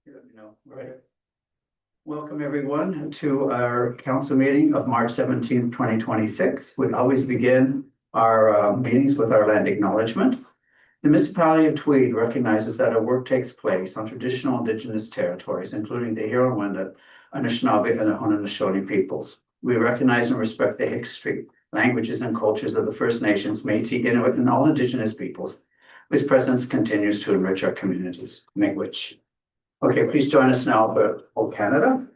Let me know. Right. Welcome, everyone, to our council meeting of March 17th, 2026. We always begin our meetings with our land acknowledgement. The municipality of Tweed recognizes that our work takes place on traditional Indigenous territories, including the Huron-Wendat, Anishinaabe, and the Haudenosaunee peoples. We recognize and respect the history, languages, and cultures of the First Nations, Métis, Inuit, and all Indigenous peoples, whose presence continues to enrich our communities. Miigwech. Okay, please join us now for O Canada.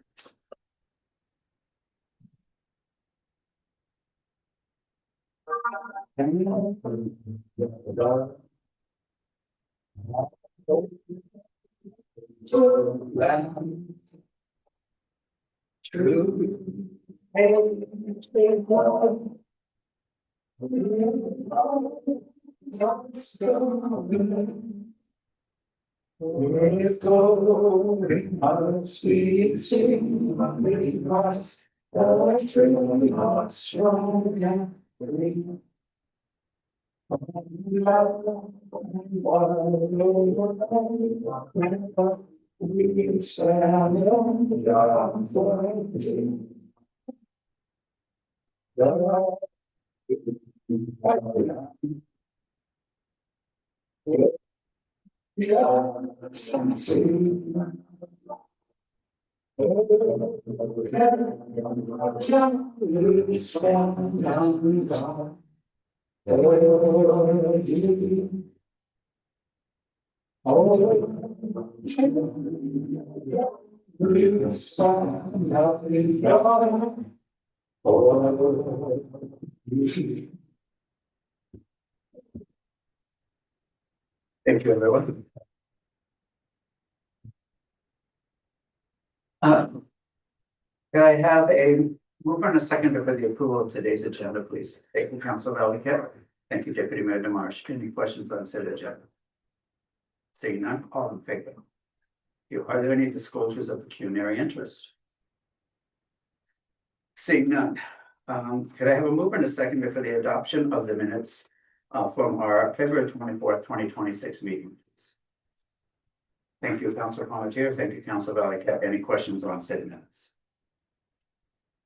With going hearts we sing, many hearts, our true hearts strong and free. We stand on Thank you, everyone. Can I have a mover and a seconder for the approval of today's agenda, please? Thank you, Councilor Valiquette. Thank you, Deputy Mayor Demarche. Any questions on said agenda? Seeing none, all in favor? Are there any disclosures of pecuniary interest? Seeing none, could I have a mover and a seconder for the adoption of the minutes from our February 24th, 2026 meeting? Please? Thank you, Councilor Palmetier. Thank you, Councilor Valiquette. Any questions on said minutes?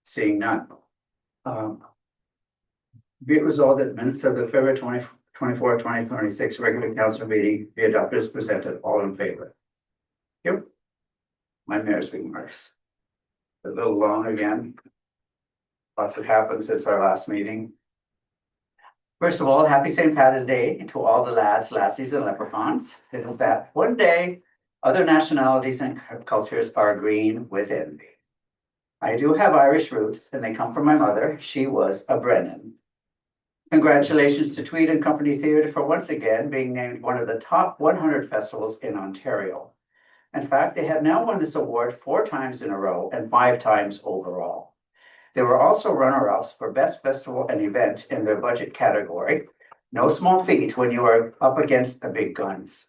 Seeing none. Be it resolved that minutes of the February 24, 2026 regular council meeting be adopted as presented. All in favor? Yep. My mayor's remarks. A little long again. Lots have happened since our last meeting. First of all, happy St. Patrick's Day to all the lads, lassies, and leprechauns. It is that one day other nationalities and cultures are green with envy. I do have Irish roots, and they come from my mother. She was a Brennan. Congratulations to Tweed and Company Theatre for once again being named one of the top 100 festivals in Ontario. In fact, they have now won this award 4 times in a row and 5 times overall. They were also runner-ups for Best Festival and Event in their budget category. No small feat when you are up against the big guns.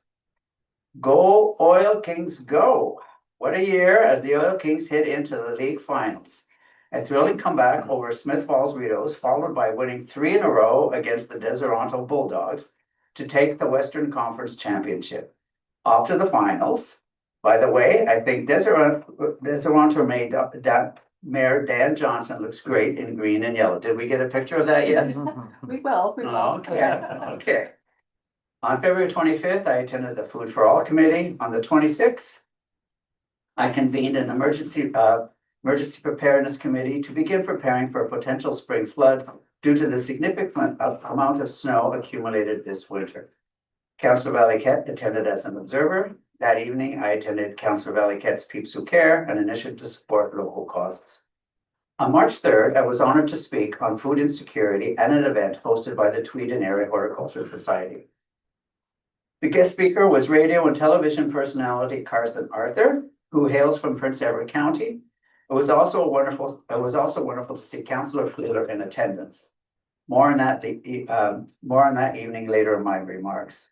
Go Oil Kings, go! What a year as the Oil Kings hit into the league finals. A thrilling comeback over Smith Falls Rideaus, followed by winning 3 in a row against the Deseronto Bulldogs to take the Western Conference Championship. Off to the finals. By the way, I think Deseronto made up Mayor Dan Johnson looks great in green and yellow. Did we get a picture of that yet? We will. Okay. On February 25th, I attended the Food for All Committee. On the 26th, I convened an emergency preparedness committee to begin preparing for a potential spring flood due to the significant amount of snow accumulated this winter. Councilor Valiquette attended as an observer. That evening, I attended Councilor Valiquette's Peeps Who Care, an initiative to support local causes. On March 3rd, I was honored to speak on food insecurity at an event hosted by the Tweed and Area Horticulture Society. The guest speaker was radio and television personality Carson Arthur, who hails from Prince Edward County. It was also wonderful to see Councillor Fleeler in attendance. More on that evening later in my remarks.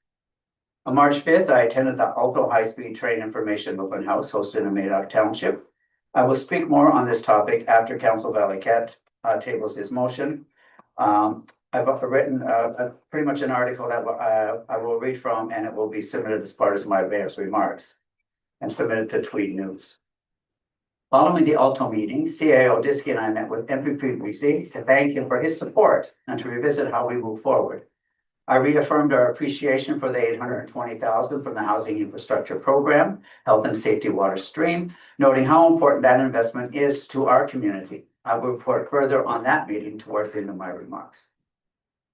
On March 5th, I attended the Alto High-Speed Train Information Open House hosted in Madoc Township. I will speak more on this topic after Councilor Valiquette tables his motion. I've written pretty much an article that I will read from, and it will be submitted as part of my mayor's remarks. and submitted to Tweed News. Following the Alto meeting, CAO Diskey and I met with MP Parisi to thank him for his support and to revisit how we move forward. I reaffirmed our appreciation for the $820,000 from the Housing Infrastructure Program, Health and Safety Water Stream, noting how important that investment is to our community. I will report further on that meeting towards the end of my remarks.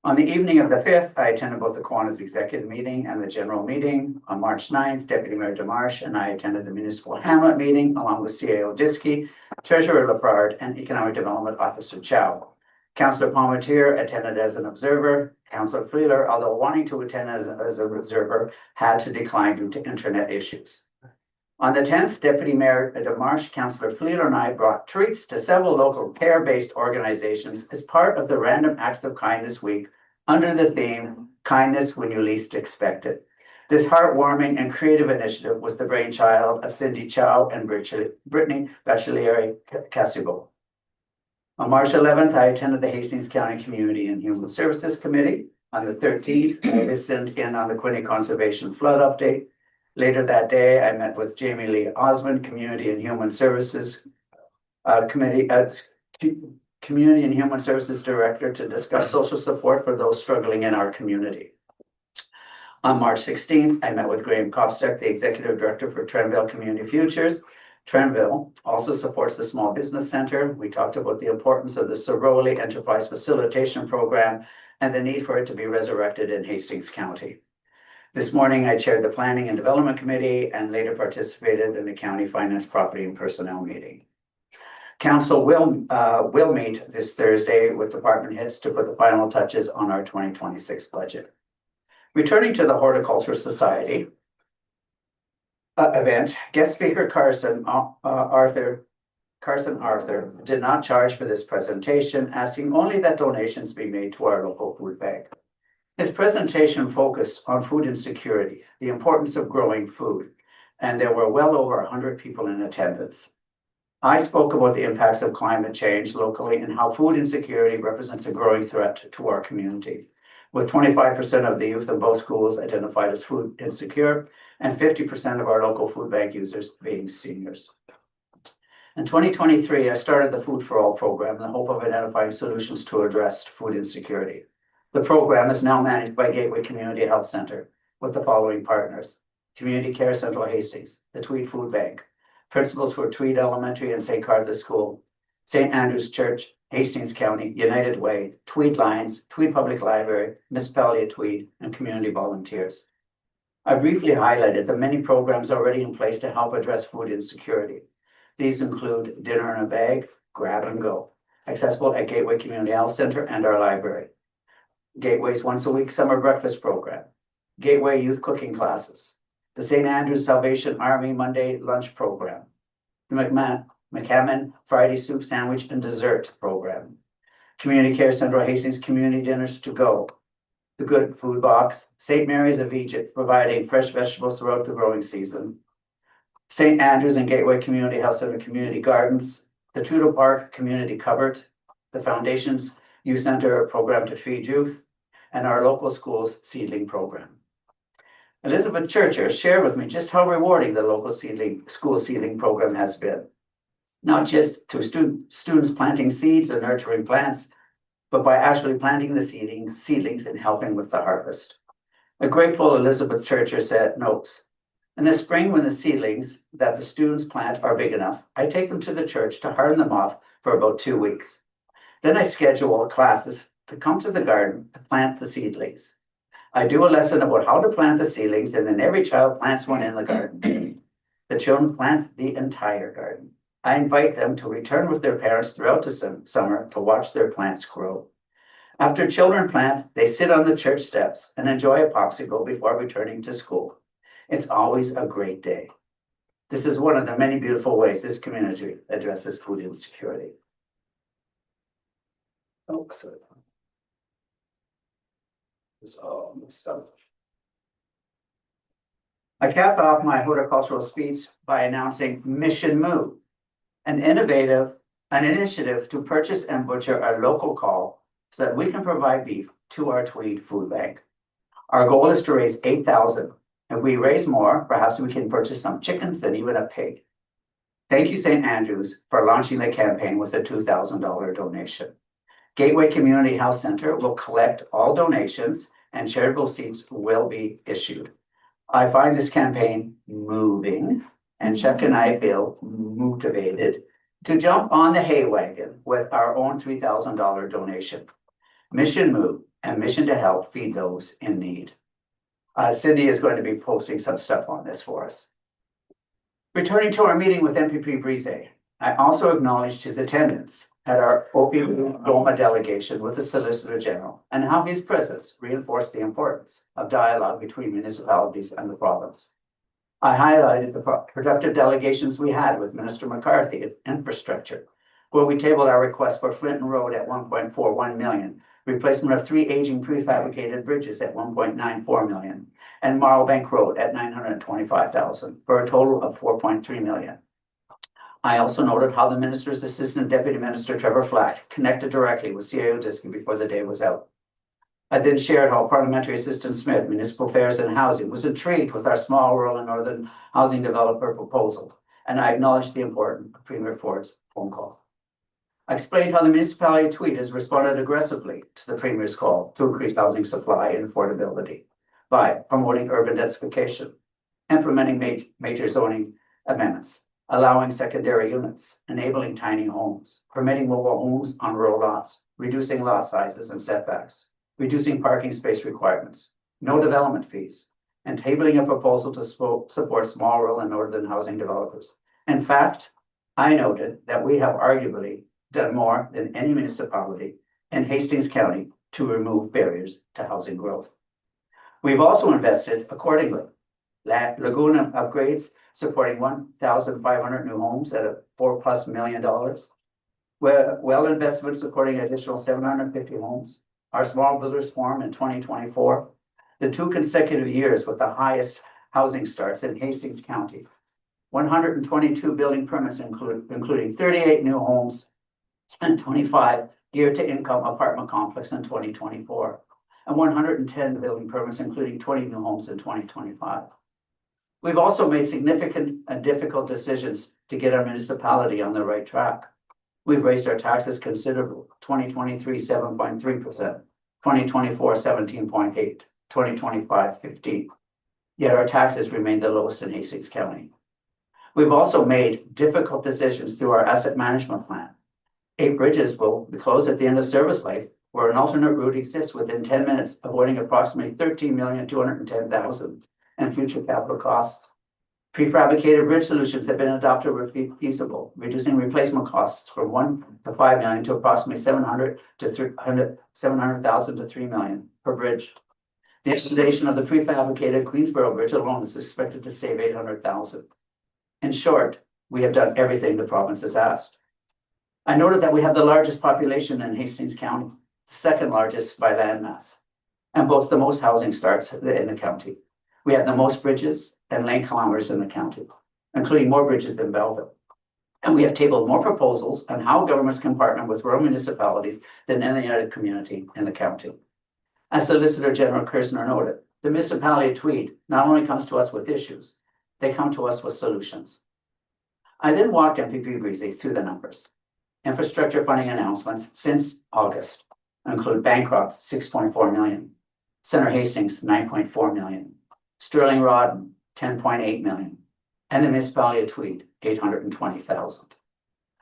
On the evening of the 5th, I attended both the Kiwanis executive meeting and the general meeting. On March 9th, Deputy Mayor Demarche and I attended the Municipal Hamlet meeting along with CAO Diskey, Treasurer Laprade, and Economic Development Officer Chow. Councillor Palmetier attended as an observer. Councillor Freeler, although wanting to attend as an observer, had to decline due to internet issues. On the 10th, Deputy Mayor Demarche, Councillor Freeler, and I brought treats to several local care-based organizations as part of the Random Acts of Kindness Week under the theme, Kindness When You Least Expect It. This heartwarming and creative initiative was the brainchild of Cindy Chow and Brittany Bachelier Casubo. On March 11th, I attended the Hastings County Community and Human Services Committee. On the 13th, I listened in on the Quinte Conservation Flood Update. Later that day, I met with Jamie Lee Osmond, Community and Human Services Committee, Community and Human Services Director, to discuss social support for those struggling in our community. On March 16th, I met with Graham Kopstek, the Executive Director for Trennville Community Futures. Trennville also supports the Small Business Center. We talked about the importance of the Soroli Enterprise Facilitation Program and the need for it to be resurrected in Hastings County. This morning, I chaired the Planning and Development Committee and later participated in the County Finance, Property and Personnel meeting. Council will meet this Thursday with department heads to put the final touches on our 2026 budget. Returning to the Horticultural Society event, guest speaker Carson Arthur did not charge for this presentation, asking only that donations be made to our local food bank. His presentation focused on food insecurity, the importance of growing food, and there were well over 100 people in attendance. I spoke about the impacts of climate change locally and how food insecurity represents a growing threat to our community, with 25% of the youth in both schools identified as food insecure and 50% of our local food bank users being seniors. In 2023, I started the Food for All program in the hope of identifying solutions to address food insecurity. The program is now managed by Gateway Community Health Center with the following partners: Community Care Central Hastings, the Tweed Food Bank, principals for Tweed Elementary and St. Cartha School, St. Andrew's Church, Hastings County, United Way, Tweed Lions, Tweed Public Library, Municipality of Tweed, and community volunteers. I briefly highlighted the many programs already in place to help address food insecurity. These include Dinner in a Bag, Grab and Go, accessible at Gateway Community Health Center and our library. Gateway's once-a-week summer breakfast program, Gateway youth cooking classes, the St. Andrew's Salvation Army Monday lunch program, the McCammon Friday soup sandwich and dessert program, Community Care Central Hastings Community Dinners to Go, the Good Food Box, St. Mary's of Egypt providing fresh vegetables throughout the growing season, St. Andrew's and Gateway Community Health Center Community Gardens, the Trudeau Park Community Cupboard, the Foundation's Youth Center program to feed youth, and our local schools seedling program. Elizabeth Churcher shared with me just how rewarding the local school seedling program has been. Not just through students planting seeds or nurturing plants, but by actually planting the seedlings and helping with the harvest. A grateful Elizabeth Churcher notes, in the spring when the seedlings that the students plant are big enough, I take them to the church to harden them off for about 2 weeks. Then I schedule classes to come to the garden to plant the seedlings. I do a lesson about how to plant the seedlings, and then every child plants one in the garden. The children plant the entire garden. I invite them to return with their parents throughout the summer to watch their plants grow. After children plant, they sit on the church steps and enjoy a popsicle before returning to school. It's always a great day. This is one of the many beautiful ways this community addresses food insecurity. Oh, sorry. This all messed up. I capped off my horticultural speech by announcing Mission Move, an initiative to purchase and butcher a local call so that we can provide beef to our Tweed food bank. Our goal is to raise $8,000, If we raise more, perhaps we can purchase some chickens and even a pig. Thank you, St. Andrews, for launching the campaign with a $2,000 donation. Gateway Community Health Center will collect all donations and charitable seats will be issued. I find this campaign moving, and Chuck and I feel motivated to jump on the hay wagon with our own $3,000 donation. Mission Move and Mission to Help feed those in need. Cindy is going to be posting some stuff on this for us. Returning to our meeting with MPP Brise, I also acknowledged his attendance at our Opioid delegation with the Solicitor General and how his presence reinforced the importance of dialogue between municipalities and the province. I highlighted the productive delegations we had with Minister McCarthy at Infrastructure, where we tabled our request for Flinton Road at $1.41 million, replacement of 3 aging prefabricated bridges at $1.94 million, and Marlbank Road at $925,000, for a total of $4.3 million. I also noted how the Minister's Assistant Deputy Minister Trevor Flack connected directly with CAO Diski before the day was out. I then shared how Parliamentary Assistant Smith, Municipal Affairs and Housing, was intrigued with our small rural and northern housing developer proposal, and I acknowledged the importance of Premier Ford's phone call. I explained how the municipality of Tweed has responded aggressively to the Premier's call to increase housing supply and affordability by promoting urban densification, implementing major zoning amendments, allowing secondary units, enabling tiny homes, permitting mobile homes on rural lots, reducing lot sizes and setbacks, reducing parking space requirements, no development fees, and tabling a proposal to support small rural and northern housing developers. In fact, I noted that we have arguably done more than any municipality in Hastings County to remove barriers to housing growth. We've also invested accordingly. Laguna upgrades supporting 1,500 new homes at a $4+ million. Well investment supporting additional 750 homes. Our Small Builders Forum in 2024. The 2 consecutive years with the highest housing starts in Hastings County. 122 building permits including 38 new homes and 25 geared to income apartment complex in 2024. And 110 building permits including 20 new homes in 2025. We've also made significant and difficult decisions to get our municipality on the right track. We've raised our taxes considerably, 2023, 7.3%, 2024, 17.8%, 2025, 15%. Yet our taxes remain the lowest in Hastings County. We've also made difficult decisions through our asset management plan. 8 bridges will be closed at the end of service life, where an alternate route exists within 10 minutes, avoiding approximately $13,210,000 and future capital costs. Prefabricated bridge solutions have been adopted where feasible, reducing replacement costs from $1 to $5 million to approximately $700,000 to $3 million per bridge. The installation of the prefabricated Queensboro Bridge alone is expected to save $800,000. In short, we have done everything the province has asked. I noted that we have the largest population in Hastings County, the 2nd largest by landmass, and boasts the most housing starts in the county. We have the most bridges and lane kilometers in the county, including more bridges than Belleville. And we have tabled more proposals on how governments can partner with rural municipalities than any other community in the county. As Solicitor General Kirsner noted, the municipality of Tweed not only comes to us with issues, they come to us with solutions. I then walked MPP Brise through the numbers. Infrastructure funding announcements since August include Bancroft, $6.4 million, Center Hastings, $9.4 million, Sterling Rawdon, $10.8 million, and the municipality of Tweed, $820,000,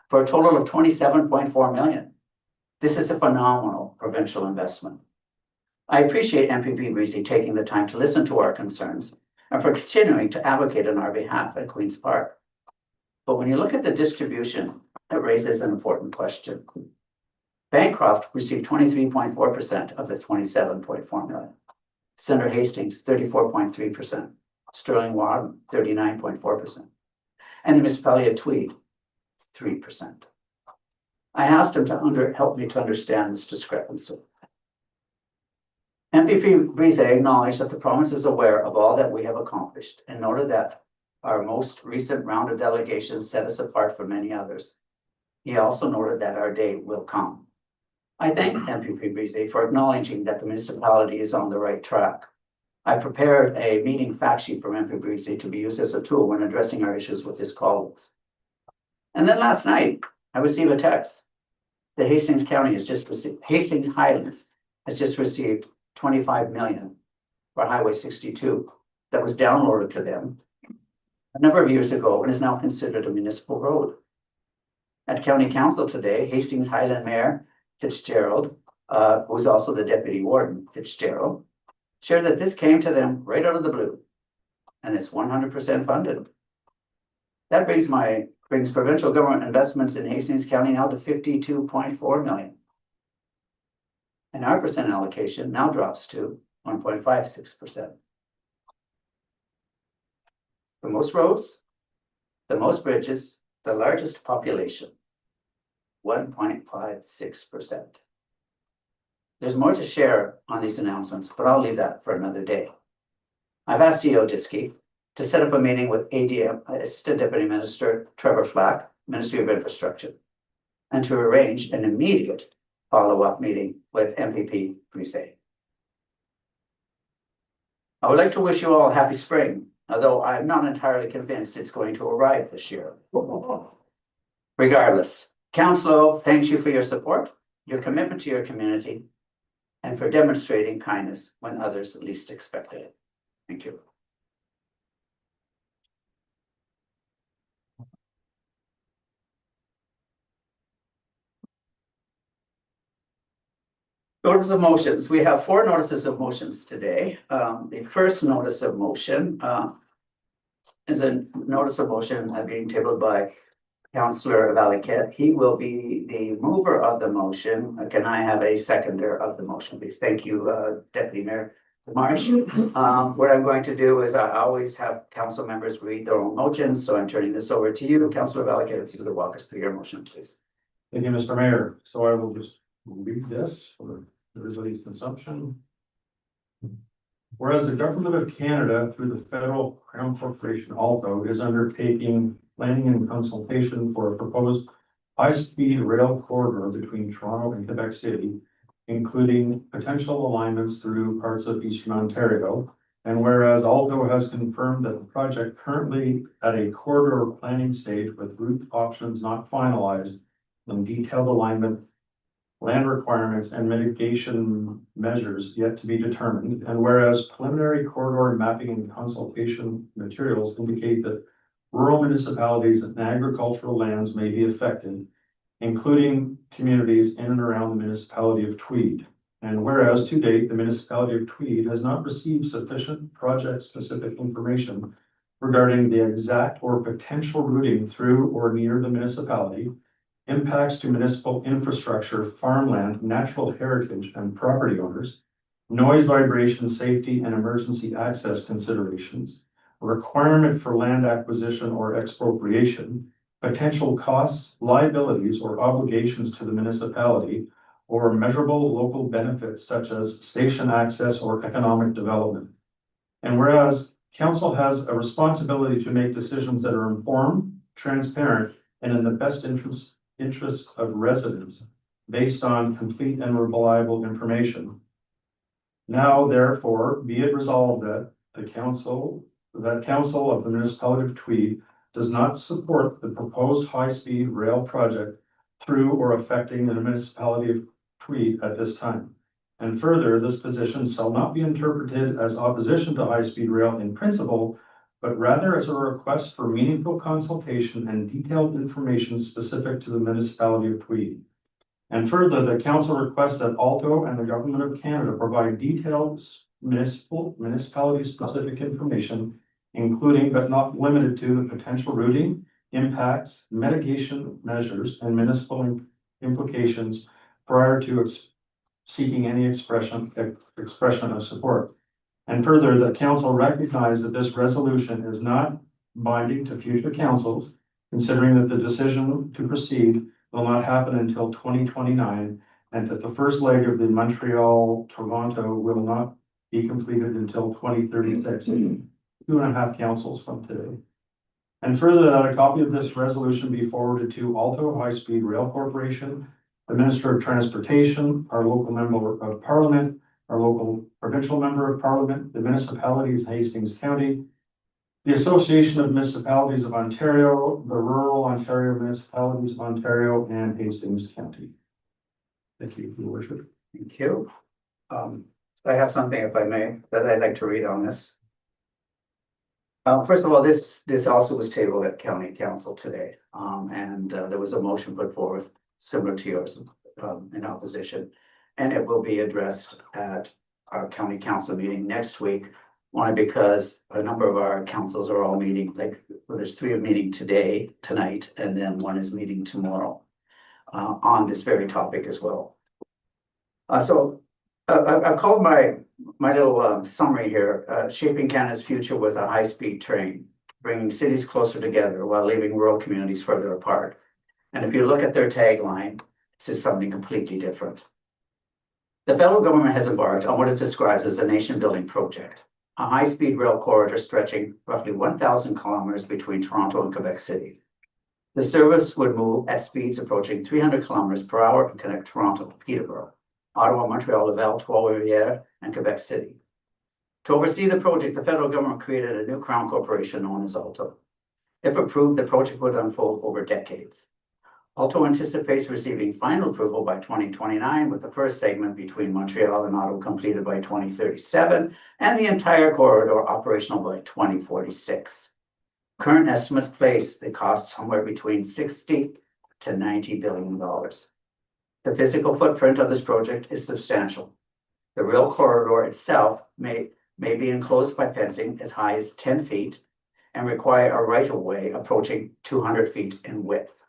for a total of $27.4 million. This is a phenomenal provincial investment. I appreciate MPP Brise taking the time to listen to our concerns and for continuing to advocate on our behalf at Queen's Park. But when you look at the distribution, it raises an important question. Bancroft received 23.4% of the $27.4 million. Center Hastings, 34.3%. Sterling Rawdon, 39.4%. And the municipality of Tweed, 3%. I asked him to help me to understand this discrepancy. MPP Brise acknowledged that the province is aware of all that we have accomplished and noted that our most recent round of delegations set us apart from many others. He also noted that our day will come. I thank MPP Brise for acknowledging that the municipality is on the right track. I prepared a meeting fact sheet for MP Breezy to be used as a tool when addressing our issues with his colleagues. And then last night, I received a text that Hastings Highlands has just received 25 million for Highway 62 that was downloaded to them a number of years ago and is now considered a municipal road. At County Council today, Hastings Highland Mayor Fitzgerald, who is also the Deputy Warden Fitzgerald, shared that this came to them right out of the blue and it's 100% funded. That brings provincial government investments in Hastings County now to 52.4 million. And our percent allocation now drops to 1.56%. The most roads, the most bridges, the largest population, 1.56%. There's more to share on these announcements, but I'll leave that for another day. I've asked CEO Diskey to set up a meeting with ADM, Assistant Deputy Minister Trevor Flack, Ministry of Infrastructure, and to arrange an immediate follow-up meeting with MPP Brisset. I would like to wish you all a happy spring, although I'm not entirely convinced it's going to arrive this year. Regardless, Council thanks you for your support, your commitment to your community, and for demonstrating kindness when others least expect it. Thank you. Notice of motions. We have 4 notices of motions today. The first notice of motion is a notice of motion being tabled by Councillor Valiquette. He will be the mover of the motion. Can I have a seconder of the motion, please? Thank you, Deputy Mayor Marsh. What I'm going to do is I always have council members read their own motions, so I'm turning this over to you, Councillor Valiquette, if you could walk us through your motion, please. Thank you, Mr. Mayor. So I will just read this for everybody's consumption. Whereas the Government of Canada, through the Federal Crown Corporation Alto, is undertaking planning and consultation for a proposed high-speed rail corridor between Toronto and Quebec City, including potential alignments through parts of Eastern Ontario. And whereas Alto has confirmed that the project currently at a corridor planning stage with route options not finalized and detailed alignment, land requirements and mitigation measures yet to be determined. And whereas preliminary corridor mapping and consultation materials indicate that rural municipalities and agricultural lands may be affected, including communities in and around the municipality of Tweed. And whereas to date, the municipality of Tweed has not received sufficient project-specific information regarding the exact or potential routing through or near the municipality, impacts to municipal infrastructure, farmland, natural heritage, and property owners, noise, vibration, safety, and emergency access considerations, requirement for land acquisition or expropriation, potential costs, liabilities, or obligations to the municipality, or measurable local benefits such as station access or economic development. And whereas Council has a responsibility to make decisions that are informed, transparent, and in the best interests of residents based on complete and reliable information. Now, therefore, be it resolved that Council of the Municipality of Tweed does not support the proposed high-speed rail project through or affecting the municipality of Tweed at this time. And further, this position shall not be interpreted as opposition to high-speed rail in principle, but rather as a request for meaningful consultation and detailed information specific to the municipality of Tweed. And further, the council requests that Alto and the Government of Canada provide detailed municipality-specific information, including but not limited to the potential routing, impacts, mitigation measures, and municipal implications prior to seeking any expression of support. And further, the council recognizes that this resolution is not binding to future councils, considering that the decision to proceed will not happen until 2029, and that the first leg of the Montreal-Toronto will not be completed until 2036, 2.5 councils from today. And further, that a copy of this resolution be forwarded to Alto High-Speed Rail Corporation, the Minister of Transportation, our local member of Parliament, our local provincial member of parliament, the municipalities of Hastings County, the Association of Municipalities of Ontario, the Rural Ontario Municipalities of Ontario, and Hastings County. Thank you, Your Worship. Thank you. I have something, if I may, that I'd like to read on this. First of all, this also was tabled at county council today, and there was a motion put forth similar to yours in opposition, and it will be addressed at our county council meeting next week. Why? Because a number of our councils are all meeting, well, there's 3 meeting tonight, and then 1 is meeting tomorrow on this very topic as well. I've called my little summary here, Shaping Canada's Future with a High-Speed Train, bringing cities closer together while leaving rural communities further apart. And if you look at their tagline, this is something completely different. The federal government has embarked on what it describes as a nation-building project, a high-speed rail corridor stretching roughly 1,000 kilometers between Toronto and Quebec City. The service would move at speeds approaching 300 kilometers per hour and connect Toronto to Peterborough, Ottawa, Montreal, Laval, Trois-Rivières, and Quebec City. To oversee the project, the federal government created a new crown corporation known as Alto. If approved, the project would unfold over decades. Alto anticipates receiving final approval by 2029, with the first segment between Montreal and Ottawa completed by 2037, and the entire corridor operational by 2046. Current estimates place the cost somewhere between $60 to $90 billion. The physical footprint of this project is substantial. The rail corridor itself may be enclosed by fencing as high as 10 feet and require a right-of-way approaching 200 feet in width.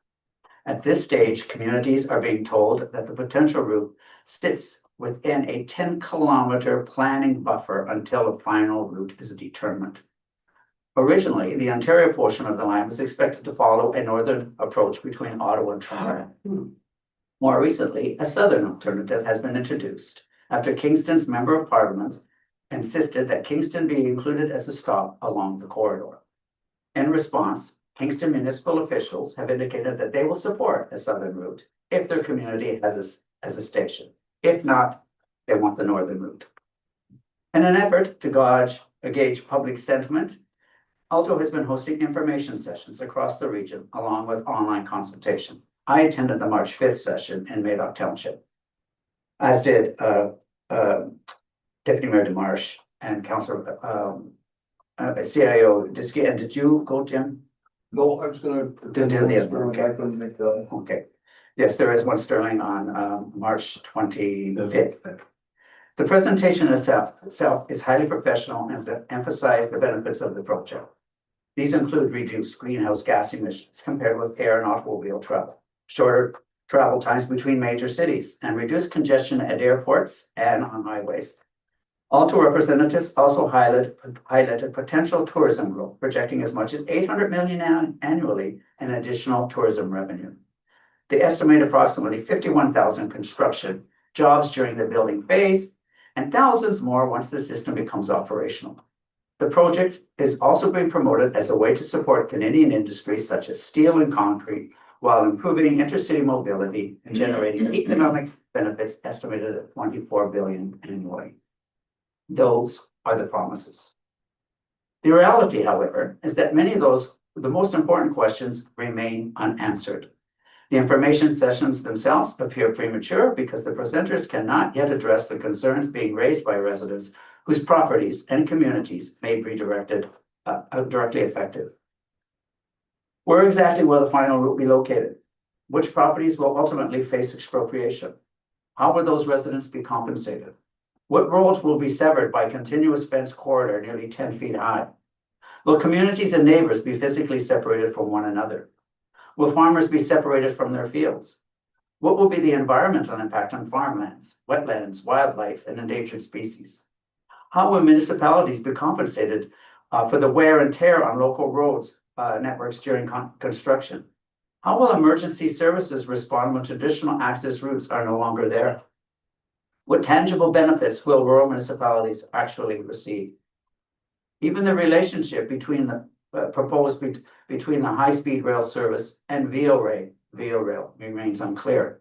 At this stage, communities are being told that the potential route sits within a 10-kilometer planning buffer until a final route is determined. Originally, the Ontario portion of the line was expected to follow a northern approach between Ottawa and Toronto. More recently, a southern alternative has been introduced after Kingston's Member of Parliament insisted that Kingston be included as a stop along the corridor. In response, Kingston municipal officials have indicated that they will support a southern route if their community has a station. If not, they want the northern route. In an effort to gauge public sentiment, Alto has been hosting information sessions across the region along with online consultation. I attended the March 5th session in Madoc Township, as did Deputy Mayor DeMarche and Councillor CIO Diski. And did you go, Jim? No, I was gonna. Okay. Yes, there is one Sterling on March 25th. The presentation itself is highly professional and has emphasized the benefits of the project. These include reduced greenhouse gas emissions compared with air and automobile travel, shorter travel times between major cities, and reduced congestion at airports and on highways. Alto representatives also highlighted potential tourism growth, projecting as much as $800 million annually in additional tourism revenue. They estimate approximately 51,000 construction jobs during the building phase and thousands more once the system becomes operational. The project is also being promoted as a way to support Canadian industries such as steel and concrete, while improving intercity mobility and generating economic benefits estimated at $24 billion annually. Those are the promises. The reality, however, is that many of the most important questions remain unanswered. The information sessions themselves appear premature because the presenters cannot yet address the concerns being raised by residents whose properties and communities may be directly affected. Where exactly will the final route be located? Which properties will ultimately face expropriation? How will those residents be compensated? What roads will be severed by continuous fence corridor nearly 10 feet high? Will communities and neighbors be physically separated from one another? Will farmers be separated from their fields? What will be the environmental impact on farmlands, wetlands, wildlife, and endangered species? How will municipalities be compensated for the wear and tear on local roads networks during construction? How will emergency services respond when traditional access routes are no longer there? What tangible benefits will rural municipalities actually receive? Even the relationship between the proposed between the high-speed rail service and VIA Rail remains unclear.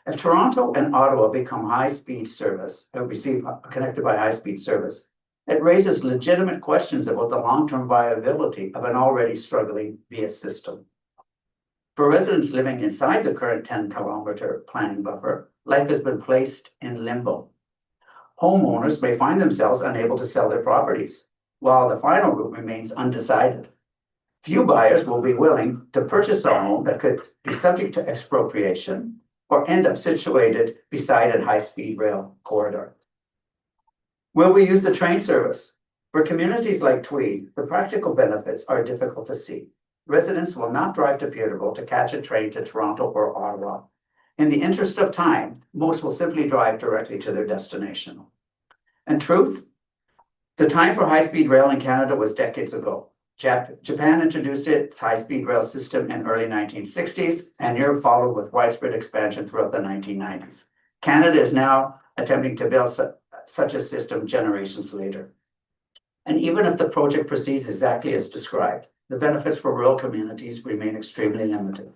If Toronto and Ottawa become high-speed service, connected by high-speed service, it raises legitimate questions about the long-term viability of an already struggling via system. For residents living inside the current 10-kilometer planning buffer, life has been placed in limbo. Homeowners may find themselves unable to sell their properties, while the final route remains undecided. Few buyers will be willing to purchase a home that could be subject to expropriation or end up situated beside a high-speed rail corridor. Will we use the train service? For communities like Tweed, the practical benefits are difficult to see. Residents will not drive to Peterborough to catch a train to Toronto or Ottawa. In the interest of time, most will simply drive directly to their destination. In truth, the time for high-speed rail in Canada was decades ago. Japan introduced its high-speed rail system in early 1960s, and Europe followed with widespread expansion throughout the 1990s. Canada is now attempting to build such a system generations later. And even if the project proceeds exactly as described, the benefits for rural communities remain extremely limited.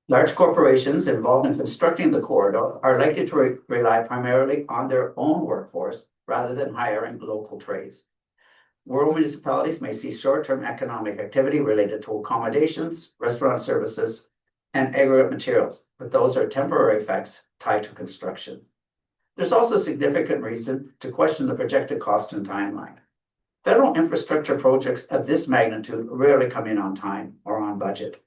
Large corporations involved in constructing the corridor are likely to rely primarily on their own workforce rather than hiring local trades. Rural municipalities may see short-term economic activity related to accommodations, restaurant services, and aggregate materials, but those are temporary effects tied to construction. There's also significant reason to question the projected cost and timeline. Federal infrastructure projects of this magnitude rarely come in on time or on budget.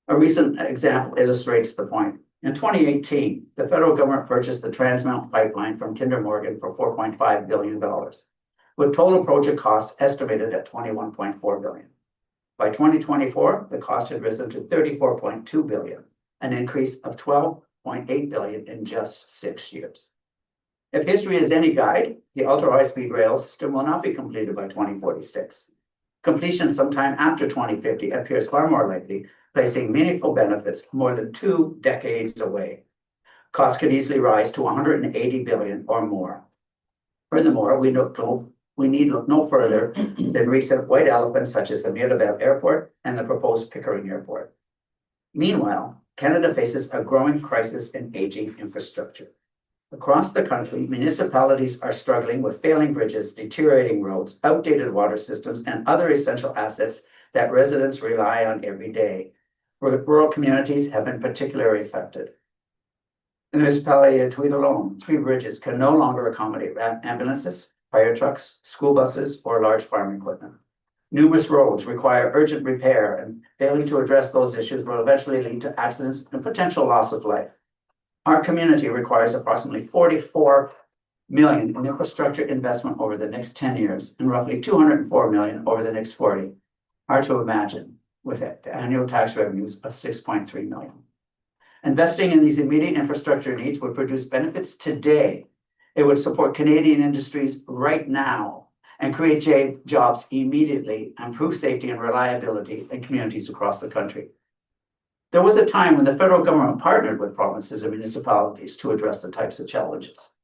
A recent example illustrates the point. In 2018, the federal government purchased the Trans Mountain Pipeline from Kinder Morgan for $4.5 billion, with total project costs estimated at $21.4 billion. By 2024, the cost had risen to $34.2 billion, an increase of $12.8 billion in just 6 years. If history is any guide, the ultra-high-speed rail system will not be completed by 2046. Completion sometime after 2050 appears far more likely, placing meaningful benefits more than 2 decades away. Costs could easily rise to $180 billion or more. Furthermore, we need look no further than recent white elephants such as the Mirabel Airport and the proposed Pickering Airport. Meanwhile, Canada faces a growing crisis in aging infrastructure. Across the country, municipalities are struggling with failing bridges, deteriorating roads, outdated water systems, and other essential assets that residents rely on every day. Rural communities have been particularly affected. In the municipality of Tweed alone, 3 bridges can no longer accommodate ambulances, fire trucks, school buses, or large farm equipment. Numerous roads require urgent repair, and failing to address those issues will eventually lead to accidents and potential loss of life. Our community requires approximately $44 million in infrastructure investment over the next 10 years and roughly $204 million over the next 40. Hard to imagine with the annual tax revenues of $6.3 million. Investing in these immediate infrastructure needs would produce benefits today. It would support Canadian industries right now and create jobs immediately, improve safety and reliability in communities across the country. There was a time when the federal government partnered with provinces and municipalities to address the types of challenges.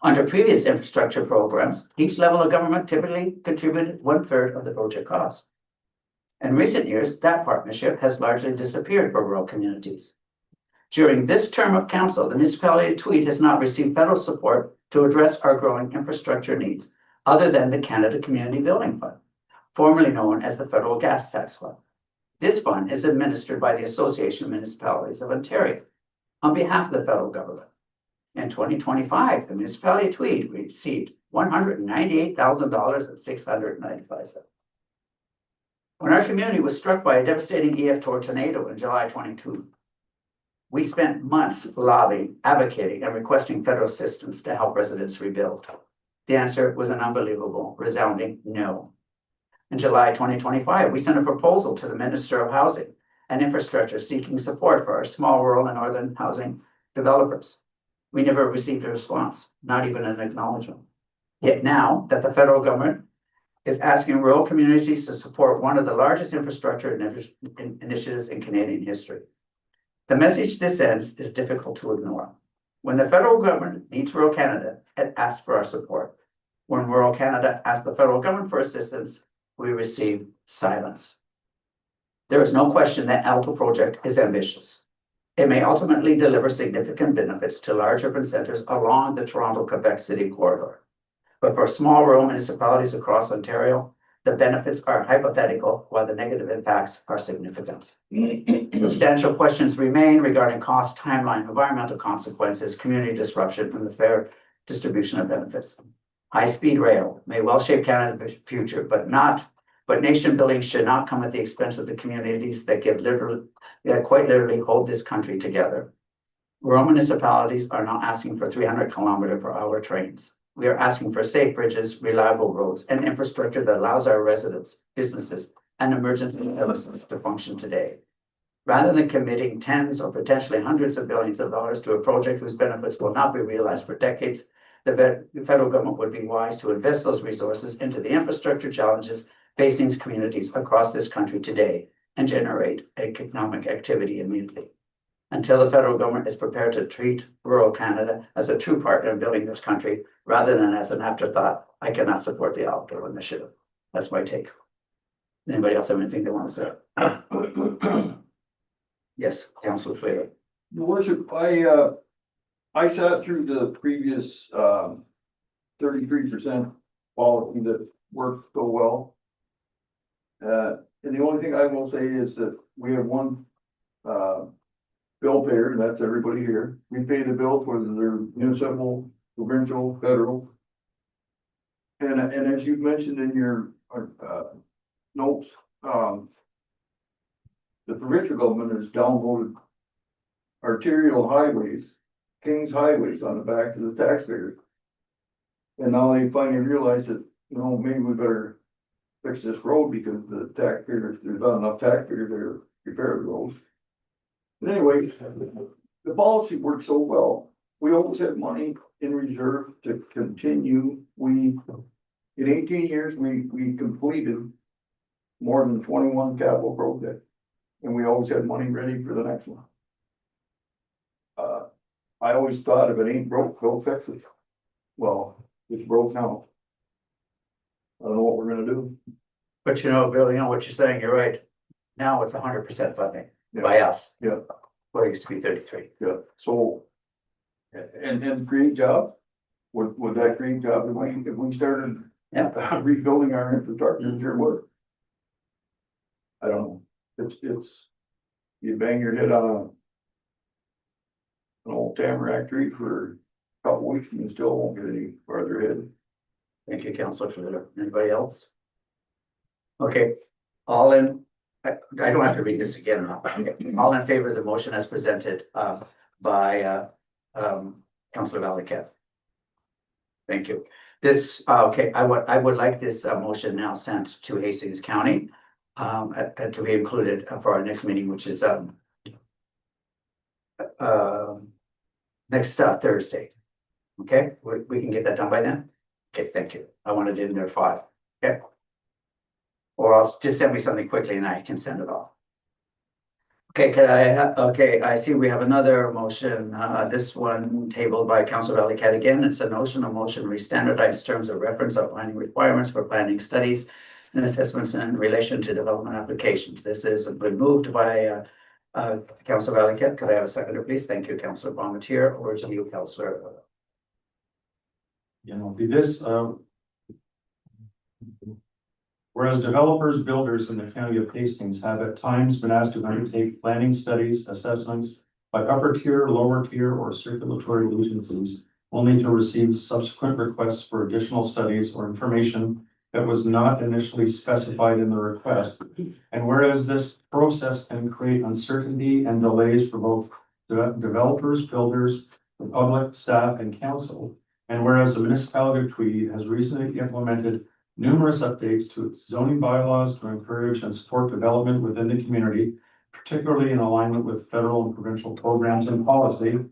Under previous infrastructure programs, each level of government typically contributed 1/3 of the project cost. In recent years, that partnership has largely disappeared for rural communities. During this term of council, the municipality of Tweed has not received federal support to address our growing infrastructure needs, other than the Canada Community Building Fund, formerly known as the Federal Gas Tax Fund. This fund is administered by the Association of Municipalities of Ontario on behalf of the federal government. In 2025, the municipality of Tweed received $198,695. When our community was struck by a devastating EF tornado in July 22, we spent months lobbying, advocating, and requesting federal assistance to help residents rebuild. The answer was an unbelievable, resounding no. In July 2025, we sent a proposal to the Minister of Housing and Infrastructure seeking support for our small rural and northern housing developers. We never received a response, not even an acknowledgement. Yet now that the federal government is asking rural communities to support one of the largest infrastructure initiatives in Canadian history. The message this sends is difficult to ignore. When the federal government needs rural Canada, it asks for our support. When rural Canada asks the federal government for assistance, we receive silence. There is no question that ALTO project is ambitious. It may ultimately deliver significant benefits to large urban centers along the Toronto-Quebec City corridor. But for small rural municipalities across Ontario, the benefits are hypothetical while the negative impacts are significant. Substantial questions remain regarding cost, timeline, environmental consequences, community disruption, and the fair distribution of benefits. High-speed rail may well shape Canada's future, but nation building should not come at the expense of the communities that quite literally hold this country together. Rural municipalities are not asking for 300-kilometer-per-hour trains. We are asking for safe bridges, reliable roads, and infrastructure that allows our residents, businesses, and emergency services to function today. Rather than committing tens or potentially hundreds of billions of dollars to a project whose benefits will not be realized for decades, the federal government would be wise to invest those resources into the infrastructure challenges facing communities across this country today and generate economic activity immediately. Until the federal government is prepared to treat rural Canada as a true partner in building this country rather than as an afterthought, I cannot support the outdoor initiative. That's my take. Anybody else have anything they want to say? Yes, Councilor Flair. Your worship, I sat through the previous 33% policy that worked so well. And the only thing I will say is that we have one bill payer, and that's everybody here. We pay the bills whether they're municipal, provincial, federal. And as you've mentioned in your notes, the provincial government has downloaded arterial highways, King's highways on the back to the taxpayers. And now they finally realize that, maybe we better fix this road because the taxpayers, there's not enough taxpayers there to repair the roads. But anyway, the policy works so well. We always have money in reserve to continue. In 18 years, we completed more than 21 capital projects. And we always had money ready for the next one. I always thought if it ain't broke, don't fix it. Well, it's broke now. I don't know what we're gonna do. But Bill, what you're saying, you're right. Now it's 100% funding by us. Yeah. What used to be 33. Yeah, so. And create jobs? Would that create jobs if we started? Rebuilding our infrastructure, sure would. I don't know, it's, you bang your head on an old tamarack tree for a couple weeks and you still won't get any farther ahead. Thank you, Councilor Flair. Anybody else? Okay, all in, I don't have to read this again. All in favor of the motion as presented by Councilor Valiquette. Thank you. This, okay, I would like this motion now sent to Hastings County to be included for our next meeting, which is next Thursday. Okay, we can get that done by then. Okay, thank you. I wanted it in there 5. Okay. Or else just send me something quickly and I can send it off. Okay, okay, I see we have another motion. This one tabled by Councilor Valiquette again. It's a motion re-standardized terms of reference outlining requirements for planning studies and assessments in relation to development applications. This has been moved by Councilor Valiquette. Could I have a seconder, please? Thank you, Councilor Bombardier. Over to you, Councilor. Whereas developers, builders in the county of Hastings have at times been asked to undertake planning studies, assessments by upper tier, lower tier, or circulatory agencies, only to receive subsequent requests for additional studies or information that was not initially specified in the request. And whereas this process can create uncertainty and delays for both developers, builders, the public, staff, and council. And whereas the municipality of Tweed has recently implemented numerous updates to its zoning bylaws to encourage and support development within the community, particularly in alignment with federal and provincial programs and policy.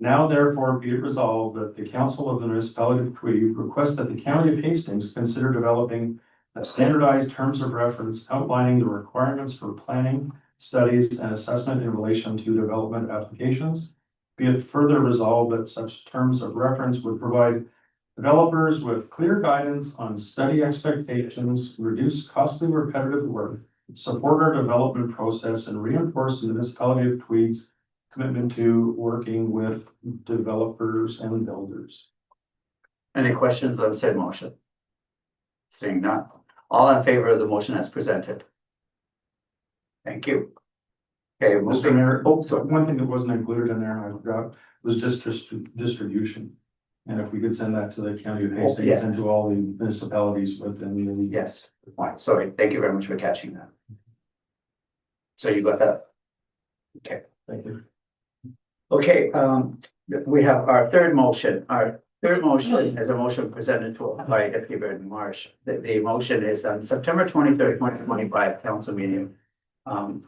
Now therefore be it resolved that the Council of the Municipality of Tweed requests that the County of Hastings consider developing a standardized terms of reference outlining the requirements for planning, studies, and assessment in relation to development applications. Be it further resolved that such terms of reference would provide developers with clear guidance on study expectations, reduce costly repetitive work, support our development process, and reinforce the municipality of Tweed's commitment to working with developers and builders. Any questions on said motion? Seeing none, all in favor of the motion as presented? Thank you. Okay, Mr. moving, Mayor, oh, so sorry. one thing that wasn't included in there, I forgot, was just distribution. And if we could send that to the county of yes. Hastings and to all the municipalities within the. Yes, fine, sorry, thank you very much for catching that. So you got that? Okay. Thank you. Okay, we have our third motion. Our third motion is a motion presented to us by Deputy Baron Marsh. The motion is on September 23rd, 2025 council meeting. And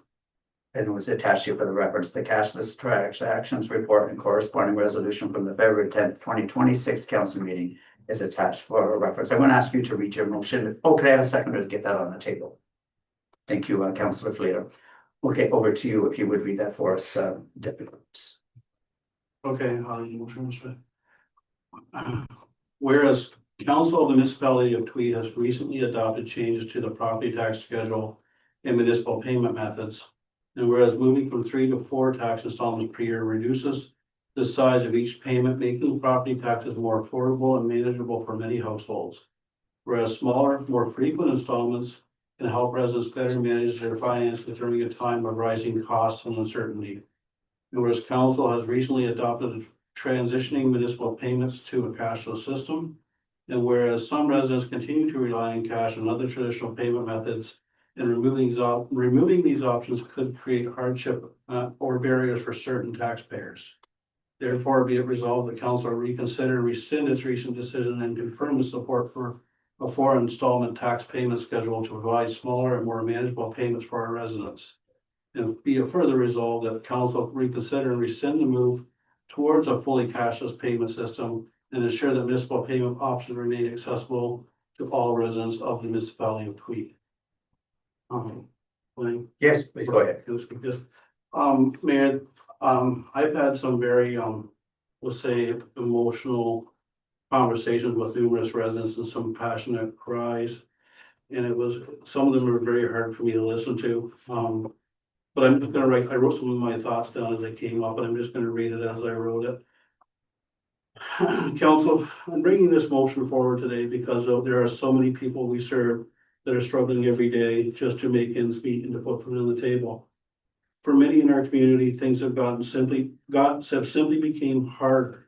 it was attached here for the reference, the cashless transactions report and corresponding resolution from the February 10th, 2026 council meeting is attached for a reference. I'm going to ask you to read your motion. Oh, could I have a seconder to get that on the table? Thank you, Councillor Fleeter. Okay, over to you if you would read that for us, Deputy. Okay, motion was fit. Whereas Council of the Municipality of Tweed has recently adopted changes to the property tax schedule and municipal payment methods. And whereas moving from 3 to 4 tax installments per year reduces the size of each payment, making property taxes more affordable and manageable for many households. Whereas smaller, more frequent installments can help residents better manage their finances during a time of rising costs and uncertainty. And whereas council has recently adopted transitioning municipal payments to a cashless system. And whereas some residents continue to rely on cash and other traditional payment methods, and removing these options could create hardship or barriers for certain taxpayers. Therefore, be it resolved that council reconsider and rescind its recent decision and confirm the support for a 4 installment tax payment schedule to provide smaller and more manageable payments for our residents. And be it further resolved that council reconsider and rescind the move towards a fully cashless payment system and ensure that municipal payment options remain accessible to all residents of the municipality of Tweed. Yes, please go ahead. Mayor, I've had some very, let's say, emotional conversations with numerous residents and some passionate cries. And some of them were very hard for me to listen to. But I'm just gonna I wrote some of my thoughts down as they came up, and I'm just gonna read it as I wrote it. Council, I'm bringing this motion forward today because there are so many people we serve that are struggling every day just to make ends meet and to put food on the table. For many in our community, things have simply became harder.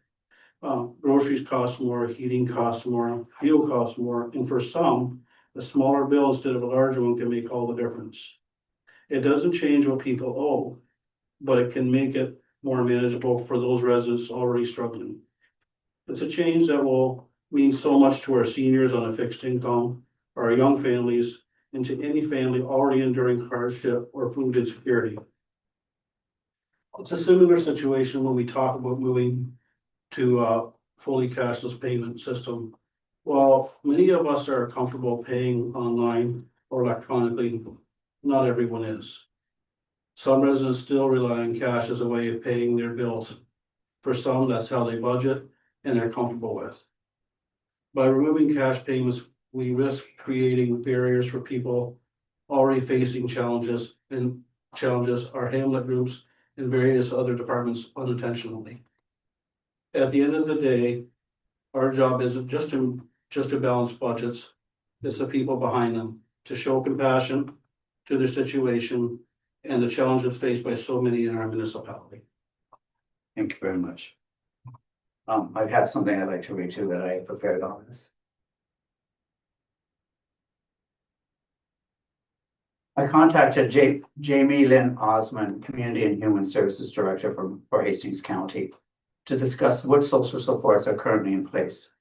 Groceries cost more, heating costs more, fuel costs more, and for some, a smaller bill instead of a larger one can make all the difference. It doesn't change what people owe, but it can make it more manageable for those residents already struggling. It's a change that will mean so much to our seniors on a fixed income, our young families, and to any family already enduring hardship or food insecurity. It's a similar situation when we talk about moving to a fully cashless payment system. While many of us are comfortable paying online or electronically, not everyone is. Some residents still rely on cash as a way of paying their bills. For some, that's how they budget and they're comfortable with. By removing cash payments, we risk creating barriers for people already facing challenges our hamlet groups and various other departments unintentionally. At the end of the day, our job isn't just to balance budgets, it's the people behind them, to show compassion to their situation and the challenges faced by so many in our municipality. Thank you very much. I have something I'd like to read too that I prepared on this. I contacted Jamie Lynn Osmond, Community and Human Services Director for Hastings County, to discuss what social supports are currently in place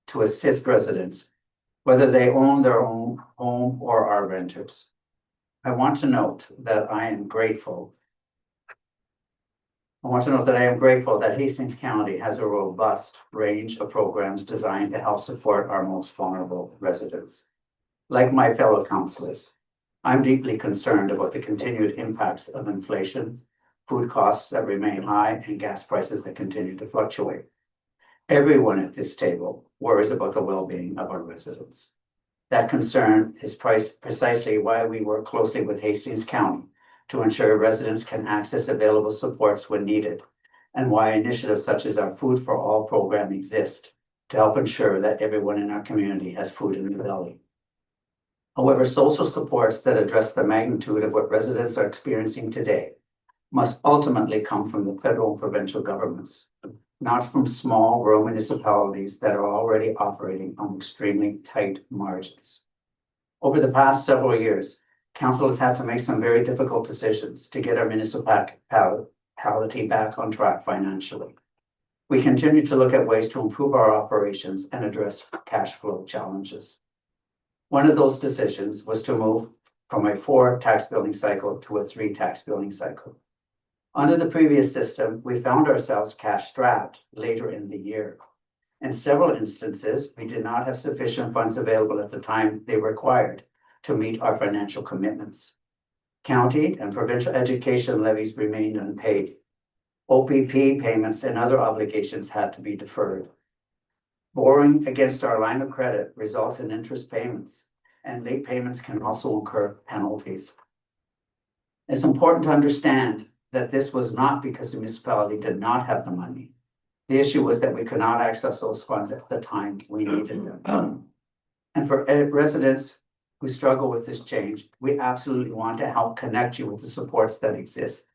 to assist residents, whether they own their own home or are renters. I want to note that I am grateful that Hastings County has a robust range of programs designed to help support our most vulnerable residents. Like my fellow councillors, I'm deeply concerned about the continued impacts of inflation, food costs that remain high, and gas prices that continue to fluctuate. Everyone at this table worries about the well-being of our residents. That concern is precisely why we work closely with Hastings County to ensure residents can access available supports when needed, and why initiatives such as our Food for All program exist to help ensure that everyone in our community has food in their belly. However, social supports that address the magnitude of what residents are experiencing today must ultimately come from the federal and provincial governments, not from small rural municipalities that are already operating on extremely tight margins. Over the past several years, council has had to make some very difficult decisions to get our municipality back on track financially. We continue to look at ways to improve our operations and address cash flow challenges. One of those decisions was to move from a 4 tax billing cycle to a 3 tax billing cycle. Under the previous system, we found ourselves cash strapped later in the year. In several instances, we did not have sufficient funds available at the time they were required to meet our financial commitments. County and provincial education levies remained unpaid. OPP payments and other obligations had to be deferred. Borrowing against our line of credit results in interest payments, and late payments can also incur penalties. It's important to understand that this was not because the municipality did not have the money. The issue was that we could not access those funds at the time we needed them. And for residents who struggle with this change, we absolutely want to help connect you with the supports that exist.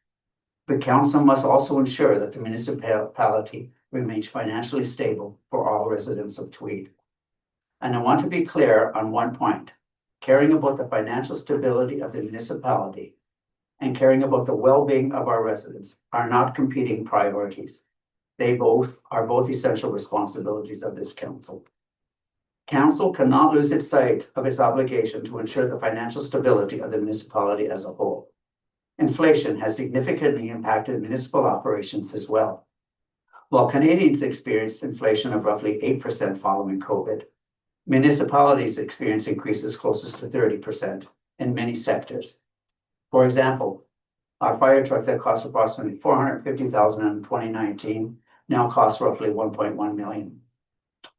But council must also ensure that the municipality remains financially stable for all residents of Tweed. And I want to be clear on one point: caring about the financial stability of the municipality and caring about the well-being of our residents are not competing priorities. They are both essential responsibilities of this council. Council cannot lose its sight of its obligation to ensure the financial stability of the municipality as a whole. Inflation has significantly impacted municipal operations as well. While Canadians experienced inflation of roughly 8% following COVID, municipalities experienced increases closest to 30% in many sectors. For example, our fire truck that cost approximately $450,000 in 2019 now costs roughly $1.1 million.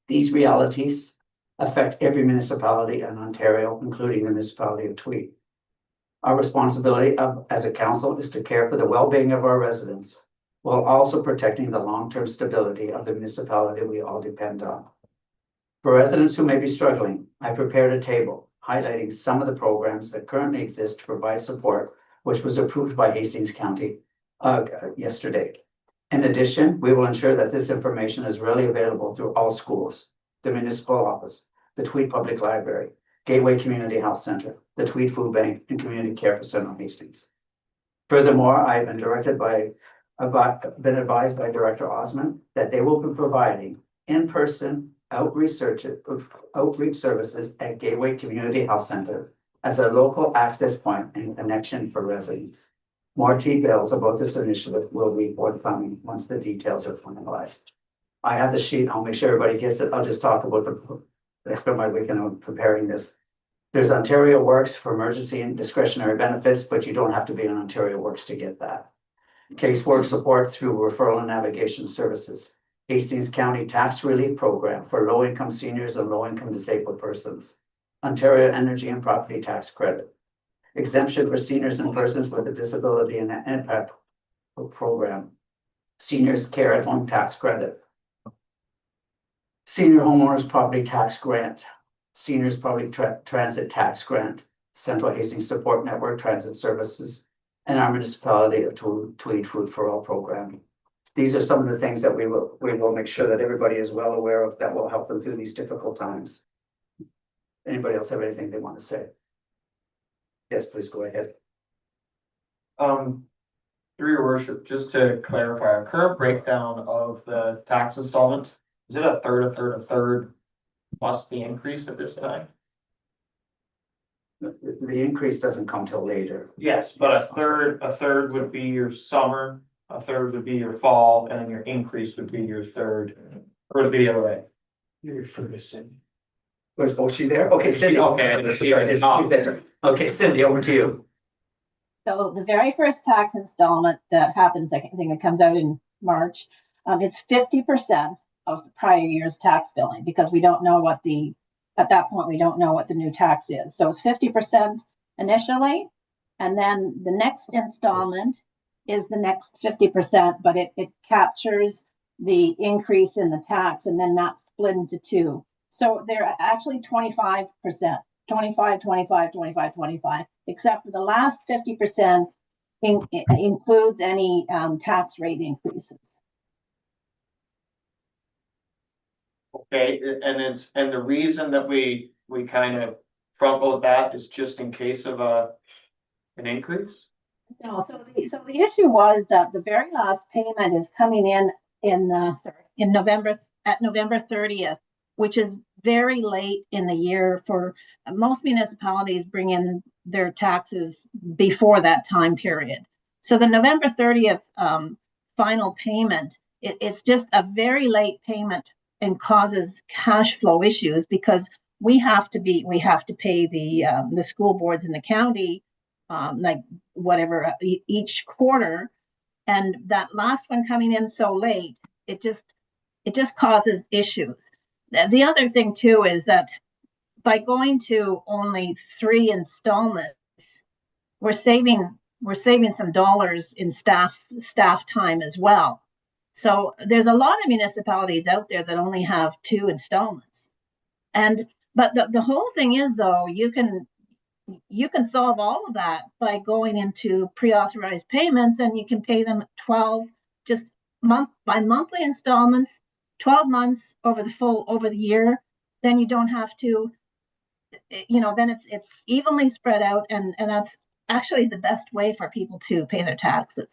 These realities affect every municipality in Ontario, including the municipality of Tweed. Our responsibility as a council is to care for the well-being of our residents, while also protecting the long-term stability of the municipality we all depend on. For residents who may be struggling, I prepared a table highlighting some of the programs that currently exist to provide support, which was approved by Hastings County yesterday. In addition, we will ensure that this information is readily available through all schools, the municipal office, the Tweed Public Library, Gateway Community Health Centre, the Tweed Food Bank, and Community Care for Central Hastings. Furthermore, I have been advised by Director Osmond that they will be providing in-person outreach services at Gateway Community Health Centre as a local access point and connection for residents. More details about this initiative will be forthcoming once the details are finalized. I have the sheet. I'll make sure everybody gets it. I'll just talk about I spent my weekend on preparing this. There's Ontario Works for emergency and discretionary benefits, but you don't have to be on Ontario Works to get that. Casework support through referral and navigation services. Hastings County Tax Relief Program for low-income seniors and low-income disabled persons. Ontario Energy and Property Tax Credit. Exemption for seniors and persons with a disability and impact program. Seniors Care at Home Tax Credit. Senior Homeowners Property Tax Grant. Seniors Public Transit Tax Grant. Central Hastings Support Network Transit Services. And our municipality of Tweed Food for All program. These are some of the things that we will make sure that everybody is well aware of that will help them through these difficult times. Anybody else have anything they want to say? Yes, please go ahead. Through your worship, just to clarify, our current breakdown of the tax installment, is it a third plus the increase at this time? The increase doesn't come till later. Yes, but a third would be your summer, a third would be your fall, and then your increase would be your third, or would be the other way. You're Ferguson. Where's she there? Okay, Cindy. Okay, I didn't see her. It's there. Okay, Cindy, over to you. So the very first tax installment that happens, I think it comes out in March, it's 50% of the prior year's tax billing, because we don't know at that point, we don't know what the new tax is. So it's 50% initially, And then the next installment is the next 50%, but it captures the increase in the tax, and then that's split into two. So they're actually 25%, 25, 25, 25, 25, except for the last 50% includes any tax rate increases. Okay, and the reason that we kind of front load that is just in case of an increase? No, so the issue was that the very last payment is coming in November, at November 30th, which is very late in the year. For most municipalities bring in their taxes before that time period. So the November 30th final payment, it's just a very late payment and causes cash flow issues, because we have to pay the school boards in the county like whatever each quarter, and that last one coming in so late, it just causes issues. The other thing too is that by going to only 3 installments, we're saving some dollars in staff time as well. So there's a lot of municipalities out there that only have 2 installments. But the whole thing is, though, you can solve all of that by going into pre-authorized payments, and you can pay them 12 just monthly installments, 12 months over the year. Then you don't have to, then it's evenly spread out, and that's actually the best way for people to pay their taxes.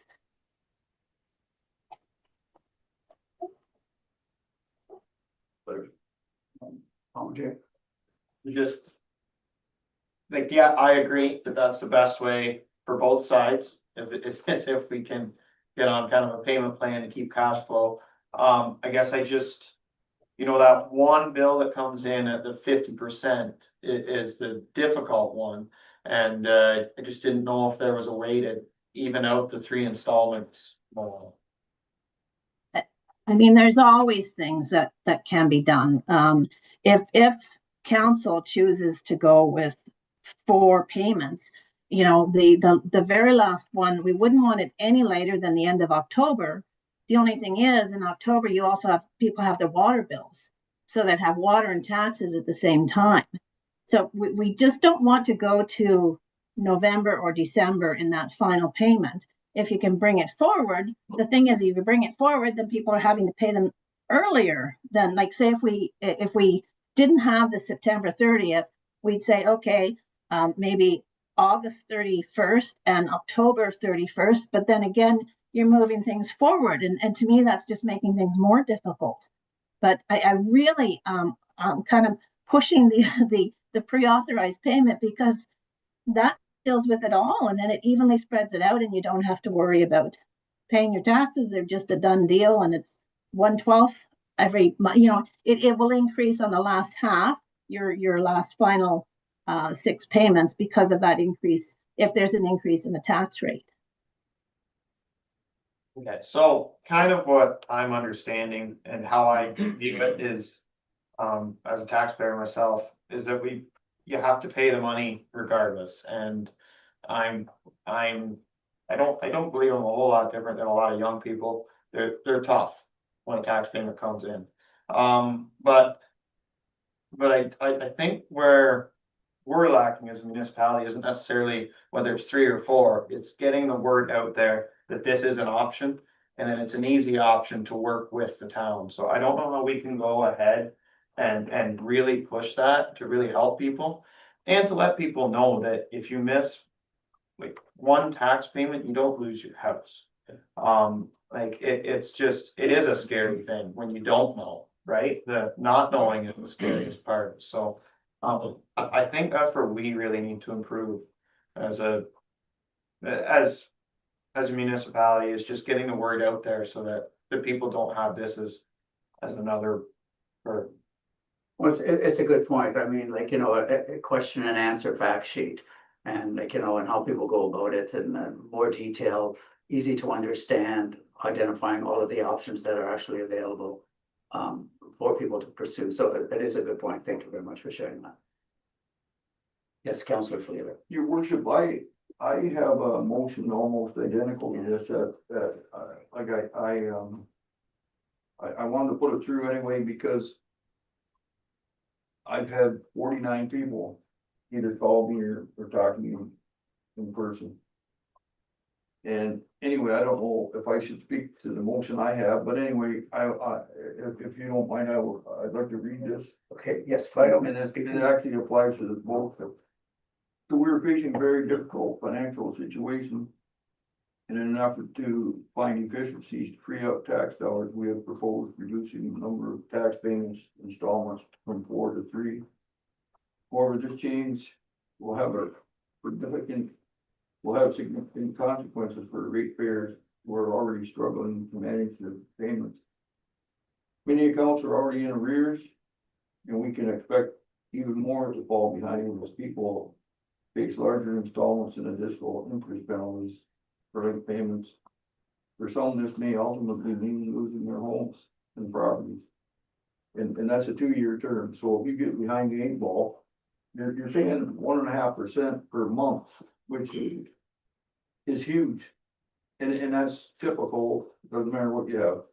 Just like, yeah, I agree that that's the best way for both sides. If we can get on kind of a payment plan to keep cash flow. I guess I just, that one bill that comes in at the 50% is the difficult one. And I just didn't know if there was a way to even out the 3 installments more. I mean, there's always things that can be done. If council chooses to go with 4 payments, the very last one, we wouldn't want it any later than the end of October. The only thing is, in October, you also have people have their water bills, so that have water and taxes at the same time. So we just don't want to go to November or December in that final payment. If you can bring it forward, the thing is, if you bring it forward, then people are having to pay them earlier than, like, say, if we didn't have the September 30th, we'd say, okay, maybe August 31st and October 31st, but then again, you're moving things forward. And to me, that's just making things more difficult. But I really, I'm kind of pushing the pre-authorized payment, because that deals with it all, and then it evenly spreads it out, and you don't have to worry about paying your taxes. They're just a done deal, and it's 1/12 every month. It will increase on the last half, your last final 6 payments, because of that increase, if there's an increase in the tax rate. Okay, so kind of what I'm understanding and how I view it is, as a taxpayer myself, is that you have to pay the money regardless. And I don't believe I'm a whole lot different than a lot of young people. They're tough when a tax payment comes in. But I think where we're lacking as a municipality isn't necessarily whether it's 3 or 4, it's getting the word out there that this is an option, and then it's an easy option to work with the town. So I don't know how we can go ahead and really push that to really help people, and to let people know that if you miss like 1 tax payment, you don't lose your house. Like it is a scary thing when you don't know, right? The not knowing is the scariest part. So I think that's where we really need to improve as a municipality, is just getting the word out there so that the people don't have this as another burden. Well, it's a good point. I mean, like, a question and answer fact sheet, and like, and how people go about it, and more detail, easy to understand, identifying all of the options that are actually available for people to pursue. So that is a good point. Thank you very much for sharing that. Yes, Councillor Fleeler. Your worship, I have a motion almost identical to this, like I wanted to put it through anyway because I've had 49 people either call me or talk to me in person. And anyway, I don't know if I should speak to the motion I have, but anyway, if you don't mind, I'd like to read this. Okay, yes, by all And means. it actually applies to the both. So we're facing a very difficult financial situation. And in an effort to find efficiencies to free up tax dollars, we have proposed reducing the number of tax payments installments from 4 to 3. However, this change will have significant consequences for ratepayers who are already struggling to manage the payments. Many accounts are already in arrears, and we can expect even more to fall behind as people face larger installments and additional interest penalties for late payments. For some, this may ultimately mean losing their homes and properties. And that's a 2-year term, so if you get behind the 8 ball, you're paying 1.5% per month, which is huge. And that's typical, doesn't matter what you have.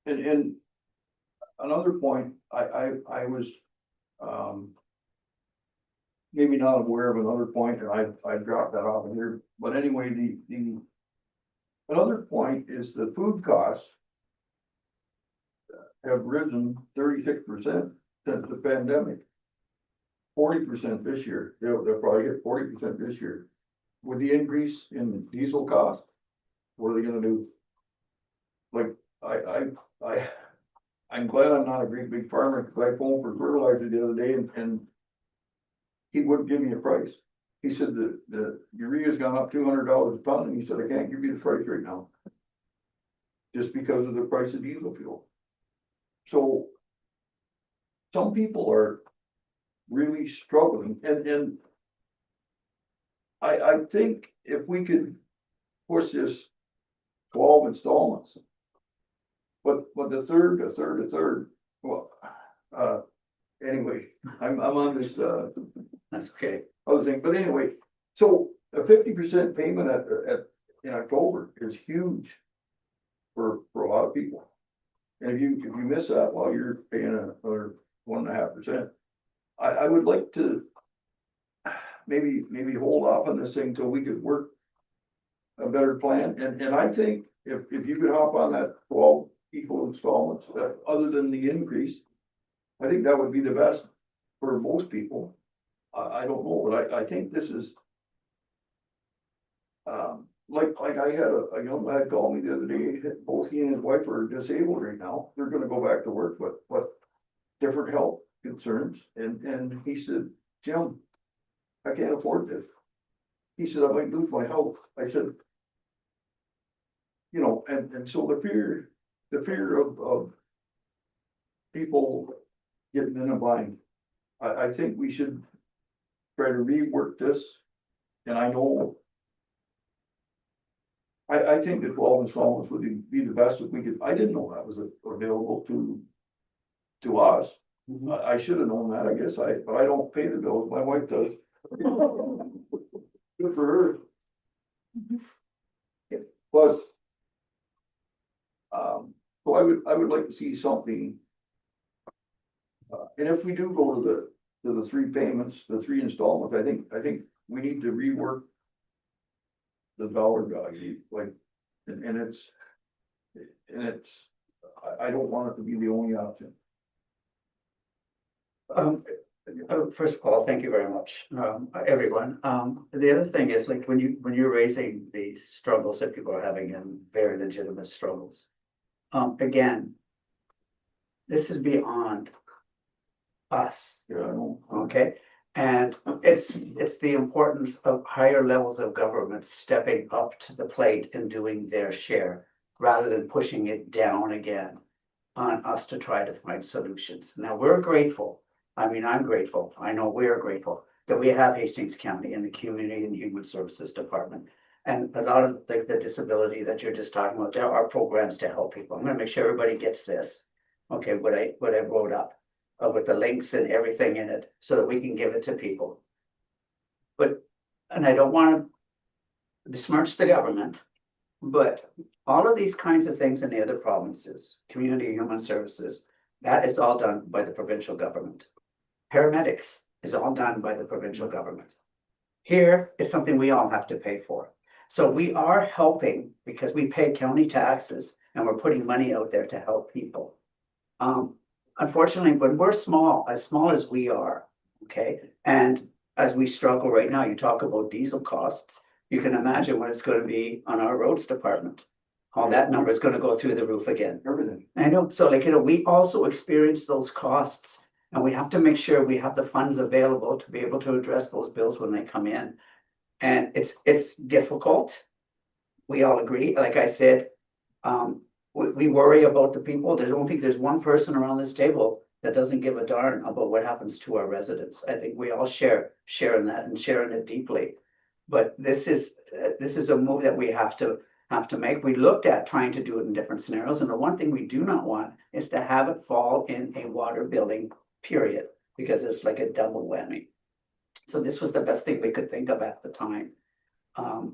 And another point, I was, maybe not aware of another point, and I dropped that off of here, but anyway, another point is the food costs have risen 36% since the pandemic. 40% this year, they'll probably get 40% this year. With the increase in diesel cost, what are they gonna do? Like, I'm glad I'm not a great big farmer, because I phoned for fertilizer the other day and he wouldn't give me a price. He said the urea's gone up $200 a ton, and he said, I can't give you the price right now. Just because of the price of diesel fuel. So some people are really struggling, and I think if we could push this 12 installments, but the third, well, anyway, I'm on this, That's okay. other thing, but anyway, so a 50% payment in October is huge for a lot of people. And if you miss that, well, you're paying another 1.5%. I would like to maybe hold off on this thing till we could work a better plan, and I think if you could hop on that 12 equal installments, other than the increase, I think that would be the best for most people. I don't know, but I think this is, like I had a young lad call me the other day, both he and his wife are disabled right now, they're gonna go back to work, but different health concerns, and he said, Jim, I can't afford this. He said, I might lose my health. I said, you know, and so the fear of people getting in a bind. I think we should try to rework this, and I know I think the 12 installments would be the best if we could. I didn't know that was available to us. I should have known that, I guess, but I don't pay the bills, my wife does. Good for her. But so I would like to see something. And if we do go to the 3 payments, the 3 installments, I think we need to rework the dollar value, like, and it's I don't want it to be the only option. First of all, thank you very much, everyone. The other thing is, like, when you're raising the struggles that people are having, and very legitimate struggles. Again, this is beyond us, Yeah, I know. okay? And it's the importance of higher levels of government stepping up to the plate and doing their share, rather than pushing it down again on us to try to find solutions. Now, we're grateful. I mean, I'm grateful. I know we're grateful that we have Hastings County and the Community and Human Services Department. And a lot of like the disability that you're just talking about, there are programs to help people. I'm gonna make sure everybody gets this. Okay, what I wrote up. with the links and everything in it, so that we can give it to people. But, and I don't wanna besmirch the government, but all of these kinds of things in the other provinces, community human services, that is all done by the provincial government. Paramedics is all done by the provincial government. Here is something we all have to pay for. So we are helping because we pay county taxes and we're putting money out there to help people. Unfortunately, when we're small as we are, okay, and as we struggle right now, you talk about diesel costs, you can imagine what it's gonna be on our roads department. All that number is gonna go through the roof again. Everything. I know, so like, we also experience those costs. And we have to make sure we have the funds available to be able to address those bills when they come in. And it's difficult. We all agree, like I said, we worry about the people. I don't think there's one person around this table that doesn't give a darn about what happens to our residents. I think we all share in that and sharing it deeply. But this is a move that we have to make. We looked at trying to do it in different scenarios, and the one thing we do not want is to have it fall in a water billing period, because it's like a double whammy. So this was the best thing we could think of at the time. Councilor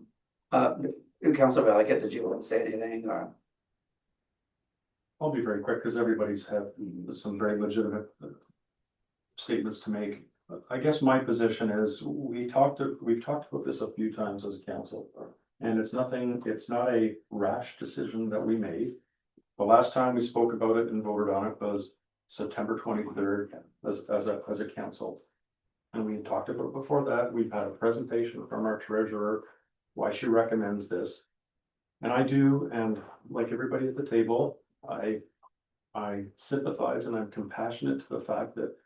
Valiquette, did you want to say anything, or? I'll be very quick because everybody's had some very legitimate statements to make. I guess my position is we've talked about this a few times as a council, and it's not a rash decision that we made. The last time we spoke about it and voted on it was September 23rd as a council. And we talked about it before that. We've had a presentation from our treasurer, why she recommends this. And I do, and like everybody at the table, I sympathize and I'm compassionate to the fact that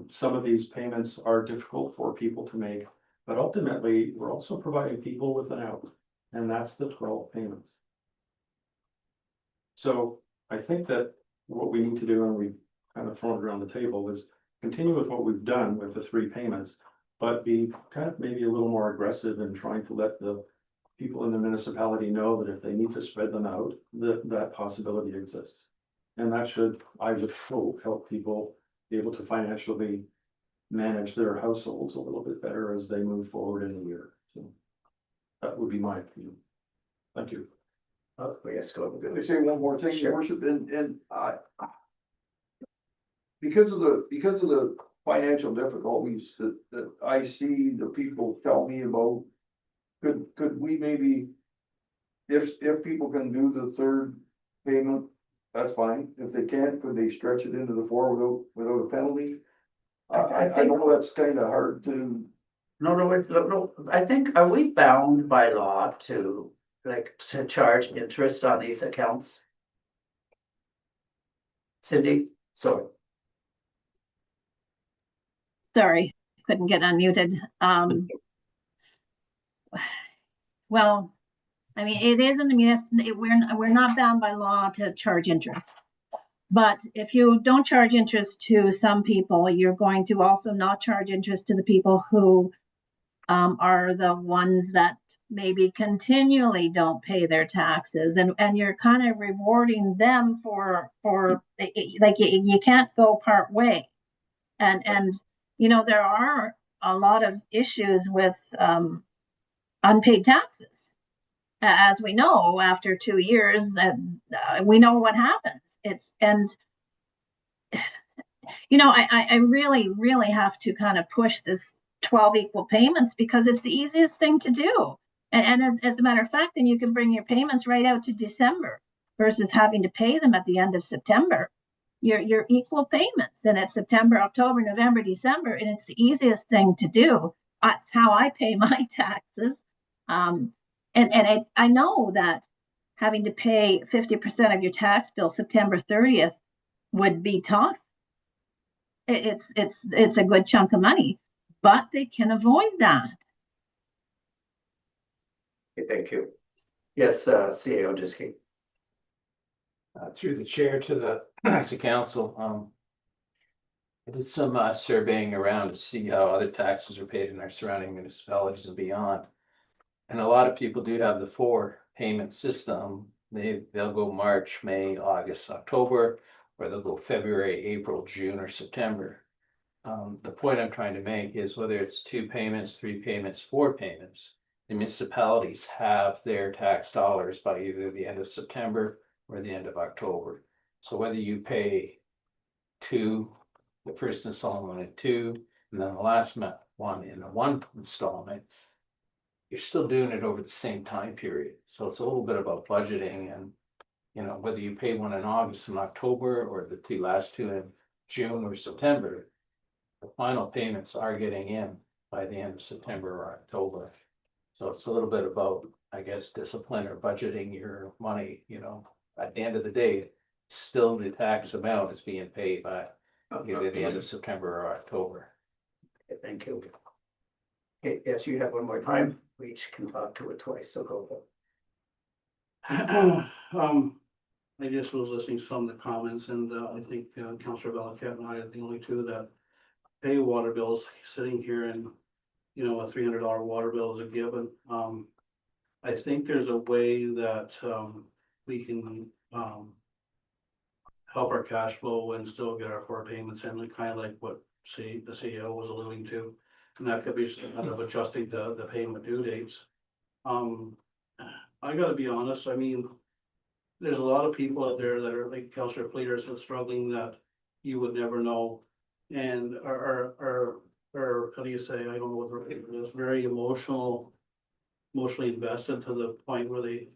some of these payments are difficult for people to make, but ultimately we're also providing people with an out, and that's the 12 payments. So I think that what we need to do, and we've kind of thrown it around the table, is continue with what we've done with the 3 payments, but be kind of maybe a little more aggressive in trying to let the people in the municipality know that if they need to spread them out, that possibility exists. And that should, I would hope, help people be able to financially manage their households a little bit better as they move forward in the year. So that would be my opinion. Thank you. Yes, go ahead. Let me say one more thing, Sure. Your Worship, and I. Because of the financial difficulties that I see the people tell me about. Could we maybe, if people can do the 3rd payment, that's fine. If they can't, could they stretch it into the 4 without a penalty? I know that's kind of hard to. No, I think, are we bound by law to charge interest on these accounts? Cindy, sorry. Sorry, couldn't get unmuted. Well, I mean, it is in the we're not bound by law to charge interest. But if you don't charge interest to some people, you're going to also not charge interest to the people who are the ones that maybe continually don't pay their taxes, and you're kind of rewarding them for like you can't go part way. And you know, there are a lot of issues with unpaid taxes. As we know, after 2 years, we know what happens. You know, I really have to kind of push this 12 equal payments because it's the easiest thing to do. And as a matter of fact, then you can bring your payments right out to December versus having to pay them at the end of September. Your equal payments, and it's September, October, November, December, and it's the easiest thing to do. That's how I pay my taxes. And I know that having to pay 50% of your tax bill September 30th would be tough. It's a good chunk of money, but they can avoid that. Okay, thank you. Yes, CAO Jiski. Through the chair to the council, I did some surveying around to see how other taxes are paid in our surrounding municipalities and beyond. And a lot of people do have the 4 payment system. They'll go March, May, August, October, or they'll go February, April, June, or September. The point I'm trying to make is whether it's 2 payments, 3 payments, 4 payments, the municipalities have their tax dollars by either the end of September or the end of October. So whether you pay 2, the first installment in 2, and then the last one in the 1 installment, you're still doing it over the same time period. So it's a little bit about budgeting and, you know, whether you pay one in August and October or the last 2 in June or September, the final payments are getting in by the end of September or October. So it's a little bit about, I guess, discipline or budgeting your money, you know, at the end of the day, still the tax amount is being paid by either the end of September or October. Okay, thank you. Okay, yes, you have one more time. We each can talk to it twice, so go. I just was listening to some of the comments and I think Councillor Belacat and I are the only two that pay water bills sitting here and, you know, a $300 water bill is a given. I think there's a way that we can help our cash flow and still get our 4 payments in, like kind of like what the CEO was alluding to. And that could be kind of adjusting the payment due dates. I gotta be honest, I mean, there's a lot of people out there that are like Councillor Peters that's struggling that you would never know. And are, how do you say, I don't know what the word is, very emotionally invested to the point where they,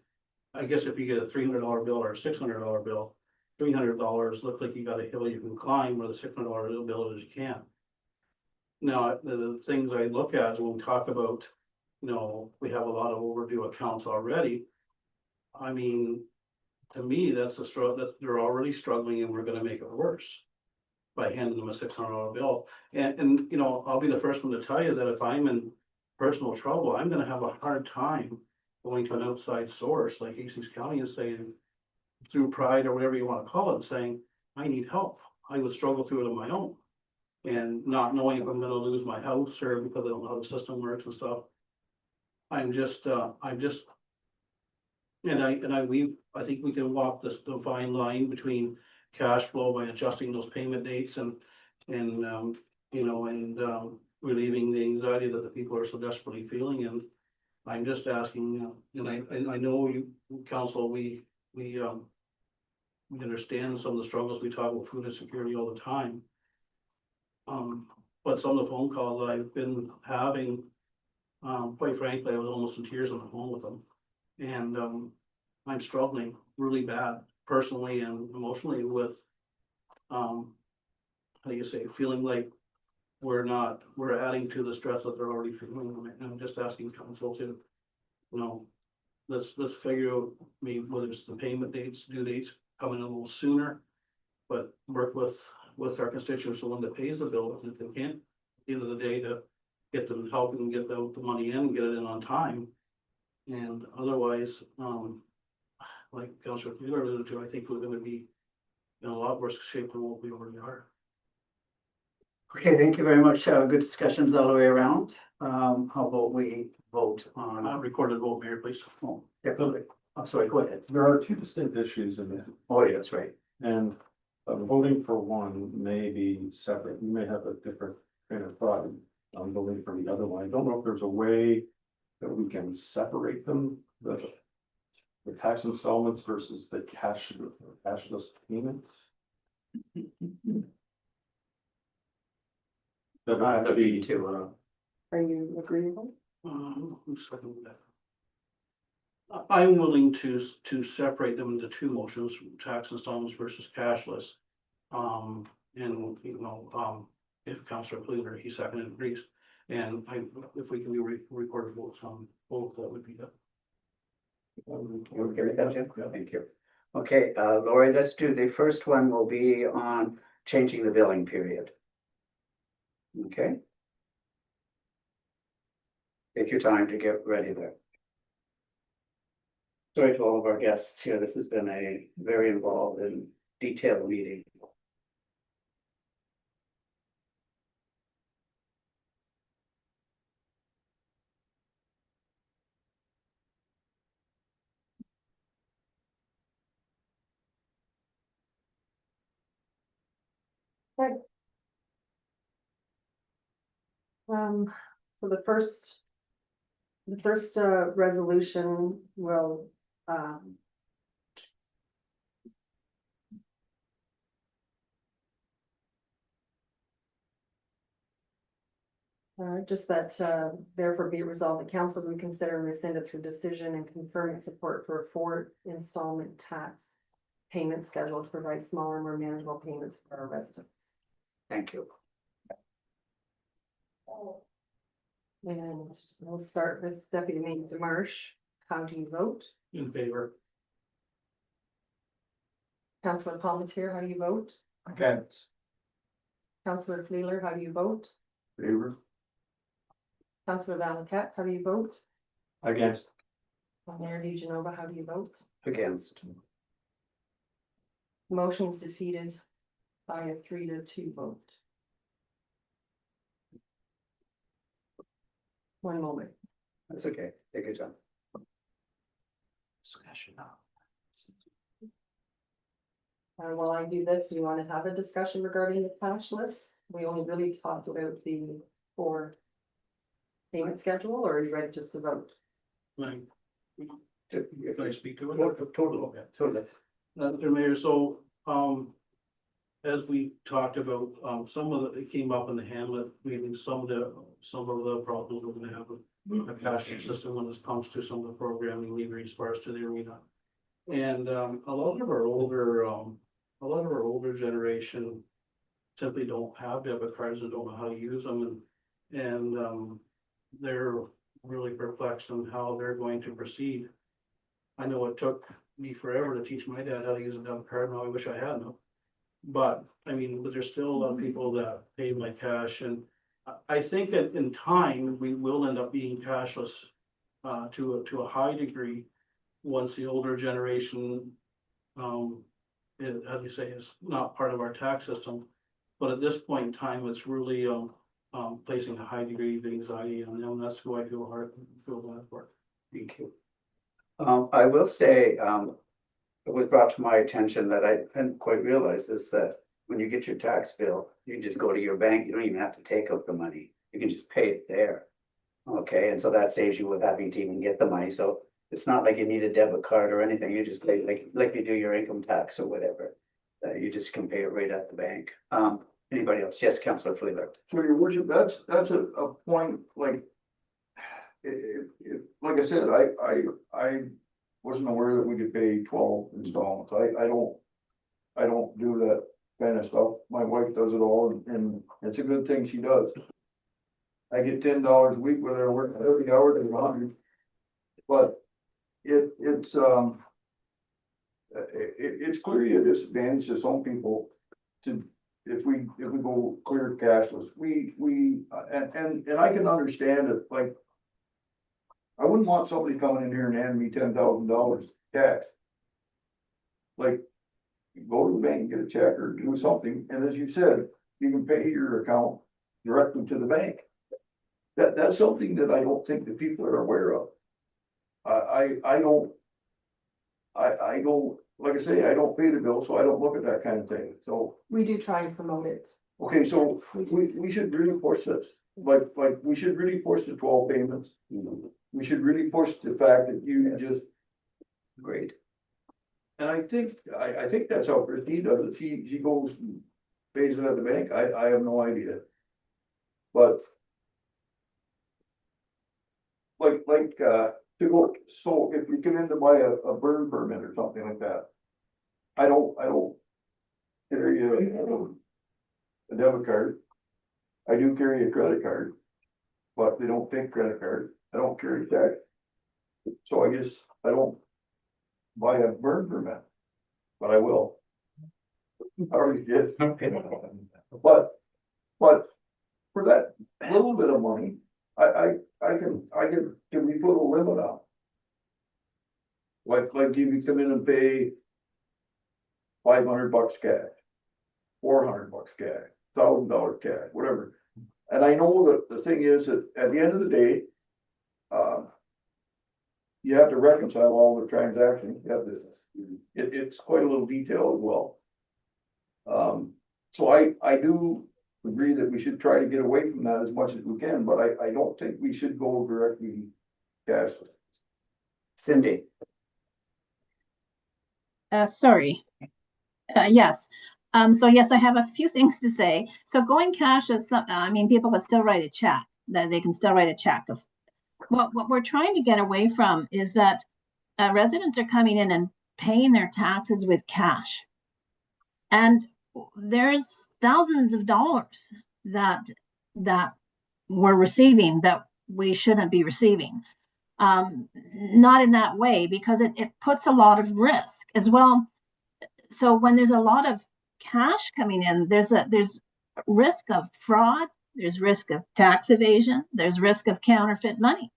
I guess if you get a $300 bill or a $600 bill, $300 looks like you got a hill you can climb, where the $600 bill is you can't. Now, the things I look at is when we talk about, you know, we have a lot of overdue accounts already. I mean, to me, that's a struggle, that they're already struggling and we're gonna make it worse by handing them a $600 bill. And, you know, I'll be the first one to tell you that if I'm in personal trouble, I'm gonna have a hard time going to an outside source like Hastings County and saying, through pride or whatever you wanna call it, saying, I need help. I would struggle through it on my own. And not knowing if I'm gonna lose my house or because I don't know how the system works and stuff. I think we can walk this fine line between cash flow by adjusting those payment dates and, you know, and, relieving the anxiety that the people are so desperately feeling. And I'm just asking, and I know you, council, we understand some of the struggles. We talk about food insecurity all the time. But some of the phone calls that I've been having, quite frankly, I was almost in tears on the phone with them. And, I'm struggling really bad personally and emotionally with, how do you say, feeling like we're adding to the stress that they're already feeling. And I'm just asking council to, you know, let's figure out maybe whether it's the payment dates, due dates coming a little sooner. But work with our constituents, the one that pays the bill, and if they can't, at the end of the day, to get them helping them get the money in and get it in on time. And otherwise, like Councilor Wheeler alluded to, I think we're gonna be in a lot worse shape than what we already are. Okay, thank you very much. Good discussions all the way around. How about we vote on? Recorded vote, Mayor, please. Oh, definitely. I'm sorry, go ahead. There are 2 distinct issues in it, Oh, yeah, that's right. and voting for one may be separate. You may have a different train of thought on voting for the other one. I don't know if there's a way that we can separate them, the tax installments versus the cashless payments. That would have to be, To, Are you agreeable? I'm willing to separate them into 2 motions, tax installments versus cashless. And, you know, if Councilor Cluner, he seconded agrees. And if we can be recorded votes on both, that would be good. you okay with that, Jim? Thank you. Okay, Lori, let's do, the first one will be on changing the billing period. Okay. Take your time to get ready there. Sorry to all of our guests here. This has been a very involved and detailed meeting. So the first resolution will, just that, therefore be it resolved, the council would consider and rescind its decision and confirm its support for a 4 installment tax payment schedule to provide smaller, more manageable payments for our residents. Thank you. And we'll start with Deputy Mayor Marsh. How do you vote? In favor. Councillor Palmetier, how do you vote? Against. Councillor Fleeler, how do you vote? Favor? Councillor Valakat, how do you vote? Against. Mayor DeGenova, how do you vote? Against. Motion's defeated by a 3-2 vote. One moment. That's okay. Take your time. Discussion now. While I do this, do you want to have a discussion regarding the cash list? We only really talked about the 4 payment schedule, or are you ready just to vote? Like, if I speak to it? Totally. Totally. Mr. Mayor, so, as we talked about, some of it came up in the Hamlet meeting, some of the problems we're gonna have with the cash system when it comes to some of the programming leaving as far as to the arena. And, a lot of our older generation simply don't have debit cards and don't know how to use them, and they're really perplexed on how they're going to proceed. I know it took me forever to teach my dad how to use a debit card, now I wish I had them. But, I mean, but there's still a lot of people that pay by cash, and I think that in time, we will end up being cashless to a high degree, once the older generation, how do you say, is not part of our tax system. But at this point in time, it's really placing a high degree of anxiety on them, that's who I feel bad for. Thank you. I will say, it was brought to my attention that I hadn't quite realized this, that when you get your tax bill, you just go to your bank, you don't even have to take out the money, you can just pay it there. Okay, and so that saves you with having to even get the money, so it's not like you need a debit card or anything, you just pay like you do your income tax or whatever. You just can pay it right at the bank. Anybody else? Yes, Councillor Fleeler. So your worship, that's a point, like. Like I said, I wasn't aware that we could pay 12 installments, I don't do that kind of stuff, my wife does it all, and it's a good thing she does. I get $10 a week, whether I work 30 hours or 100. But it's clearly a disadvantage to some people to, if we go clear cashless, and I can understand it, like. I wouldn't want somebody coming in here and handing me $10,000 cash. Like, go to the bank, get a check or do something, and as you said, you can pay your account directly to the bank. That's something that I don't think the people are aware of. I don't, like I say, I don't pay the bill, so I don't look at that kind of thing, so. We do try and promote it. Okay, so we should really push this, like, we should really push the 12 payments. We should really push the fact that you Yes. just, Great. and I think that's how Christine does it, she goes, and pays it at the bank, I have no idea. But. To go, so if you come in to buy a burn permit or something like that. I don't carry a debit card. I do carry a credit card. But they don't take credit card, I don't carry check. So I guess I don't buy a burn permit, but I will. I already did. But for that little bit of money, can we put a limit on? Like if you come in and pay $500 cash, $400 cash, $1,000 cash, whatever. And I know that the thing is that at the end of the day, you have to reconcile all the transactions, you have this, it's quite a little detail as well. So I do agree that we should try to get away from that as much as we can, but I don't think we should go directly cashless. Cindy, Sorry. Yes. So yes, I have a few things to say. So going cash is some, I mean, people can still write a check, that they can still write a check of. What we're trying to get away from is that residents are coming in and paying their taxes with cash. And there's thousands of dollars that we're receiving that we shouldn't be receiving. Not in that way, because it puts a lot of risk as well. So when there's a lot of cash coming in, there's risk of fraud, there's risk of tax evasion, there's risk of counterfeit money.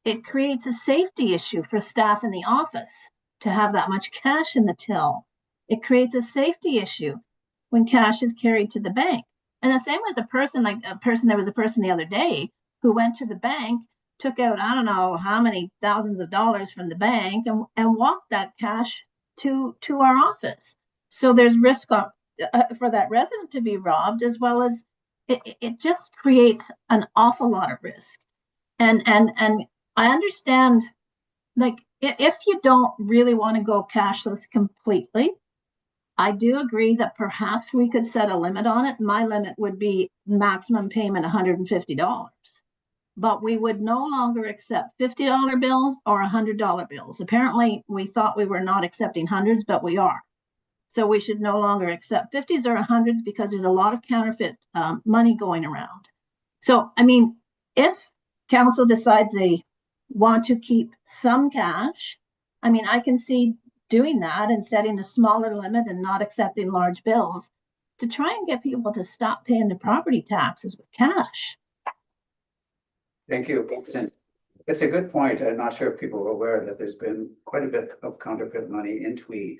It creates a safety issue for staff in the office to have that much cash in the till. It creates a safety issue when cash is carried to the bank. And the same with there was a person the other day who went to the bank, took out, I don't know how many thousands of dollars from the bank and walked that cash to our office. So there's risk for that resident to be robbed, as well as it just creates an awful lot of risk. And I understand, like, if you don't really want to go cashless completely, I do agree that perhaps we could set a limit on it. My limit would be maximum payment $150. But we would no longer accept $50 bills or $100 bills. Apparently, we thought we were not accepting hundreds, but we are. So we should no longer accept 50s or 100s because there's a lot of counterfeit money going around. So, I mean, if council decides they want to keep some cash, I mean, I can see doing that and setting a smaller limit and not accepting large bills to try and get people to stop paying the property taxes with cash. thank you, Vincent. It's a good point. I'm not sure if people are aware that there's been quite a bit of counterfeit money in Tweed.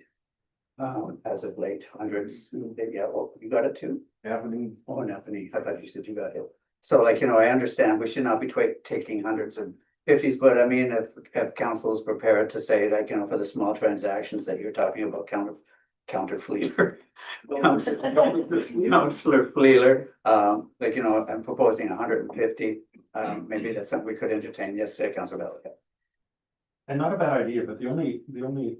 As of late, hundreds, yeah, well, you got it too? Happening. Oh, Anthony, I thought you said you got it. So like, you know, I understand we should not be taking hundreds and fifties, but I mean, if council is prepared to say, like, you know, for the small transactions that you're talking about, Counselor Fleeler, like, you know, I'm proposing 150. Maybe that's something we could entertain. Yes, Councilor Bell. And not a bad idea, but the only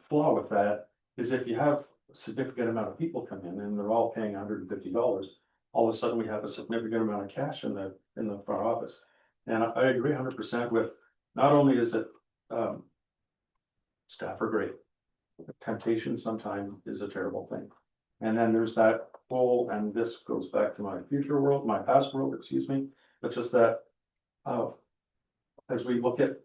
flaw with that is if you have a significant amount of people come in and they're all paying $150, all of a sudden we have a significant amount of cash in the front office. And I agree 100% with, not only is it, staff are great. Temptation sometimes is a terrible thing. And then there's that whole, and this goes back to my past world, excuse me, but just that, as we look at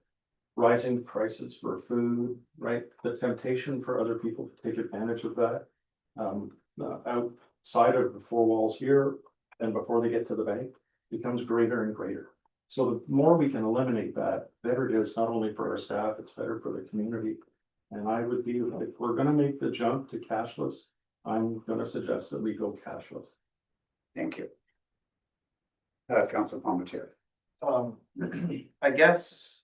rising prices for food, right? The temptation for other people to take advantage of that, outside of the four walls here and before they get to the bank becomes greater and greater. So the more we can eliminate that, better it is, not only for our staff, it's better for the community. And I would be, if we're gonna make the jump to cashless, I'm gonna suggest that we go cashless. Thank you. Council Palmetier. I guess.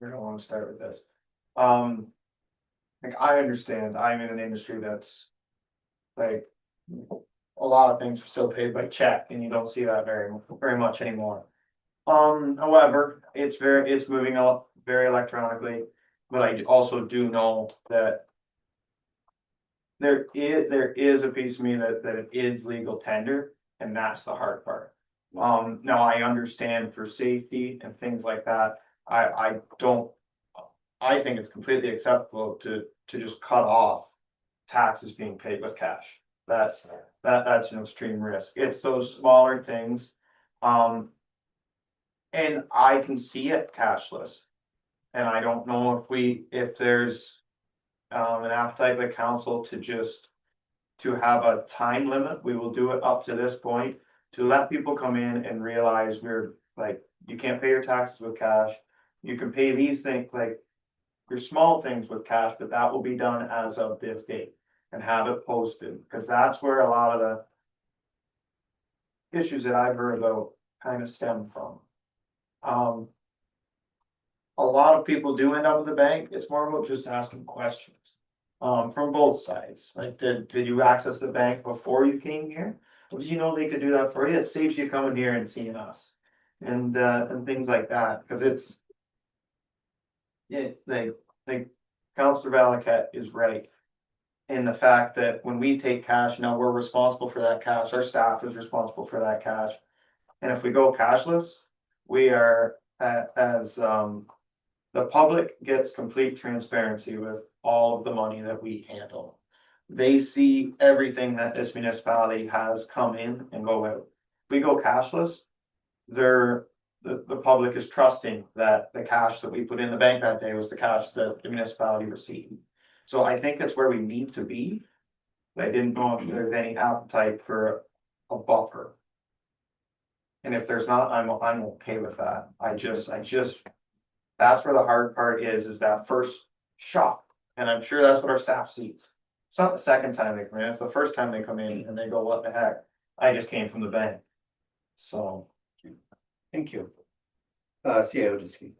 I don't want to start with this. Like, I understand, I'm in an industry that's like, a lot of things are still paid by check and you don't see that very much anymore. However, it's moving up very electronically, but I also do know that there is a piece of me that it is legal tender, and that's the hard part. Now I understand for safety and things like that, I think it's completely acceptable to just cut off taxes being paid with cash. That's an extreme risk. It's those smaller things. And I can see it cashless. And I don't know if there's an appetite by council to have a time limit. We will do it up to this point to let people come in and realize we're like, you can't pay your taxes with cash. You can pay these things, like your small things with cash, but that will be done as of this date and have it posted, because that's where a lot of the issues that I've heard about kind of stem from. A lot of people do end up with the bank. It's more about just asking questions. from both sides. Like, did you access the bank before you came here? Well, did you know they could do that for you? It saves you coming here and seeing us. And things like that, cause it's. Yeah, like Counselor Valaket is right. In the fact that when we take cash, now we're responsible for that cash, our staff is responsible for that cash. And if we go cashless, we are as the public gets complete transparency with all of the money that we handle. They see everything that this municipality has come in and go out. If we go cashless, the public is trusting that the cash that we put in the bank that day was the cash that the municipality received. So I think that's where we need to be. I didn't know if there's any appetite for a buffer. And if there's not, I'm okay with that. I just, that's where the hard part is that first shock. And I'm sure that's what our staff sees. It's not the second time they come in, it's the first time they come in and they go, what the heck? I just came from the bank. So. Thank you. CEO Ogiski.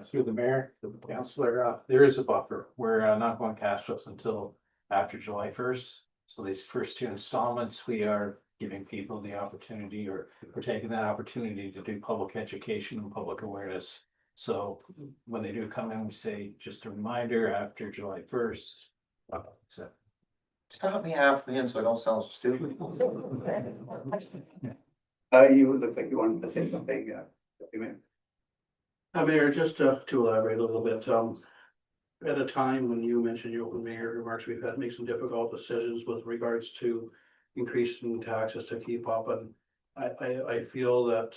Through the mayor, the councillor, there is a buffer. We're not going cashless until after July 1st. So these first 2 installments, we are giving people the opportunity, or we're taking that opportunity to do public education and public awareness. So when they do come in, we say, just a reminder, after July 1st. So Stop me halfway in so I don't sound so stupid. You look like you wanted to say something, Mayor, just to elaborate a little bit, at a time when you mentioned your open mayor remarks, we've had to make some difficult decisions with regards to increasing taxes to keep up, and I feel that,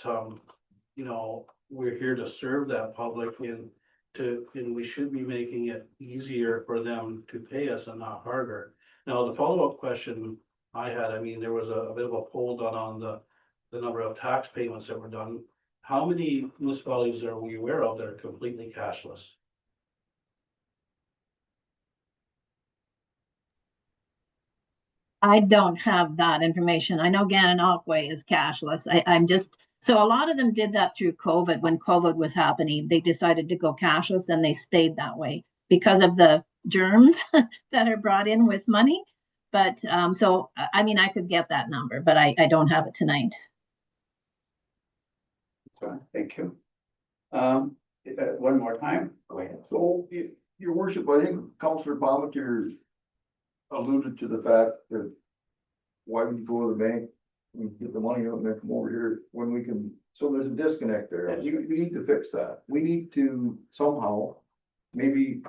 you know, we're here to serve that public and we should be making it easier for them to pay us and not harder. Now, the follow-up question I had, I mean, there was a bit of a poll done on the number of tax payments that were done. How many municipalities are we aware of that are completely cashless? I don't have that information. I know Gananoque is cashless. I'm just, so a lot of them did that through COVID. When COVID was happening, they decided to go cashless and they stayed that way because of the germs that are brought in with money. But so, I mean, I could get that number, but I don't have it tonight. Thank you. One more time. Go ahead. So, your worship, I think Councillor Palmetier alluded to the fact that why would you go to the bank and get the money out and then come over here when we can, so there's a disconnect there. We need to fix that. We need to somehow, maybe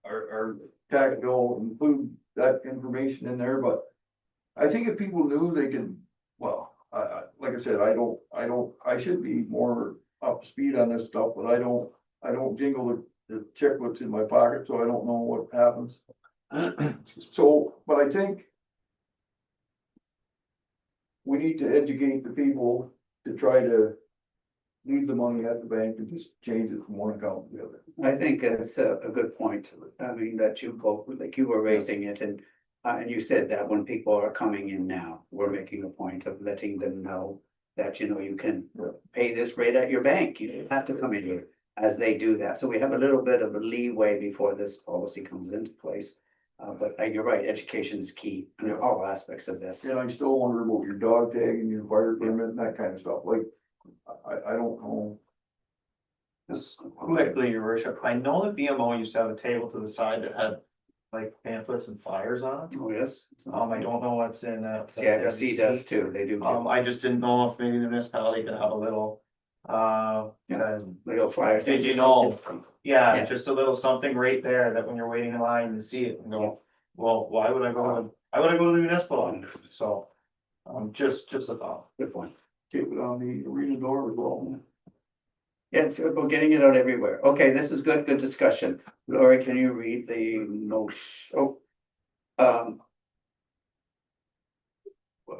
our tax bill include that information in there, but I think if people knew they can, well, like I said, I should be more up to speed on this stuff, but I don't jingle the checklist in my pocket, so I don't know what happens. So, but I think we need to educate the people to try to leave the money at the bank and just change it from one account to the other. I think it's a good point. I mean, that you both, like you were raising it, and you said that when people are coming in now, we're making a point of letting them know that, you know, you can pay this rate at your bank. You don't have to come in here as they do that. So we have a little bit of a leeway before this policy comes into place. But you're right, education is key under all aspects of this. And I still wonder about your dog tag and your fire permit and that kind of stuff, like, I don't know. Just quickly, your worship, I know that BMO used to have a table to the side that had like pamphlets and flyers on it. Oh, yes. I don't know what's in CIBC does too, they do. I just didn't know if maybe the municipality could have a little, Little flyer. Did you know? Yeah. Just a little something right there that when you're waiting in line and see it and go, well, why would I go to the municipal? So, just a thought. Good point. Keep it on the arena door as well. Yeah, it's about getting it out everywhere. Okay, this is good discussion. Lori, can you read the motion?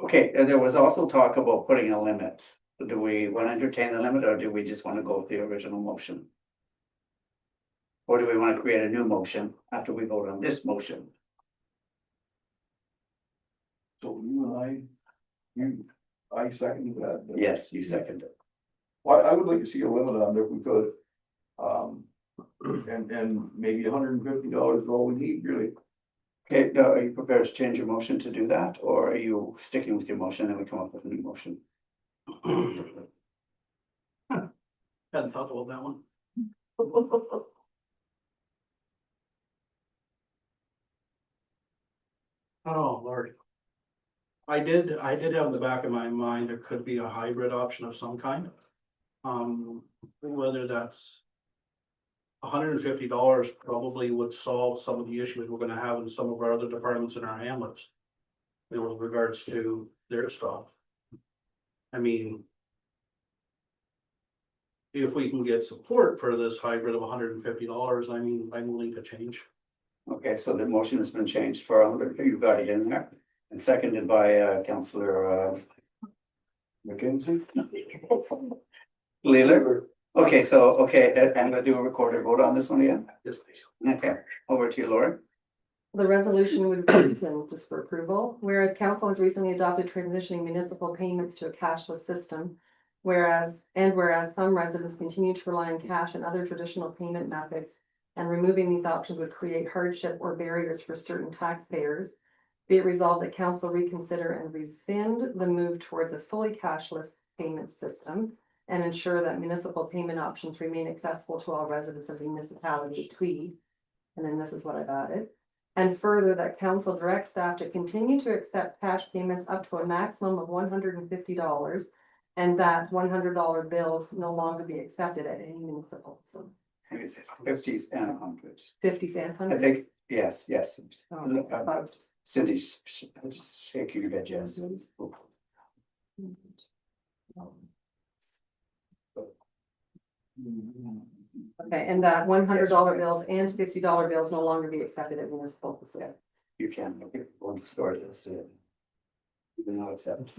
Okay, and there was also talk about putting a limit. Do we want to entertain the limit, or do we just want to go with the original motion? Or do we want to create a new motion after we vote on this motion? So I seconded that. Yes, you seconded. Well, I would like to see a limit on it if we could. And maybe $150 is all we need, really. Okay, now, are you prepared to change your motion to do that, or are you sticking with your motion and we come up with a new motion? Hadn't thought about that one. Oh, Lord. I did have in the back of my mind, there could be a hybrid option of some kind. Whether that's. $150 probably would solve some of the issues we're gonna have in some of our other departments in our hamlets. You know, with regards to their stuff. I mean. If we can get support for this hybrid of $150, I mean, I'm willing to change. Okay, so the motion has been changed for 100, you've got it in there, and seconded by Councillor McKenzie? Leeler. Okay, so, okay, I'm gonna do a recorded vote on this one again. Yes, please. Okay, over to you, Laura. The resolution would be written just for approval, whereas council has recently adopted transitioning municipal payments to a cashless system. Whereas some residents continue to rely on cash and other traditional payment methods, and removing these options would create hardship or barriers for certain taxpayers. Be it resolved that council reconsider and rescind the move towards a fully cashless payment system and ensure that municipal payment options remain accessible to all residents of the municipality of Tweed. And then this is what I've added. And further, that council directs staff to continue to accept cash payments up to a maximum of $150, and that $100 bills no longer be accepted at any municipal, so I think it's 50s and 100s. 50s and I 100s. think, yes. Oh, I thought it was just- Cindy's shaking your head, yes. Okay, and that $100 bills and $50 bills no longer be accepted as municipal facilities. You can, go to store this. You not accept.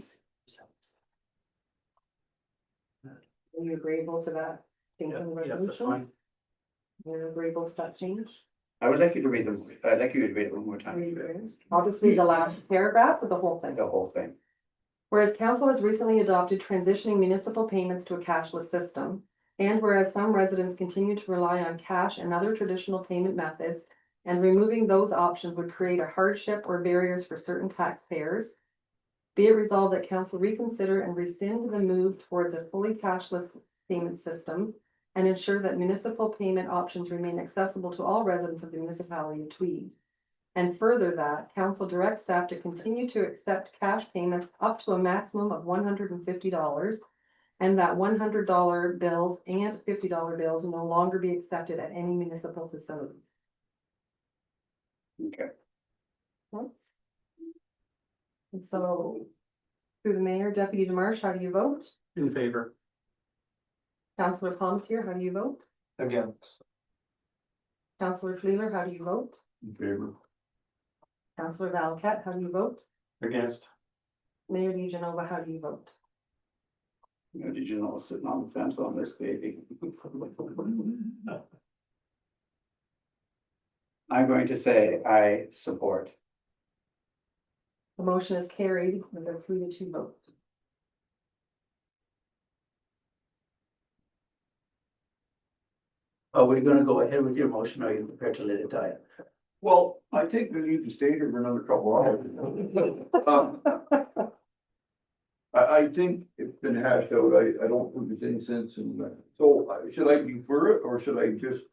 Are you agreeable to that? Change in the Yeah, that's resolution? fine. You're agreeable to that change? I would like you to read them, I'd like you to read it one more time. I'll just read the last paragraph of the whole thing. The whole thing. Whereas council has recently adopted transitioning municipal payments to a cashless system, and whereas some residents continue to rely on cash and other traditional payment methods, and removing those options would create a hardship or barriers for certain taxpayers. Be it resolved that council reconsider and rescind the move towards a fully cashless payment system and ensure that municipal payment options remain accessible to all residents of the municipality of Tweed. And further, that council directs staff to continue to accept cash payments up to a maximum of $150, and that $100 bills and $50 bills no longer be accepted at any municipal facilities. Okay. And so, through the mayor, Deputy Demarche, how do you vote? In favor. Councillor Palmetier, how do you vote? Against. Councillor Fleeler, how do you vote? In favor. Councillor Valcat, how do you vote? Against. Mayor DeGenova, how do you vote? You know, did you know I was sitting on the fence on this baby? I'm going to say I support. The motion is carried with a 3-2 vote. Are we gonna go ahead with your motion, or are you prepared to let it die? Well, I think we need to stay here for another couple hours. I think it's been hashed out. I don't think there's any sense in that. So should I defer it or should I just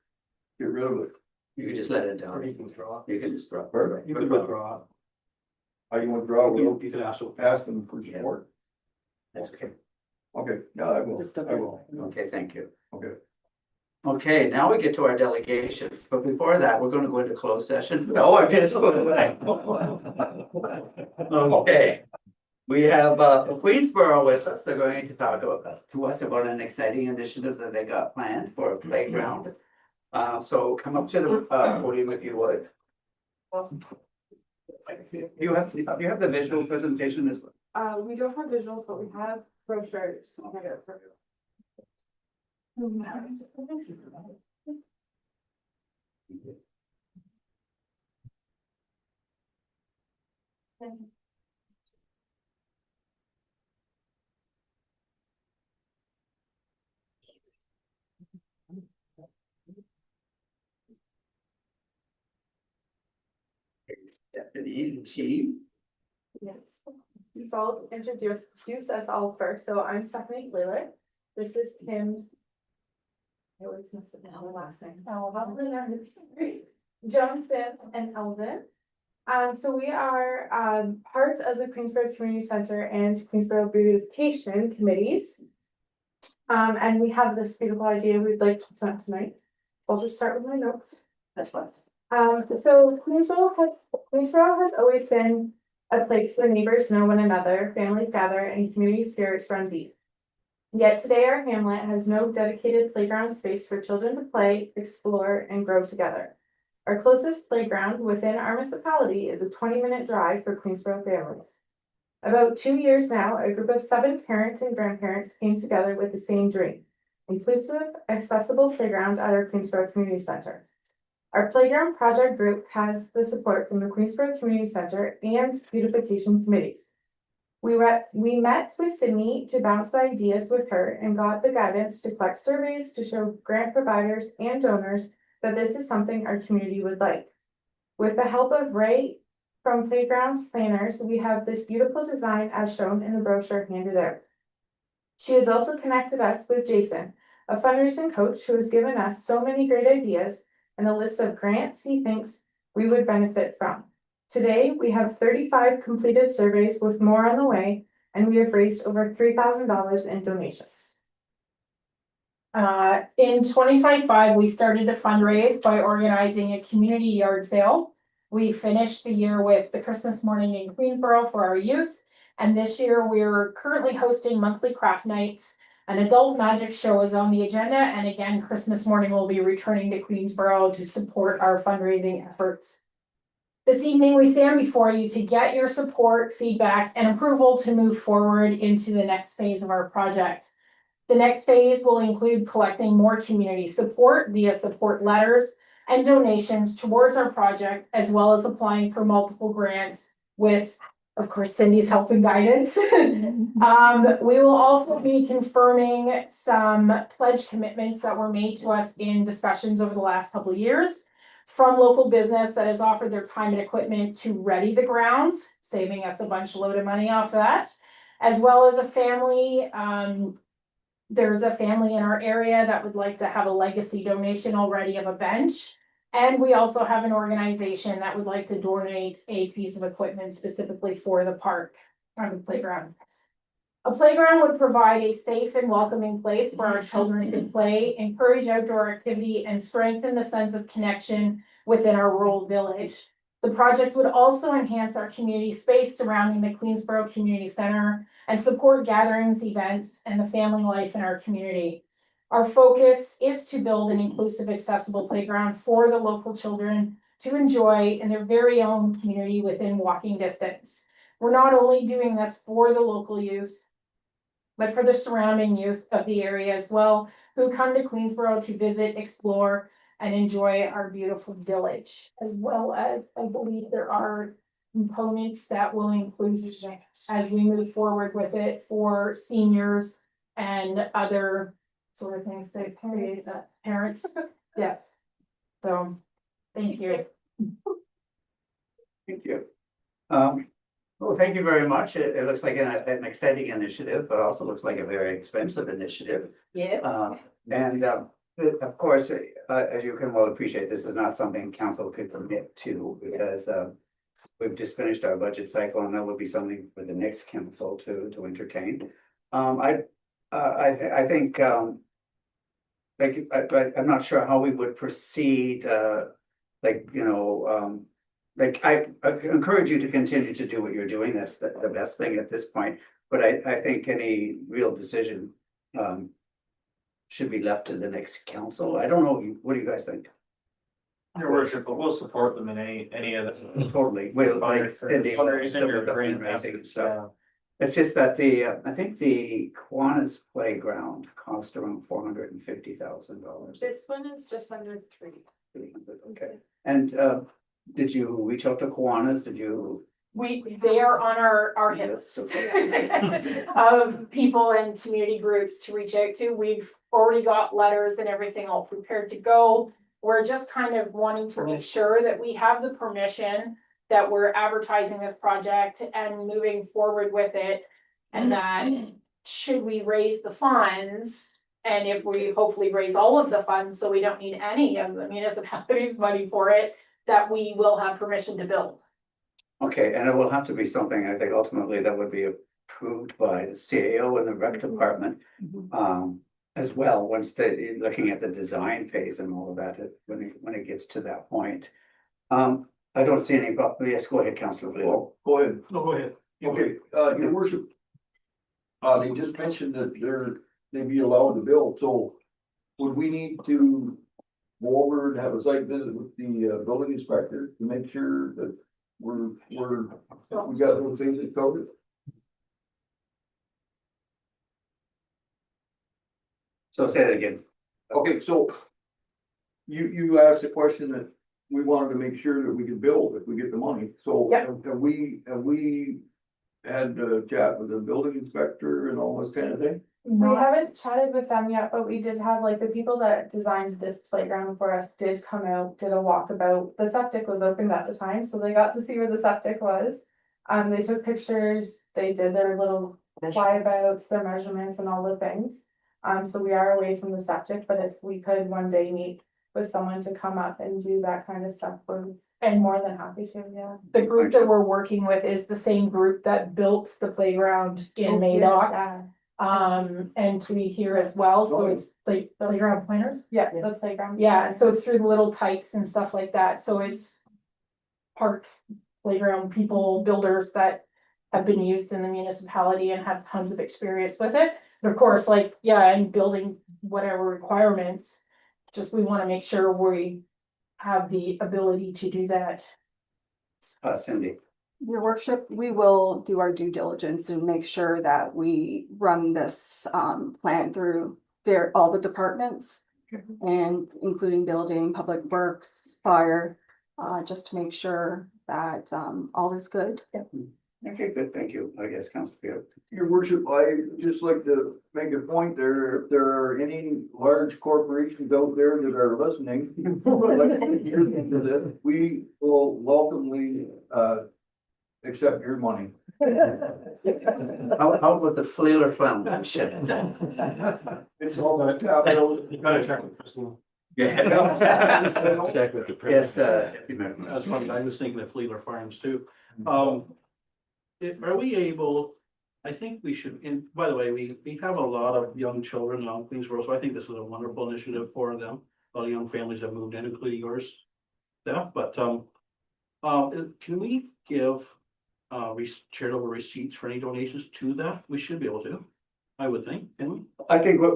get rid of it? You can just let it die. You can withdraw. You can just drop. Perfect. You can withdraw. I can withdraw without You can ask. asking for support. That's okay. Okay, yeah, I will. Just a I will. Okay, thank you. Okay. Okay, now we get to our delegation, but before that, we're gonna go into closed session. No, I'm just. Okay. We have Queensborough with us. They're going to talk to us about an exciting initiative that they got planned for a playground. So come up to the podium if you would. You have the visual presentation as well. We don't have visuals, but we have brochures. Deputy and team. Yes. So I'll introduce us all first. So I'm Stephanie Lillard. This is Kim. I always mess up the last name. Johnson and Elvin. So we are part of the Queensborough Community Center and Queensborough Beautification Committees. And we have this beautiful idea we'd like to present tonight. So I'll just start with my notes. That's fine. So Queensborough has always been a place where neighbors know one another, families gather, and community spirits run deep. Yet today our hamlet has no dedicated playground space for children to play, explore, and grow together. Our closest playground within our municipality is a 20-minute drive for Queensborough families. About 2 years now, a group of 7 parents and grandparents came together with the same dream: inclusive, accessible playground at our Queensborough Community Center. Our playground project group has the support from the Queensborough Community Center and beautification committees. We met with Sydney to bounce ideas with her and got the guidance to collect surveys to show grant providers and donors that this is something our community would like. With the help of Ray from Playground Planners, we have this beautiful design as shown in the brochure handed out. She has also connected us with Jason, a fundraising coach who has given us so many great ideas and a list of grants he thinks we would benefit from. Today, we have 35 completed surveys with more on the way, and we have raised over $3,000 in donations. In 2025, we started a fundraise by organizing a community yard sale. We finished the year with the Christmas morning in Queensborough for our youth, and this year we're currently hosting monthly craft nights. An adult magic show is on the agenda, and again, Christmas morning will be returning to Queensborough to support our fundraising efforts. This evening, we stand before you to get your support, feedback, and approval to move forward into the next phase of our project. The next phase will include collecting more community support via support letters and donations towards our project, as well as applying for multiple grants with, of course, Cindy's help and guidance. We will also be confirming some pledge commitments that were made to us in discussions over the last couple of years from local business that has offered their time and equipment to ready the grounds, saving us a bunch of load of money off that, as well as a family. There's a family in our area that would like to have a legacy donation already of a bench. And we also have an organization that would like to donate a piece of equipment specifically for the park or the playground. A playground would provide a safe and welcoming place for our children to play, encourage outdoor activity, and strengthen the sense of connection within our rural village. The project would also enhance our community space surrounding the Queensborough Community Center and support gatherings, events, and the family life in our community. Our focus is to build an inclusive, accessible playground for the local children to enjoy in their very own community within walking distance. We're not only doing this for the local youth, but for the surrounding youth of the area as well, who come to Queensborough to visit, explore, and enjoy our beautiful village, as well as I believe there are components that will include as we move forward with it for seniors and other sort of things that parents. Yes. So, thank you. Thank you. Well, thank you very much. It looks like an exciting initiative, but also looks like a very expensive initiative. Yes. Of course, as you can well appreciate, this is not something council could commit to because we've just finished our budget cycle, and that will be something for the next council to entertain. I think I'm not sure how we would proceed. I encourage you to continue to do what you're doing. That's the best thing at this point. But I think any real decision should be left to the next council. I don't know. What do you guys think? Your worship, but we'll support them in any of the. Totally. Well, like Fundraising or grant fundraising and stuff. Yeah. It's just that I think the Kiwanis playground cost around $450,000. This one is just under 3. Okay. And did you reach out to Kiwanis? Did you? They are on our hit list of people and community groups to reach out to. We've already got letters and everything all prepared to go. We're just kind of wanting to make sure that we have the permission that we're advertising this project and moving forward with it. And that should we raise the funds, and if we hopefully raise all of the funds, so we don't need any of the municipalities' money for it, that we will have permission to build. Okay, and it will have to be something, I think ultimately that would be approved by the CAO and the rec department. As well, once they, looking at the design phase and all of that, when it gets to that point. I don't see any, yes, go ahead, Councillor Flynn. Well, go ahead. No, go ahead. Okay, your worship. They just mentioned that they'd be allowed to build, so would we need to go over and have a site visit with the building inspector to make sure that we got those things covered? So say that again. Okay, so you asked a question that we wanted to make sure that we could build if we get the money, so Yep. have we had a chat with the building inspector and all this kind of thing? We haven't chatted with them yet, but we did have, like, the people that designed this playground for us did come out, did a walkabout. The septic was opened at the time, so they got to see where the septic was. They took pictures, they did their little flyabouts, their measurements and all the things. So we are away from the septic, but if we could one day meet with someone to come up and do that kind of stuff, we're more than happy to, yeah. The group that we're working with is the same group that built the playground in Madoc. Yeah, And to be here as well, so it's like playground planners. yeah, the playground. Yeah, so it's through the little tykes and stuff like that, so it's park playground people, builders that have been used in the municipality and have tons of experience with it. But of course, like, yeah, and building whatever requirements, just we wanna make sure we have the ability to do that. Cindy. Your worship, we will do our due diligence and make sure that we run this plan through all the departments. And including building, public works, fire, just to make sure that all is good. Okay, good, thank you, I guess, Councillor Field. Your worship, I just like to make a point there, if there are any large corporations out there that are listening. We will welcomely accept your money. How about the Fleeler Foundation? It's all gonna capital. You gotta check with Christine. Yeah. Check with the Yes, That's funny, I was thinking of Fleeler Farms too. Are we able, I think we should, and by the way, we have a lot of young children on Queensborough, so I think this is a wonderful initiative for them. A lot of young families have moved in, including yours, Steph, but can we give charitable receipts for any donations to that? We should be able to, I would think, can we? I think what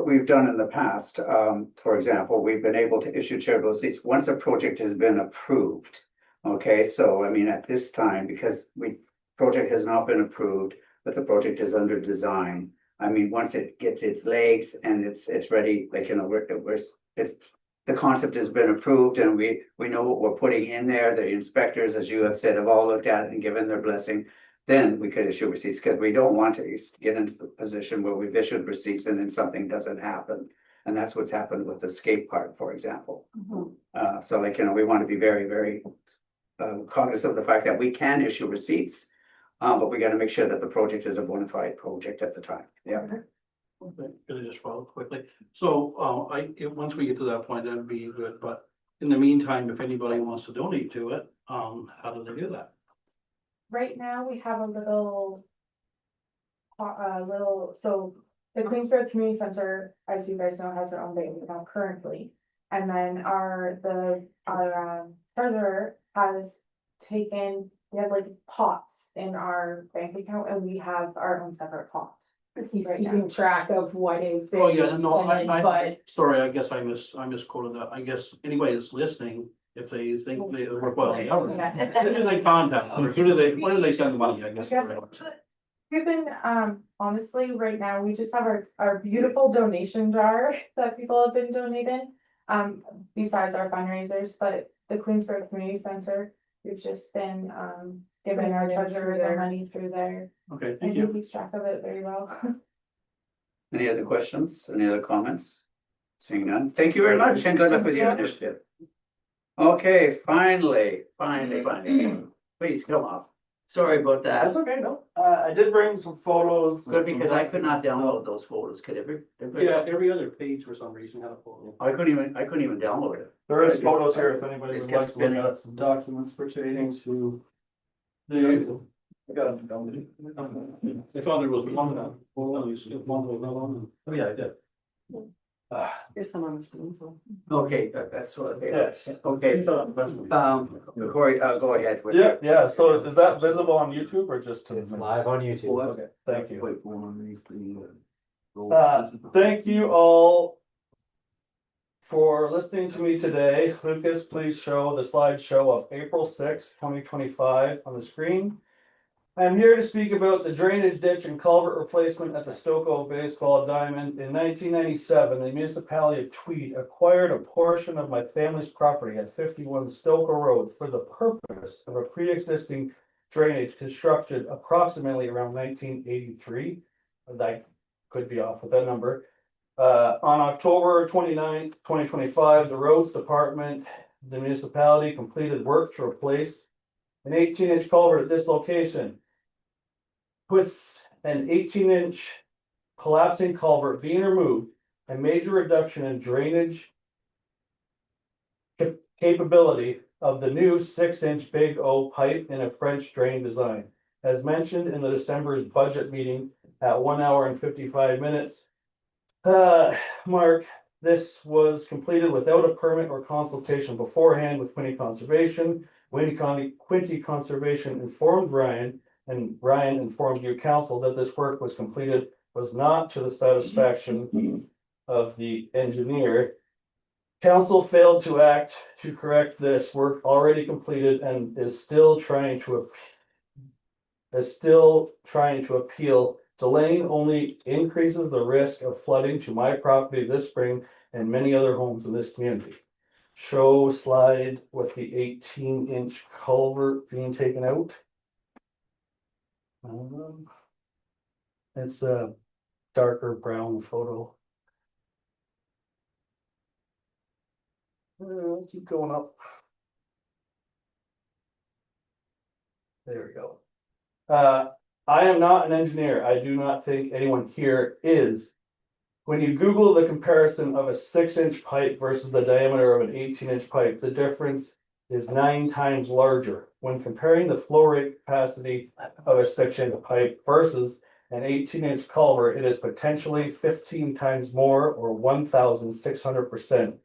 we've done in the past, for example, we've been able to issue charitable receipts once a project has been approved. Okay, so I mean, at this time, because project has not been approved, but the project is under design. I mean, once it gets its legs and it's ready, like, you know, the concept has been approved and we know what we're putting in there. The inspectors, as you have said, have all looked at it and given their blessing. Then we could issue receipts, because we don't want to get into the position where we've issued receipts and then something doesn't happen. And that's what's happened with the skate park, for example. So like, you know, we want to be very, very cognizant of the fact that we can issue receipts, but we got to make sure that the project is a bona fide project at the time. Yeah. Okay, could I just follow quickly? So, once we get to that point, that'd be good, but in the meantime, if anybody wants to donate to it, how do they do that? Right now, we have a little, so the Queensborough Community Center, as you guys know, has their own bank account currently. And then our treasurer has taken, we have like pots in our bank account and we have our own separate pot. He's Right now. keeping track of what is. Oh, yeah, no, But sorry, I guess I misquoted that. I guess anybody that's listening, if they think they work well, who do they contact, or where do they send the money, I guess? We've been, honestly, right now, we just have our beautiful donation jar that people have been donating. Besides our fundraisers, but the Queensborough Community Center, we've just been, giving our treasurer the money through there. Okay, And thank he you. keeps track of it very well. Any other questions? Any other comments? Seeing none. Thank you very much and good luck with your initiative. Okay, finally. Please come up. Sorry about that. That's okay, no, I did bring some photos. Good, because I could not download those photos, could every? Yeah, every other page for some reason had a photo. I couldn't even download it. There is photos here if anybody It's would kept like to look spinning. at some documents pertaining to. The. I got them down. I thought there was one, you skipped one was not on. Oh, yeah, I did. Here's some on the screen. Okay, that's what. Yes. Okay, Corey, go ahead with. Yeah, so is that visible on YouTube or just to? It's live on YouTube. Okay, thank you. Wait, one underneath the. Thank you all. For listening to me today. Lucas, please show the slideshow of April 6th, 2025 on the screen. I'm here to speak about the drainage ditch and culvert replacement at the Stokoe Baseball Diamond. In 1997, the municipality of Tweed acquired a portion of my family's property at 51 Stokoe Road for the purpose of a pre-existing drainage constructed approximately around 1983. I could be off with that number. On October 29th, 2025, the roads department, the municipality completed work to replace an 18-inch culvert at this location. With an 18-inch collapsing culvert being removed, a major reduction in drainage capability of the new 6-inch Big O pipe in a French drain design. As mentioned in the December's budget meeting at 1 hour and 55 minutes. Mark, this was completed without a permit or consultation beforehand with Quinte Conservation. Quinte Conservation informed Ryan, and Ryan informed you council that this work was completed was not to the satisfaction of the engineer. Council failed to act to correct this work already completed and is still trying to appeal. Delaying only increases the risk of flooding to my property this spring and many other homes in this community. Show slide with the 18-inch culvert being taken out. It's a darker brown photo. Keep going up. There we go. I am not an engineer. I do not think anyone here is. When you Google the comparison of a 6-inch pipe versus the diameter of an 18-inch pipe, the difference is 9 times larger. When comparing the flow rate capacity of a 6-inch pipe versus an 18-inch culvert, it is potentially 15 times more, or 1,600%.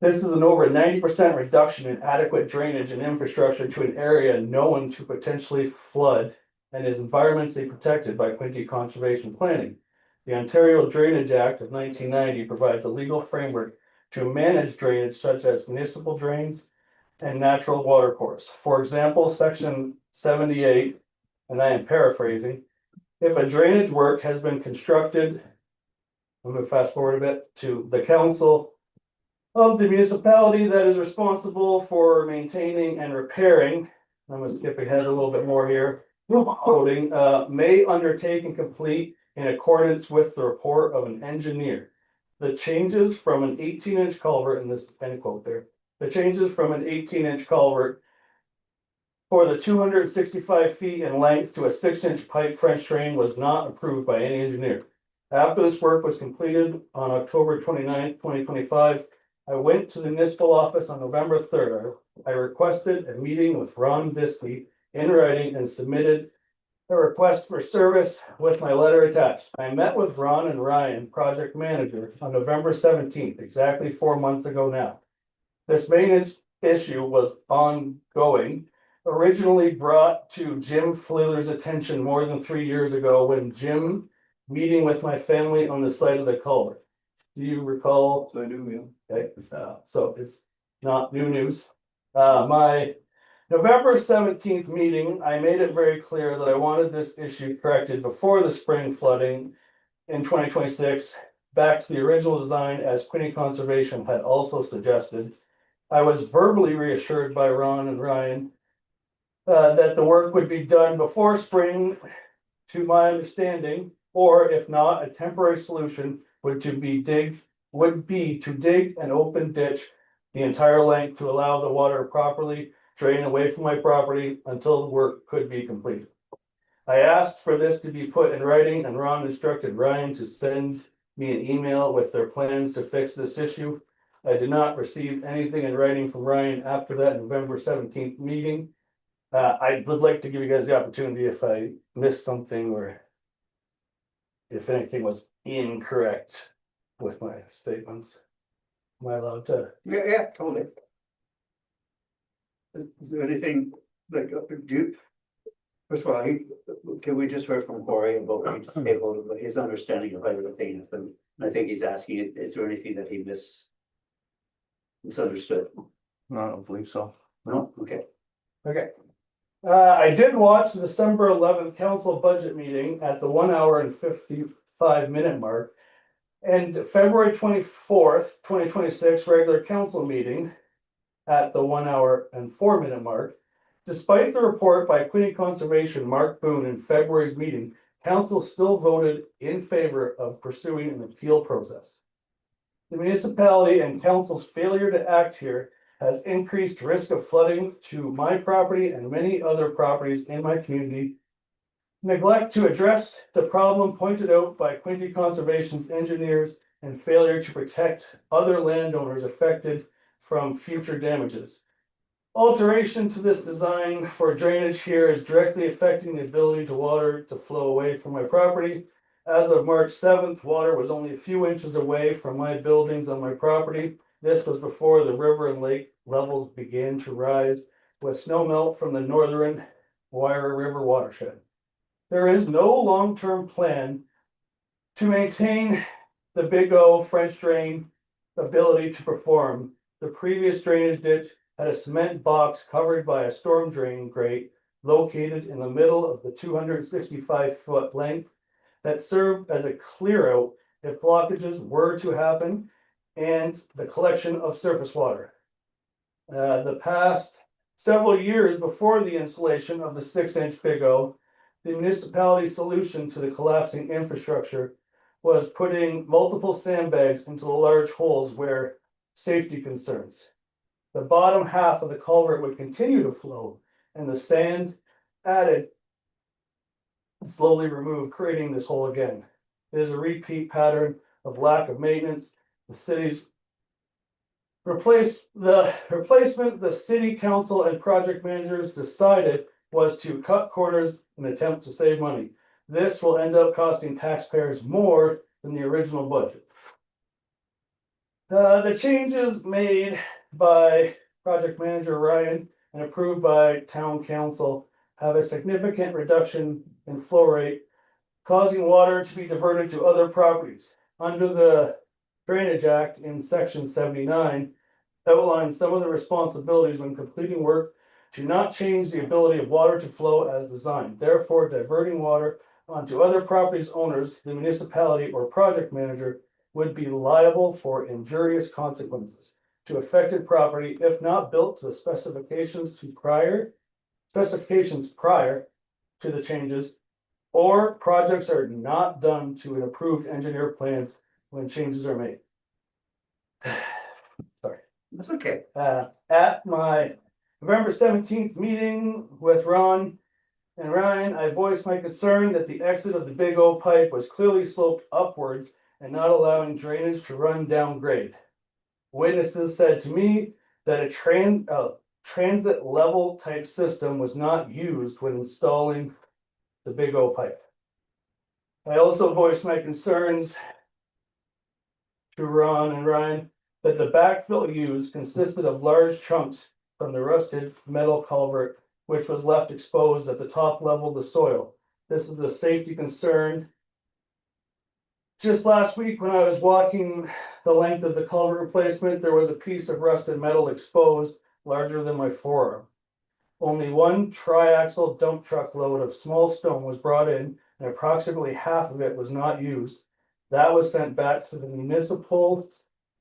This is an over 90% reduction in adequate drainage and infrastructure to an area known to potentially flood and is environmentally protected by Quinte Conservation Planning. The Ontario Drainage Act of 1990 provides a legal framework to manage drainage such as municipal drains and natural watercourse. For example, section 78, and I am paraphrasing, if a drainage work has been constructed, I'm going to fast forward a bit to the council of the municipality that is responsible for maintaining and repairing. I'm going to skip ahead a little bit more here. Quoting, may undertake and complete in accordance with the report of an engineer. The changes from an 18-inch culvert, and this end quote there, the changes from an 18-inch culvert for the 265 feet in length to a 6-inch pipe French drain was not approved by any engineer. After this work was completed on October 29th, 2025, I went to the municipal office on November 3rd. I requested a meeting with Ron Biskey in writing and submitted a request for service with my letter attached. I met with Ron and Ryan, project manager, on November 17th, exactly 4 months ago now. This maintenance issue was ongoing, originally brought to Jim Fleeler's attention more than 3 years ago when Jim meeting with my family on the site of the culvert. Do you recall? I do, yeah. Okay, so it's not new news. My November 17th meeting, I made it very clear that I wanted this issue corrected before the spring flooding in 2026, back to the original design as Quinte Conservation had also suggested. I was verbally reassured by Ron and Ryan that the work would be done before spring, to my understanding, or if not, a temporary solution would be to dig an open ditch the entire length to allow the water to properly drain away from my property until the work could be completed. I asked for this to be put in writing, and Ron instructed Ryan to send me an email with their plans to fix this issue. I did not receive anything in writing from Ryan after that November 17th meeting. I would like to give you guys the opportunity if I missed something or if anything was incorrect with my statements. Am I allowed to? Yeah, totally. Is there anything like, first of all, can we just hear from Corey about what he just able, his understanding of everything? And I think he's asking, is there anything that he misunderstood? No, I don't believe so. No, okay. Okay. I did watch the December 11th council budget meeting at the 1 hour and 55-minute mark. And February 24th, 2026 regular council meeting at the 1 hour and 4-minute mark. Despite the report by Quinte Conservation Mark Boone in February's meeting, council still voted in favor of pursuing an appeal process. The municipality and council's failure to act here has increased risk of flooding to my property and many other properties in my community. Neglect to address the problem pointed out by Quinte Conservation's engineers and failure to protect other landowners affected from future damages. Alteration to this design for drainage here is directly affecting the ability to water to flow away from my property. As of March 7th, water was only a few inches away from my buildings on my property. This was before the river and lake levels began to rise with snow melt from the northern Wire River watershed. There is no long-term plan to maintain the Big O French drain ability to perform. The previous drainage ditch had a cement box covered by a storm drain grate located in the middle of the 265-foot length that served as a clear out if blockages were to happen and the collection of surface water. The past several years before the installation of the 6-inch Big O, the municipality's solution to the collapsing infrastructure was putting multiple sandbags into the large holes where safety concerns. The bottom half of the culvert would continue to flow and the sand added slowly removed, creating this hole again. It is a repeat pattern of lack of maintenance. The city's replacement, the city council and project managers decided was to cut corners in an attempt to save money. This will end up costing taxpayers more than the original budget. The changes made by project manager Ryan and approved by town council have a significant reduction in flow rate, causing water to be diverted to other properties. Under the Drainage Act in section 79 outlines some of the responsibilities when completing work to not change the ability of water to flow as designed. Therefore, diverting water onto other properties owners, the municipality or project manager would be liable for injurious consequences to affected property if not built to the specifications prior to the changes, or projects are not done to an approved engineer plans when changes are made. Sorry. That's okay. At my November 17th meeting with Ron and Ryan, I voiced my concern that the exit of the Big O pipe was clearly sloped upwards and not allowing drainage to run down grade. Witnesses said to me that a transit level type system was not used when installing the Big O pipe. I also voiced my concerns to Ron and Ryan that the backfill used consisted of large chunks from the rusted metal culvert, which was left exposed at the top level of the soil. This is a safety concern. Just last week, when I was walking the length of the culvert replacement, there was a piece of rusted metal exposed larger than my forearm. Only one triaxle dump truck load of small stone was brought in, and approximately half of it was not used. That was sent back to the municipal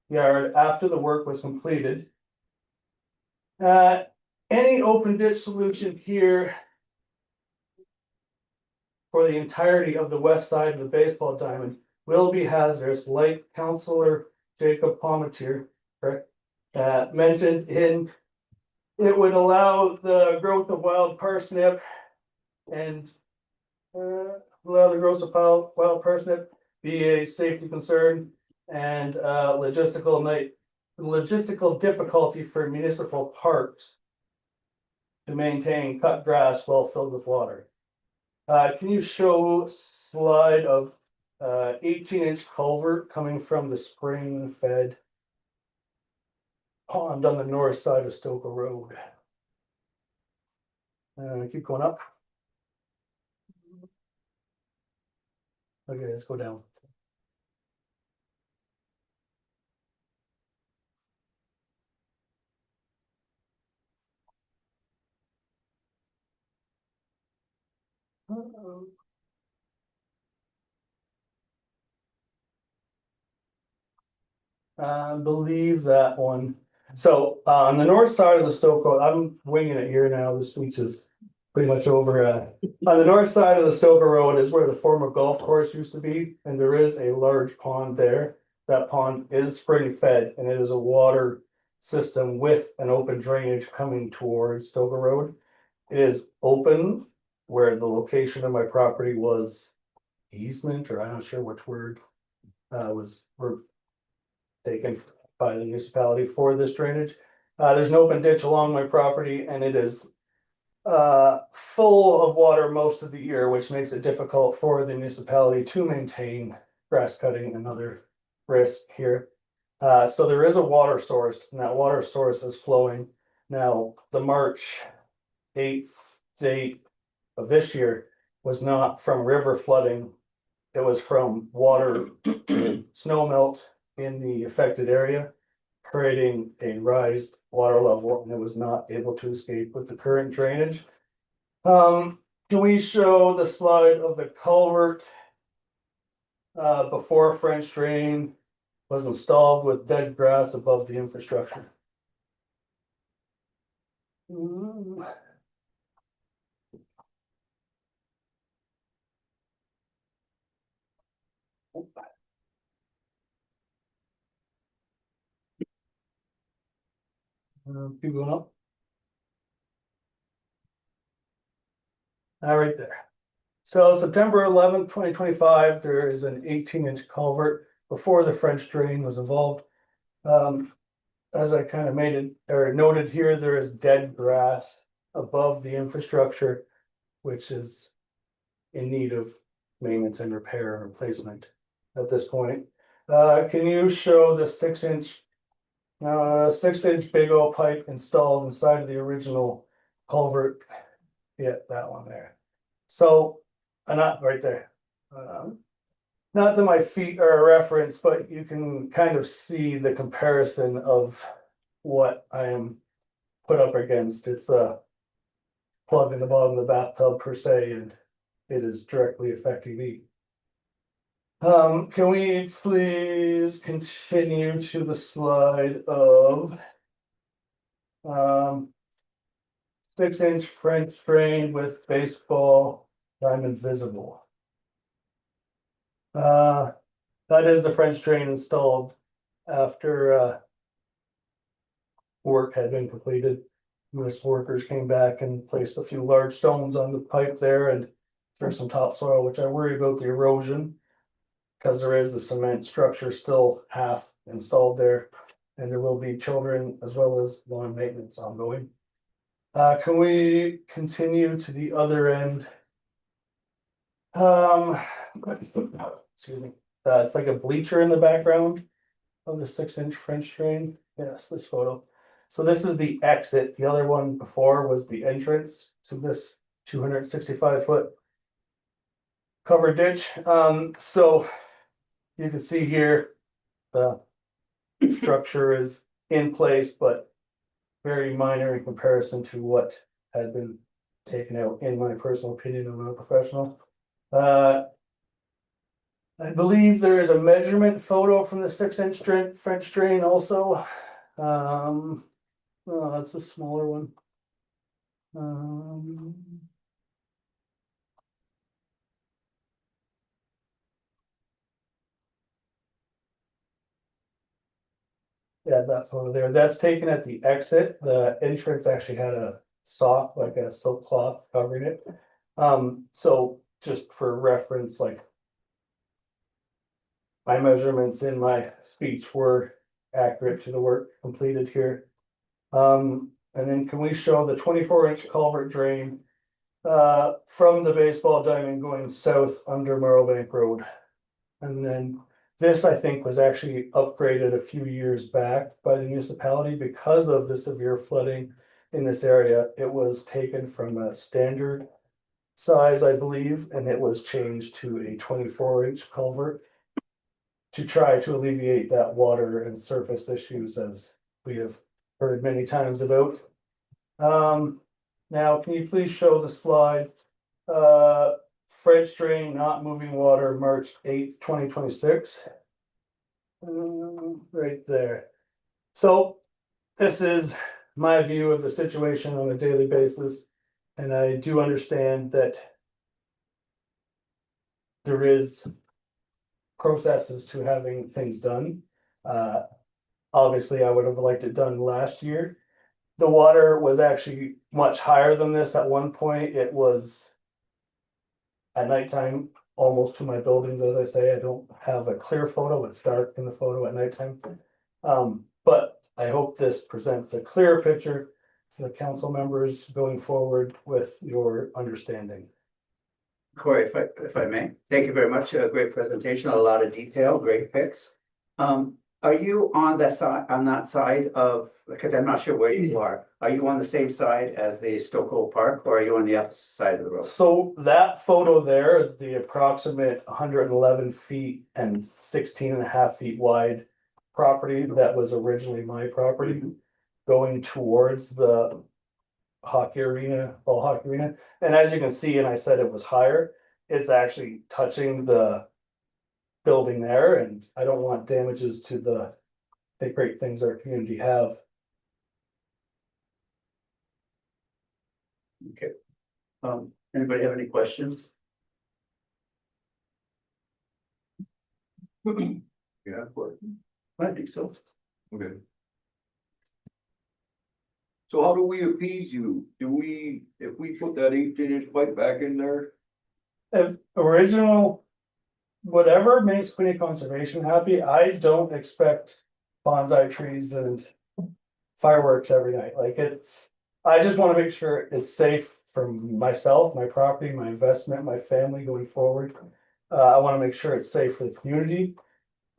yard after the work was completed. Any open ditch solution here for the entirety of the west side of the baseball diamond will be hazardous, like Councillor Jacob Palmetier, correct? mentioned in. It would allow the growth of wild parsnip and allow the growth of wild parsnip be a safety concern and logistical difficulty for municipal parks to maintain cut grass well filled with water. Can you show slide of 18-inch culvert coming from the spring fed pond on the north side of Stoker Road? Keep going up. Okay, let's go down. I believe that one. So on the north side of the Stoke Road, I'm winging it here now. This speech is pretty much over. On the north side of the Stoker Road is where the former golf course used to be, and there is a large pond there. That pond is spring fed, and it is a water system with an open drainage coming towards Stoker Road. It is open where the location of my property was easement, or I'm not sure which word were taken by the municipality for this drainage. There's an open ditch along my property and it is full of water most of the year, which makes it difficult for the municipality to maintain grass cutting and other risk here. So there is a water source, and that water source is flowing. Now, the March 8th date of this year was not from river flooding. It was from water snow melt in the affected area, creating a raised water level, and it was not able to escape with the current drainage. Can we show the slide of the culvert before French drain was installed with dead grass above the infrastructure? Keep going up. Right there. So September 11th, 2025, there is an 18-inch culvert before the French drain was involved. As I kind of made it or noted here, there is dead grass above the infrastructure, which is in need of maintenance and repair and replacement at this point. Can you show the 6-inch big old pipe installed inside of the original culvert? Yeah, that one there. So, not right there. Not that my feet are a reference, but you can kind of see the comparison of what I am put up against. It's a plug in the bottom of the bathtub per se, and it is directly affecting me. Can we please continue to the slide of 6-inch French drain with baseball diamond visible? That is the French drain installed after work had been completed. US workers came back and placed a few large stones on the pipe there and there's some topsoil, which I worry about the erosion because there is the cement structure still half installed there, and there will be children as well as lawn maintenance ongoing. Can we continue to the other end? Excuse me. It's like a bleacher in the background of the 6-inch French drain. Yes, this photo. So this is the exit. The other one before was the entrance to this 265-foot covered ditch. So you can see here the structure is in place, but very minor in comparison to what had been taken out, in my personal opinion. I'm not a professional. I believe there is a measurement photo from the 6-inch French drain also. Oh, that's a smaller one. add that photo there. That's taken at the exit. The entrance actually had a sock, like a silk cloth covering it. So just for reference, like my measurements in my speech were accurate to the work completed here. And then can we show the 24-inch culvert drain from the baseball diamond going south under Marlbank Road? And then this, I think, was actually upgraded a few years back by the municipality because of the severe flooding in this area. It was taken from a standard size, I believe, and it was changed to a 24-inch culvert to try to alleviate that water and surface issues, as we have heard many times about. Now, can you please show the slide? French drain not moving water, March 8th, 2026. Right there. So this is my view of the situation on a daily basis. And I do understand that there is processes to having things done. Obviously, I would have liked it done last year. The water was actually much higher than this. At one point, it was at nighttime, almost to my buildings, as I say. I don't have a clear photo, it's dark in the photo at nighttime. But I hope this presents a clearer picture for the council members going forward with your understanding. Corey, if I may, thank you very much. A great presentation, a lot of detail, great pics. Are you on that side of, because I'm not sure where you are you on the same side as the Stokoe Park, or are you on the opposite side of the road? So that photo there is the approximate 111 feet and 16.5 feet wide property that was originally my property, going towards the hockey arena, ball hockey arena. And as you can see, and I said it was higher, it's actually touching the building there, and I don't want damages to the great things our community have. Okay. Anybody have any questions? Yeah, I think so. Okay. So how do we appease you? Do we, if we put that 18-inch pipe back in there? If original, whatever makes Quinte Conservation happy, I don't expect bonsai trees and fireworks every night. Like I just want to make sure it's safe for myself, my property, my investment, my family going forward. I want to make sure it's safe for the community.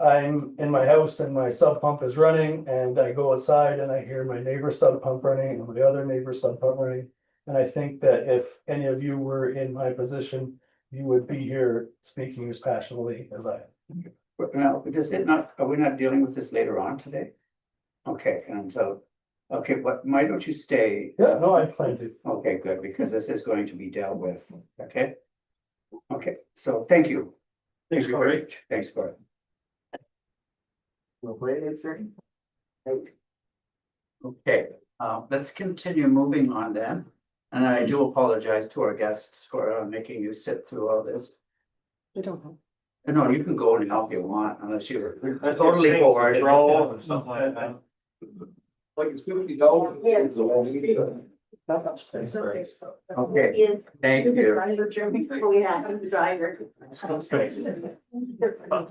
I'm in my house and my sub pump is running, and I go outside and I hear my neighbor's sub pump running and my other neighbor's sub pump running. And I think that if any of you were in my position, you would be here speaking as passionately as I am. But now, are we not dealing with this later on today? Okay, and so, okay, but why don't you stay? Yeah, no, I plan to. Okay, good, because this is going to be dealt with, okay? Okay, so thank you. Thanks, Corey. Thanks, Corey. Okay, let's continue moving on then. And I do apologize to our guests for making you sit through all this. We don't know. No, you can go now if you want, unless you're totally bored. Or something like that. Like it's $50. Okay, thank you.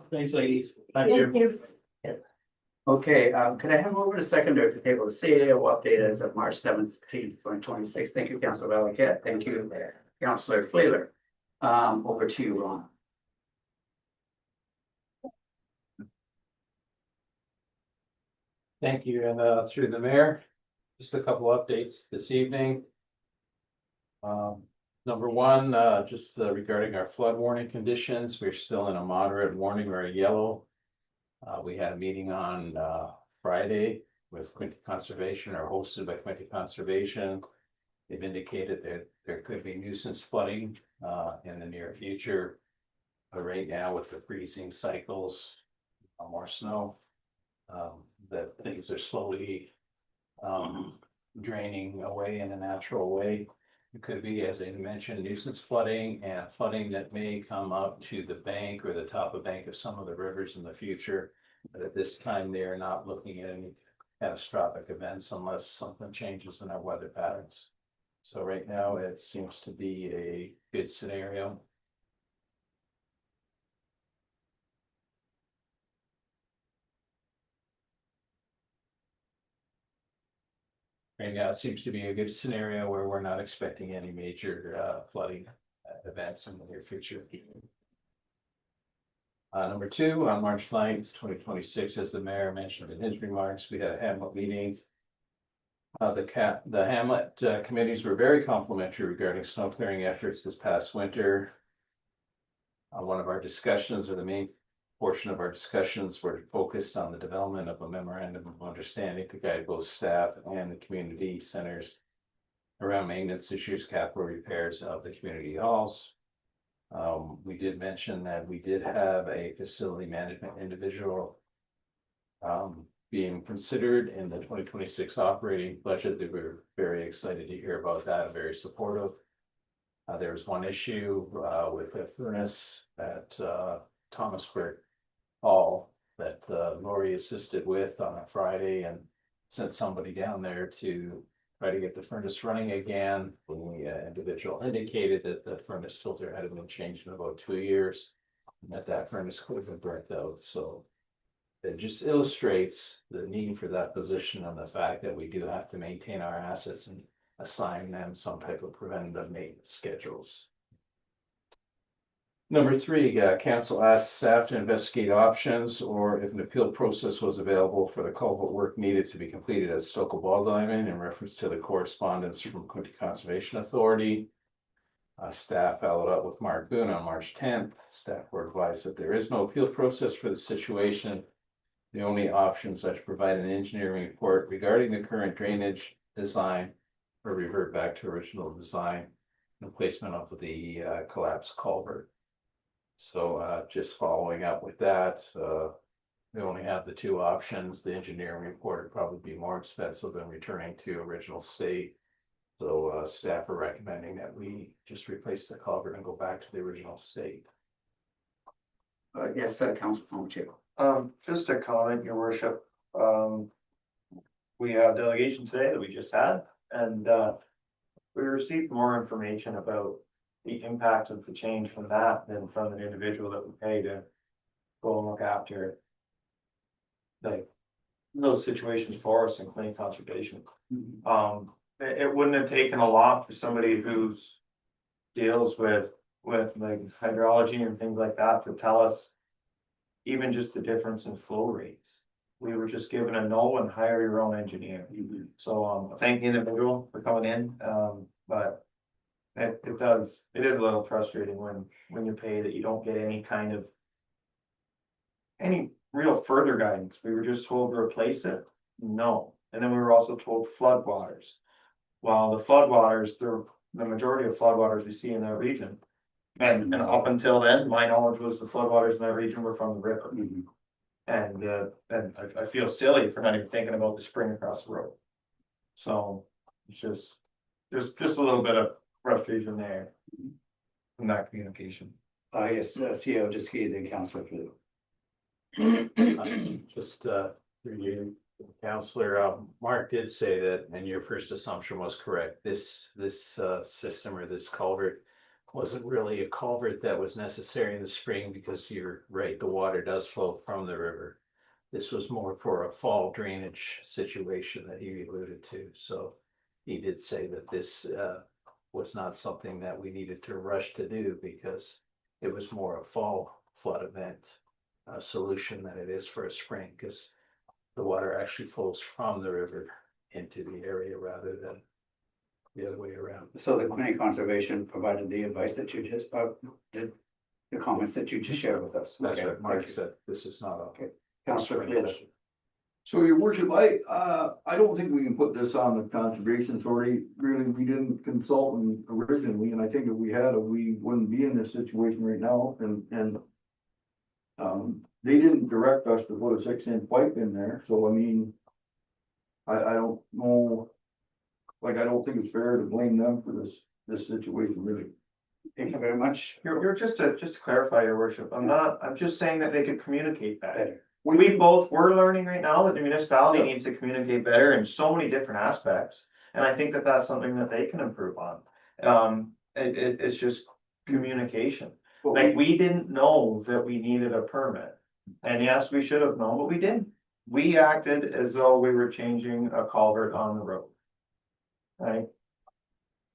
Thanks, ladies. Thank you. Okay, could I have over to secondary for table CEO update as of March 17th, 2026? Thank you, Councilor Valiquette. Thank you, Councilor Flaylor. Over to you, Ron. Thank you, and through the mayor, just a couple updates this evening. Number one, just regarding our flood warning conditions, we're still in a moderate warning or a yellow. We had a meeting on Friday with Quinte Conservation, or hosted by Quinte Conservation. They've indicated that there could be nuisance flooding in the near future. But right now, with the freezing cycles, more snow, that things are slowly draining away in a natural way. It could be, as I mentioned, nuisance flooding and flooding that may come up to the bank or the top of bank of some of the rivers in the future. But at this time, they are not looking at any catastrophic events unless something changes in our weather patterns. So right now, it seems to be a good scenario. Right now, it seems to be a good scenario where we're not expecting any major flooding events in the near future. Number two, on March 9th, 2026, as the mayor mentioned in his remarks, we had a Hamlet meeting. The Hamlet committees were very complimentary regarding snow clearing efforts this past winter. One of our discussions, or the main portion of our discussions, were focused on the development of a memorandum of understanding to guide both staff and the community centers around maintenance issues, capital repairs of the community halls. We did mention that we did have a facility management individual being considered in the 2026 operating budget. That we're very excited to hear about that, very supportive. There was one issue with the furnace at Thomasburg Hall that Lori assisted with on a Friday and sent somebody down there to try to get the furnace running again. The individual indicated that the furnace filter had been changed in about 2 years, and that furnace could have been burnt out. So it just illustrates the need for that position and the fact that we do have to maintain our assets and assign them some type of preventative maintenance schedules. Number three, council asked staff to investigate options or if an appeal process was available for the culvert work needed to be completed at Stokel Ball Diamond in reference to the correspondence from County Conservation Authority. Staff followed up with Mark Boone on March 10th. Staff were advised that there is no appeal process for the situation. The only options are to provide an engineering report regarding the current drainage design or revert back to original design and placement of the collapsed culvert. So just following up with that, we only have the two options. The engineering report would probably be more expensive than returning to original state. So staff are recommending that we just replace the culvert and go back to the original state. Yes, Councilman Chair. Just a comment, your worship, we have delegation today that we just had, and we received more information about the impact of the change from that than from an individual that we pay to go and look after like those situations for us in clean conservation. It wouldn't have taken a lot for somebody who's deals with like hydrology and things like that to tell us even just the difference in flow rates. We were just given a no and hire your own engineer. So thank the individual for coming in, but it is a little frustrating when you pay that you don't get any kind of any real further guidance. We were just told to replace it, no, and then we were also told floodwaters. Well, the floodwaters, the majority of floodwaters we see in that region, and up until then, my knowledge was the floodwaters in that region were from the river. And I feel silly for not even thinking about the spring across the road. So it's just a little bit of frustration there from that communication. Yes, CEO Diskey, then Councilor Blue. Just through you, Councilor, Mark did say that, and your first assumption was correct. This system or this culvert wasn't really a culvert that was necessary in the spring, because you're right, the water does flow from the river. This was more for a fall drainage situation that he alluded to. So he did say that this was not something that we needed to rush to do, because it was more a fall flood event solution than it is for a spring, because the water actually flows from the river into the area rather than the other way around. So the County Conservation provided the advice that you just, did the comments that you just shared with us. That's Okay, what Mark thank you. said. This is not Okay. Councilor Flynn. So your worship, I don't think we can put this on the Conservation Authority. Really, we didn't consult them originally, and I think if we had, we wouldn't be in this situation right now, and they didn't direct us to put a 6-inch pipe in there, so I mean, I don't know, like, I don't think it's fair to blame them for this situation, really. Thank you very much. You're just to clarify, your worship, I'm just saying that they could communicate better. we both, we're learning right now that the municipality needs to communicate better in so many different aspects. And I think that that's something that they can improve on. It's just communication. Like, we didn't know that we needed a permit. And yes, we should have known, but we didn't. We acted as though we were changing a culvert on the road. Right?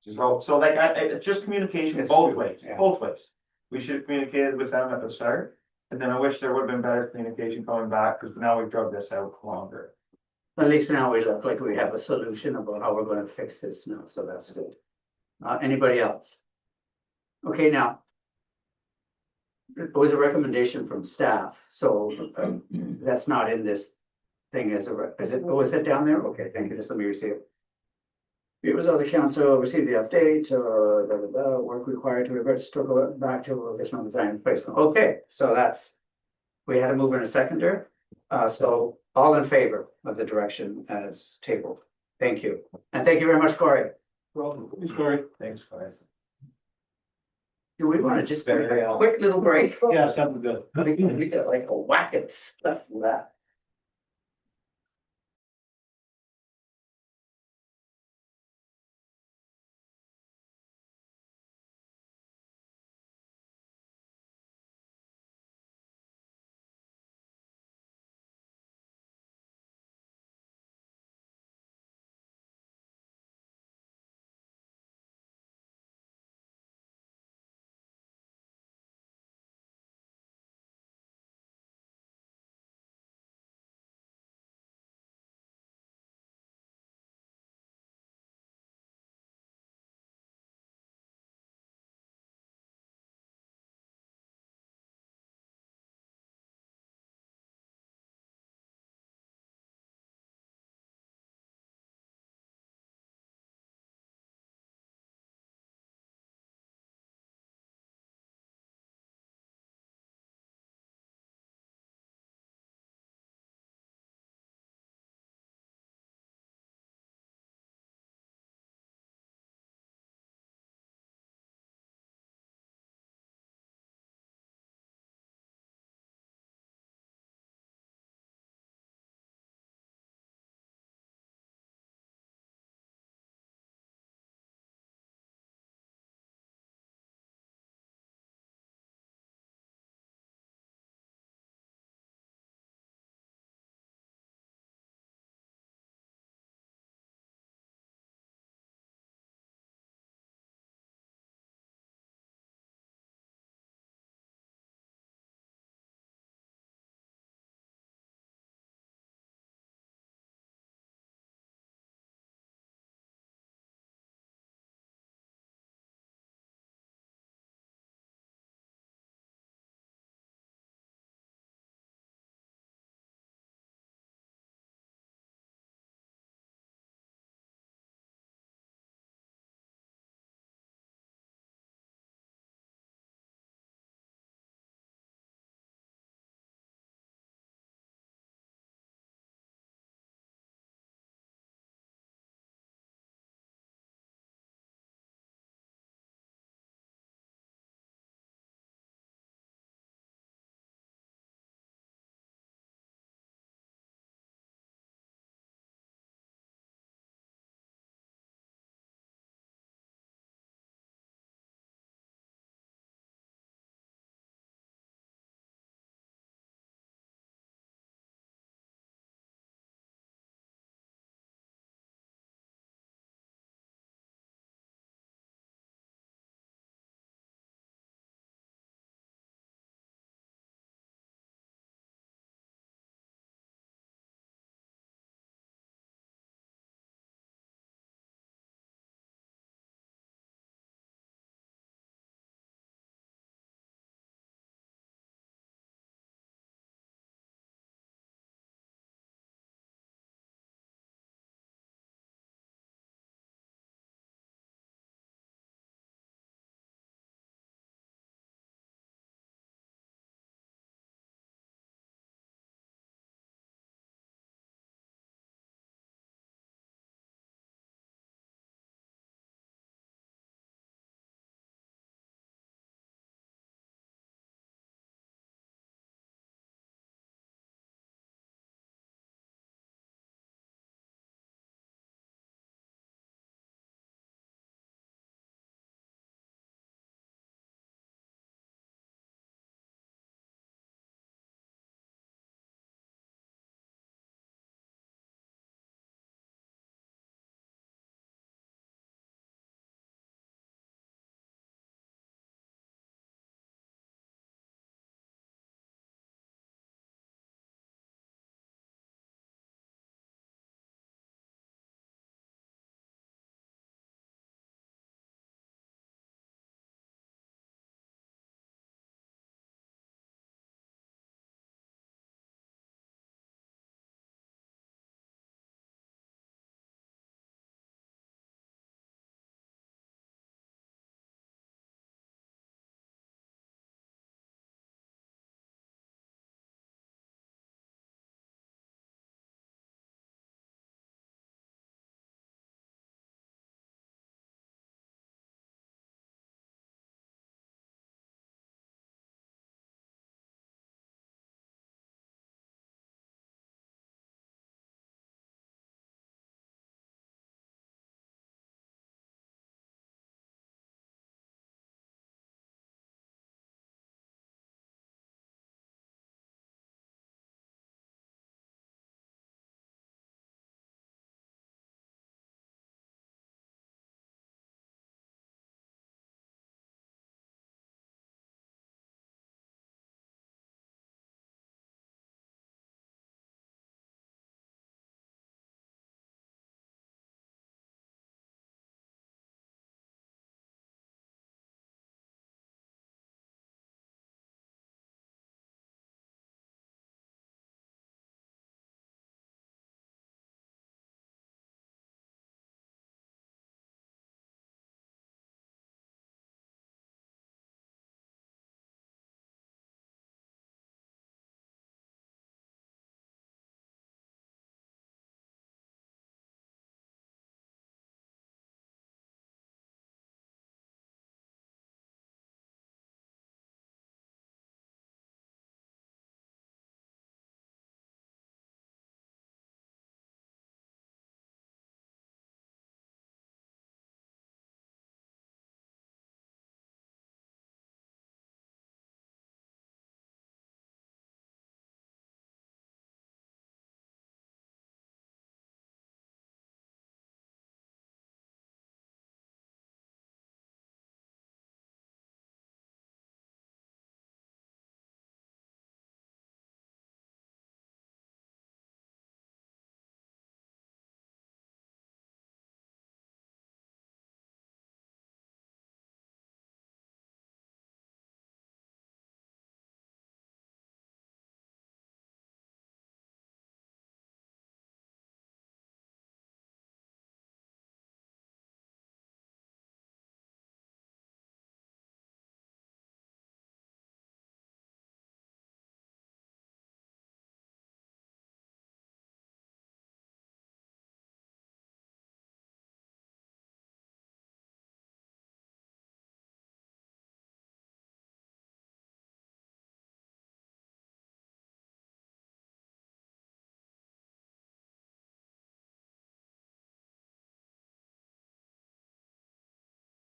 So like, it's just communication Yes, both true, ways, yeah. both ways. We should have communicated with them at the start. And then I wish there would have been better communication coming back, because now we've drug this out longer. At least now we look like we have a solution about how we're gonna fix this now, so that's good. Anybody else? Okay, now. It was a recommendation from staff, so that's not in this thing as is it, oh, is it down there? Okay, thank you, just let me receive it. It was other council received the update, work required to revert to back to additional design placement. Okay, so that's. We had a mover and a seconder, so all in favor of the direction as tabled. Thank you, and thank you very much, Corey. Thanks, Corey. Thanks, guys. Do we wanna just take a quick little break? Yeah, sounds good. We got like a whack of stuff for that.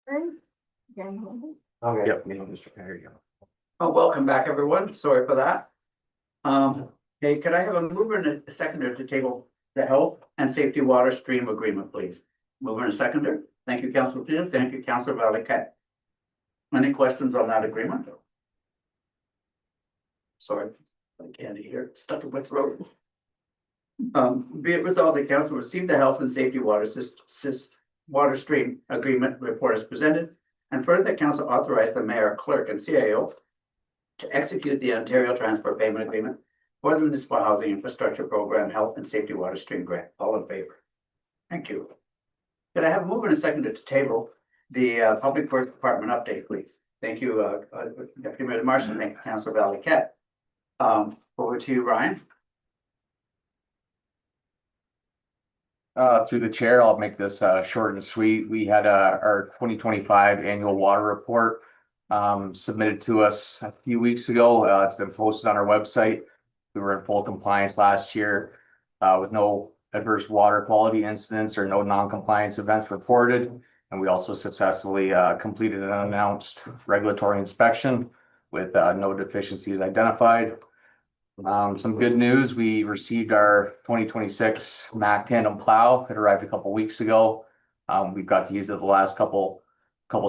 Again, Okay. Yep. There you go. Oh, welcome back, everyone. Sorry for that. Hey, could I have a mover and a seconder to table the health and safety water stream agreement, please? Mover and a seconder. Thank you, Councilor Peters. Thank you, Councilor Valiquette. Any questions on that agreement? Sorry, I can't hear. Stuck in my throat. Be it resolved, the council received the health and safety water stream agreement report as presented. And further, the council authorized the mayor, clerk, and CAO to execute the Ontario Transport Payment Agreement for the Municipal Housing Infrastructure Program Health and Safety Water Stream Grant. All in favor? Thank you. Could I have a mover and a seconder to table the Public Works Department update, please? Thank you, Deputy Mayor Marshall. Thank you, Councilor Valiquette. Over to you, Ryan. Through the chair, I'll make this short and sweet. We had our 2025 annual water report submitted to us a few weeks ago. It's been posted on our website. We were in full compliance last year with no adverse water quality incidents or no non-compliance events reported. And we also successfully completed an unannounced regulatory inspection with no deficiencies identified. Some good news, we received our 2026 Mack tandem plow. It arrived a couple weeks ago. We've got to use it the last couple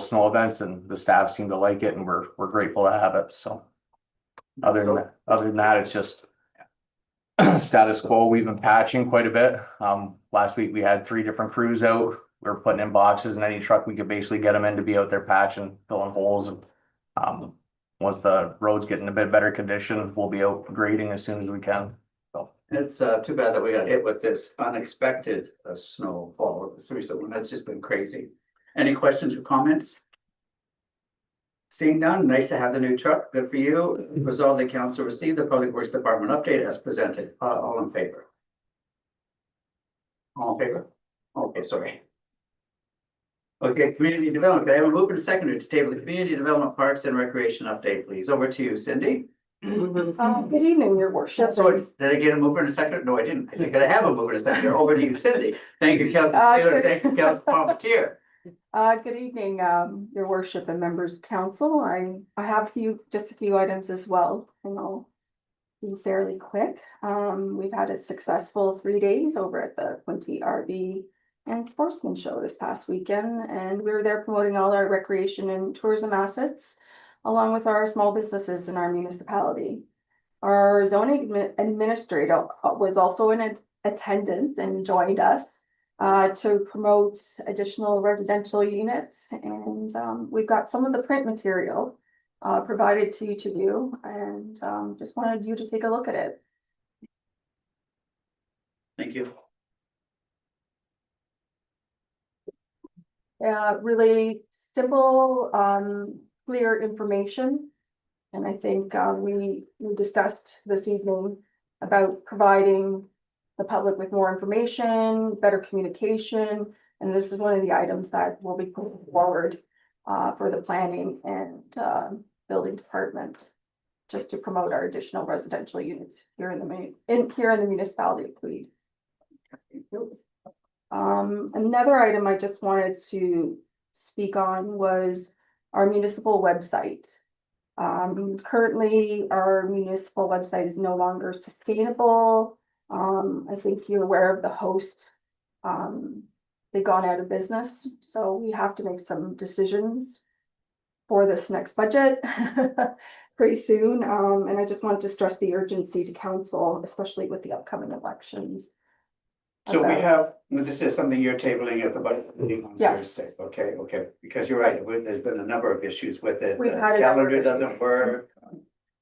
snow events, and the staff seem to like it, and we're grateful to have it. So other than that, it's just status quo. We've been patching quite a bit. Last week we had 3 different crews out. We were putting in boxes in any truck we could basically get them in to be out there patching, filling holes, and once the roads get in a bit better condition, we'll be out grading as soon as we can. So It's too bad that we got hit with this unexpected snowfall this recent one. That's just been crazy. Any questions or comments? Seeing none, nice to have the new truck. Good for you. Resolve the council receive the Public Works Department update as presented. All in favor? All in favor? Okay, sorry. Okay, community development. I have a mover and a seconder to table the community development parks and recreation update, please. Over to you, Cindy. Good evening, your worship. Sorry, did I get a mover and a seconder? No, I didn't. I said, could I have a mover and a seconder? Over to you, Cindy. Thank you, Councilor Taylor. Thank you, Councilor Palmetier. Good evening, your worship and members of council. I have just a few items as well, and I'll be fairly quick. We've had a successful 3 days over at the Quinty RV and Sportsman Show this past weekend, and we were there promoting all our recreation and tourism assets, along with our small businesses in our municipality. Our zoning administrator was also in attendance and joined us to promote additional residential units, and we've got some of the print material provided to each of you, and just wanted you to take a look at it. Thank you. Really simple, clear information. And I think we discussed this evening about providing the public with more information, better communication. And this is one of the items that will be put forward for the planning and building department, just to promote our additional residential units here in the municipality of Tweed. Another item I just wanted to speak on was our municipal website. Currently, our municipal website is no longer sustainable. I think you're aware of the host. They've gone out of business, so we have to make some decisions for this next budget pretty soon. And I just wanted to stress the urgency to council, especially with the upcoming elections. So we have, this is something you're tabling at the budget meeting on Yes. Thursday. Okay, because you're right, there's been a number of issues with it. We've The had a number calendar of doesn't work.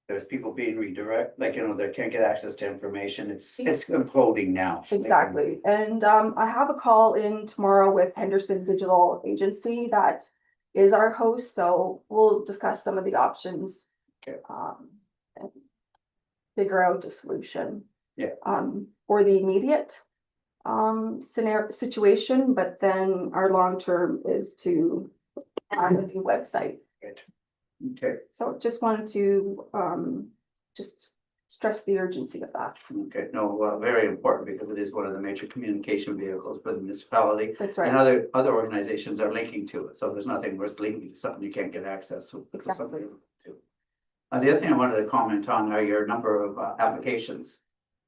There's people being redirect, like, they can't get access to information. It's imploding now. Exactly, and I have a call in tomorrow with Henderson Digital Agency that is our host, so we'll discuss some of the options. Okay. And figure out a solution. Yeah. For the immediate situation, but then our long term is to have a new website. Right. Okay, So just wanted to just stress the urgency of that. Okay, no, very important because it is one of the major communication vehicles for the municipality. That's And right. other organizations are linking to it, so there's nothing worth linking to something you can't get access to. Exactly. The other thing I wanted to comment on are your number of applications.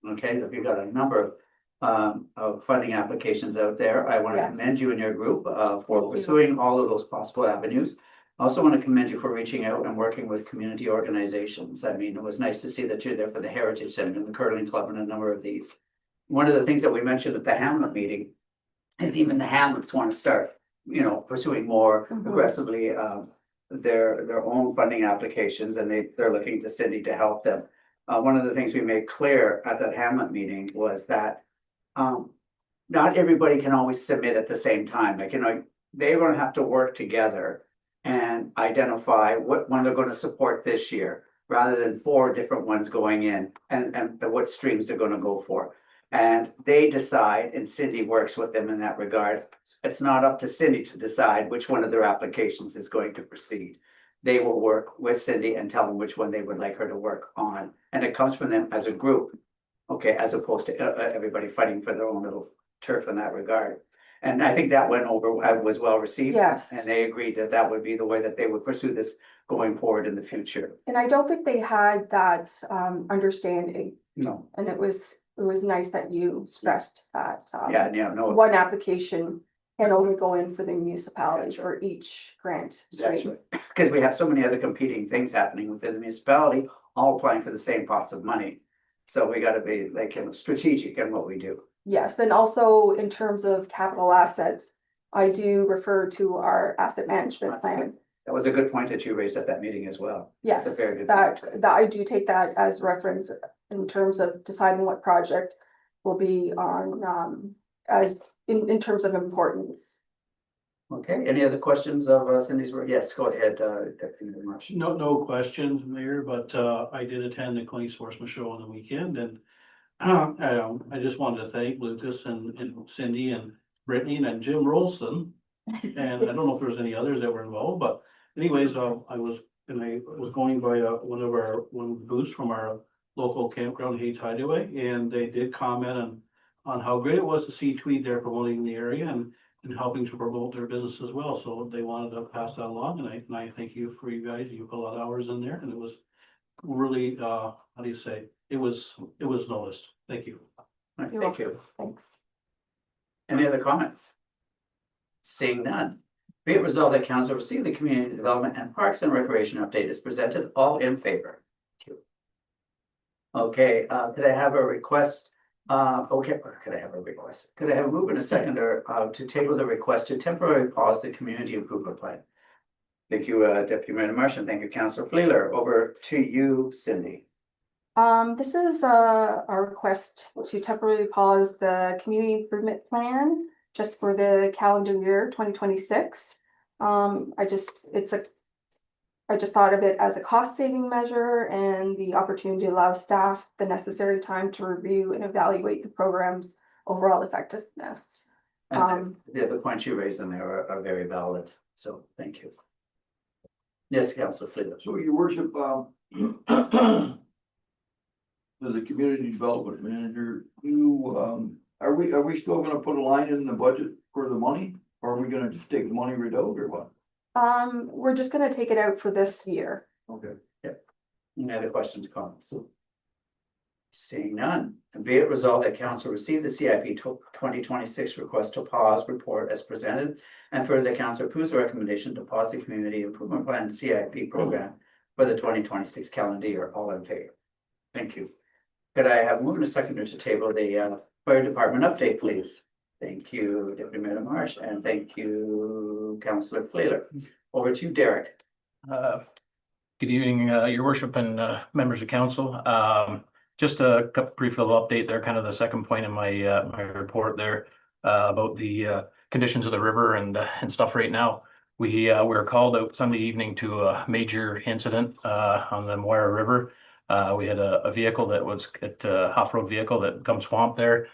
Okay, if you've got a number of funding applications out there, I want to Yes. commend you and your group for Thank you. pursuing all of those possible avenues. I also want to commend you for reaching out and working with community organizations. I mean, it was nice to see that you're there for the Heritage Center and the Curling Club and a number of these. One of the things that we mentioned at the Hamlet meeting is even the Hamlets want to start, pursuing more Mhm. aggressively their own funding applications, and they're looking to Cindy to help them. One of the things we made clear at that Hamlet meeting was that not everybody can always submit at the same time. Like, they're gonna have to work together and identify what one they're gonna support this year, rather than 4 different ones going in and what streams they're gonna go for. And they decide, and Cindy works with them in that regard. It's not up to Cindy to decide which one of their applications is going to proceed. They will work with Cindy and tell them which one they would like her to work on, and it comes from them as a group. Okay, as opposed to everybody fighting for their own little turf in that regard. And I think that went over, was well received. Yes. And they agreed that that would be the way that they would pursue this going forward in the future. And I don't think they had that understanding, No, and it was nice that you stressed that. no. One application can only go in for the municipality or each grant That's stream. right, because we have so many other competing things happening within the municipality, all applying for the same pots of money. So we gotta be strategic in what we do. Yes, and also in terms of capital assets, I do refer to our asset management plan. That was a good point that you raised at that meeting as well. That's a Yes, very good that point. I do take that as reference in terms of deciding what project will be on, as in terms of importance. Okay, any other questions of Cindy's work? Yes, go ahead, Deputy Marsh. No questions, Mayor, but I did attend the Queen's Sportsman Show on the weekend, and I just wanted to thank Lucas and Cindy and Brittany and Jim Rolson. And I don't know if there was any others that were involved, but anyways, I was going by one of the booths from our local campground, Hayes Hideaway, and they did comment on how great it was to see Tweed there promoting the area and helping to promote their business as well. So they wanted to pass that along, and I thank you for you guys. You put a lot of hours in there, and it was really, how do you say? It was noticed. Thank you. All right, You're thank you. welcome. Thanks. Any other comments? Seeing none. Be it resolved that council receive the community development and parks and recreation update is presented, all in favor. Thank you. Okay, could I have a request? Could I have a request? Could I have a move and a seconder to table the request to temporarily pause the community improvement plan? Thank you, Deputy Mayor Marsh, and thank you, Councillor Fleeler. Over to you, Cindy. This is a request to temporarily pause the community improvement plan just for the calendar year 2026. I just thought of it as a cost saving measure and the opportunity to allow staff the necessary time to review and evaluate the program's overall effectiveness. And the other points you raised in there are very valid, so thank you. Yes, Councillor Fleeler. So your worship, as a community development manager, are we still gonna put a line in the budget for the money? Or are we gonna just take the money right out or what? We're just gonna take it out for this year. Okay. Any other questions, comments? Seeing none, and be it resolved that council receive the CIP 2026 request to pause report as presented, and further the council approves the recommendation to pause the community improvement plan CIP program for the 2026 calendar year. All in favor? Thank you. Could I have moved a seconder to table the fire department update, please? Thank you, Deputy Mayor Marsh, and thank you, Councillor Fleeler. Over to Derek. Good evening, your worship and members of council. Just a brief little update there, kind of the second point in my my report there about the conditions of the river and stuff right now. We were called out Sunday evening to a major incident on the Moira River. We had a vehicle that was off-road vehicle that come swamped there.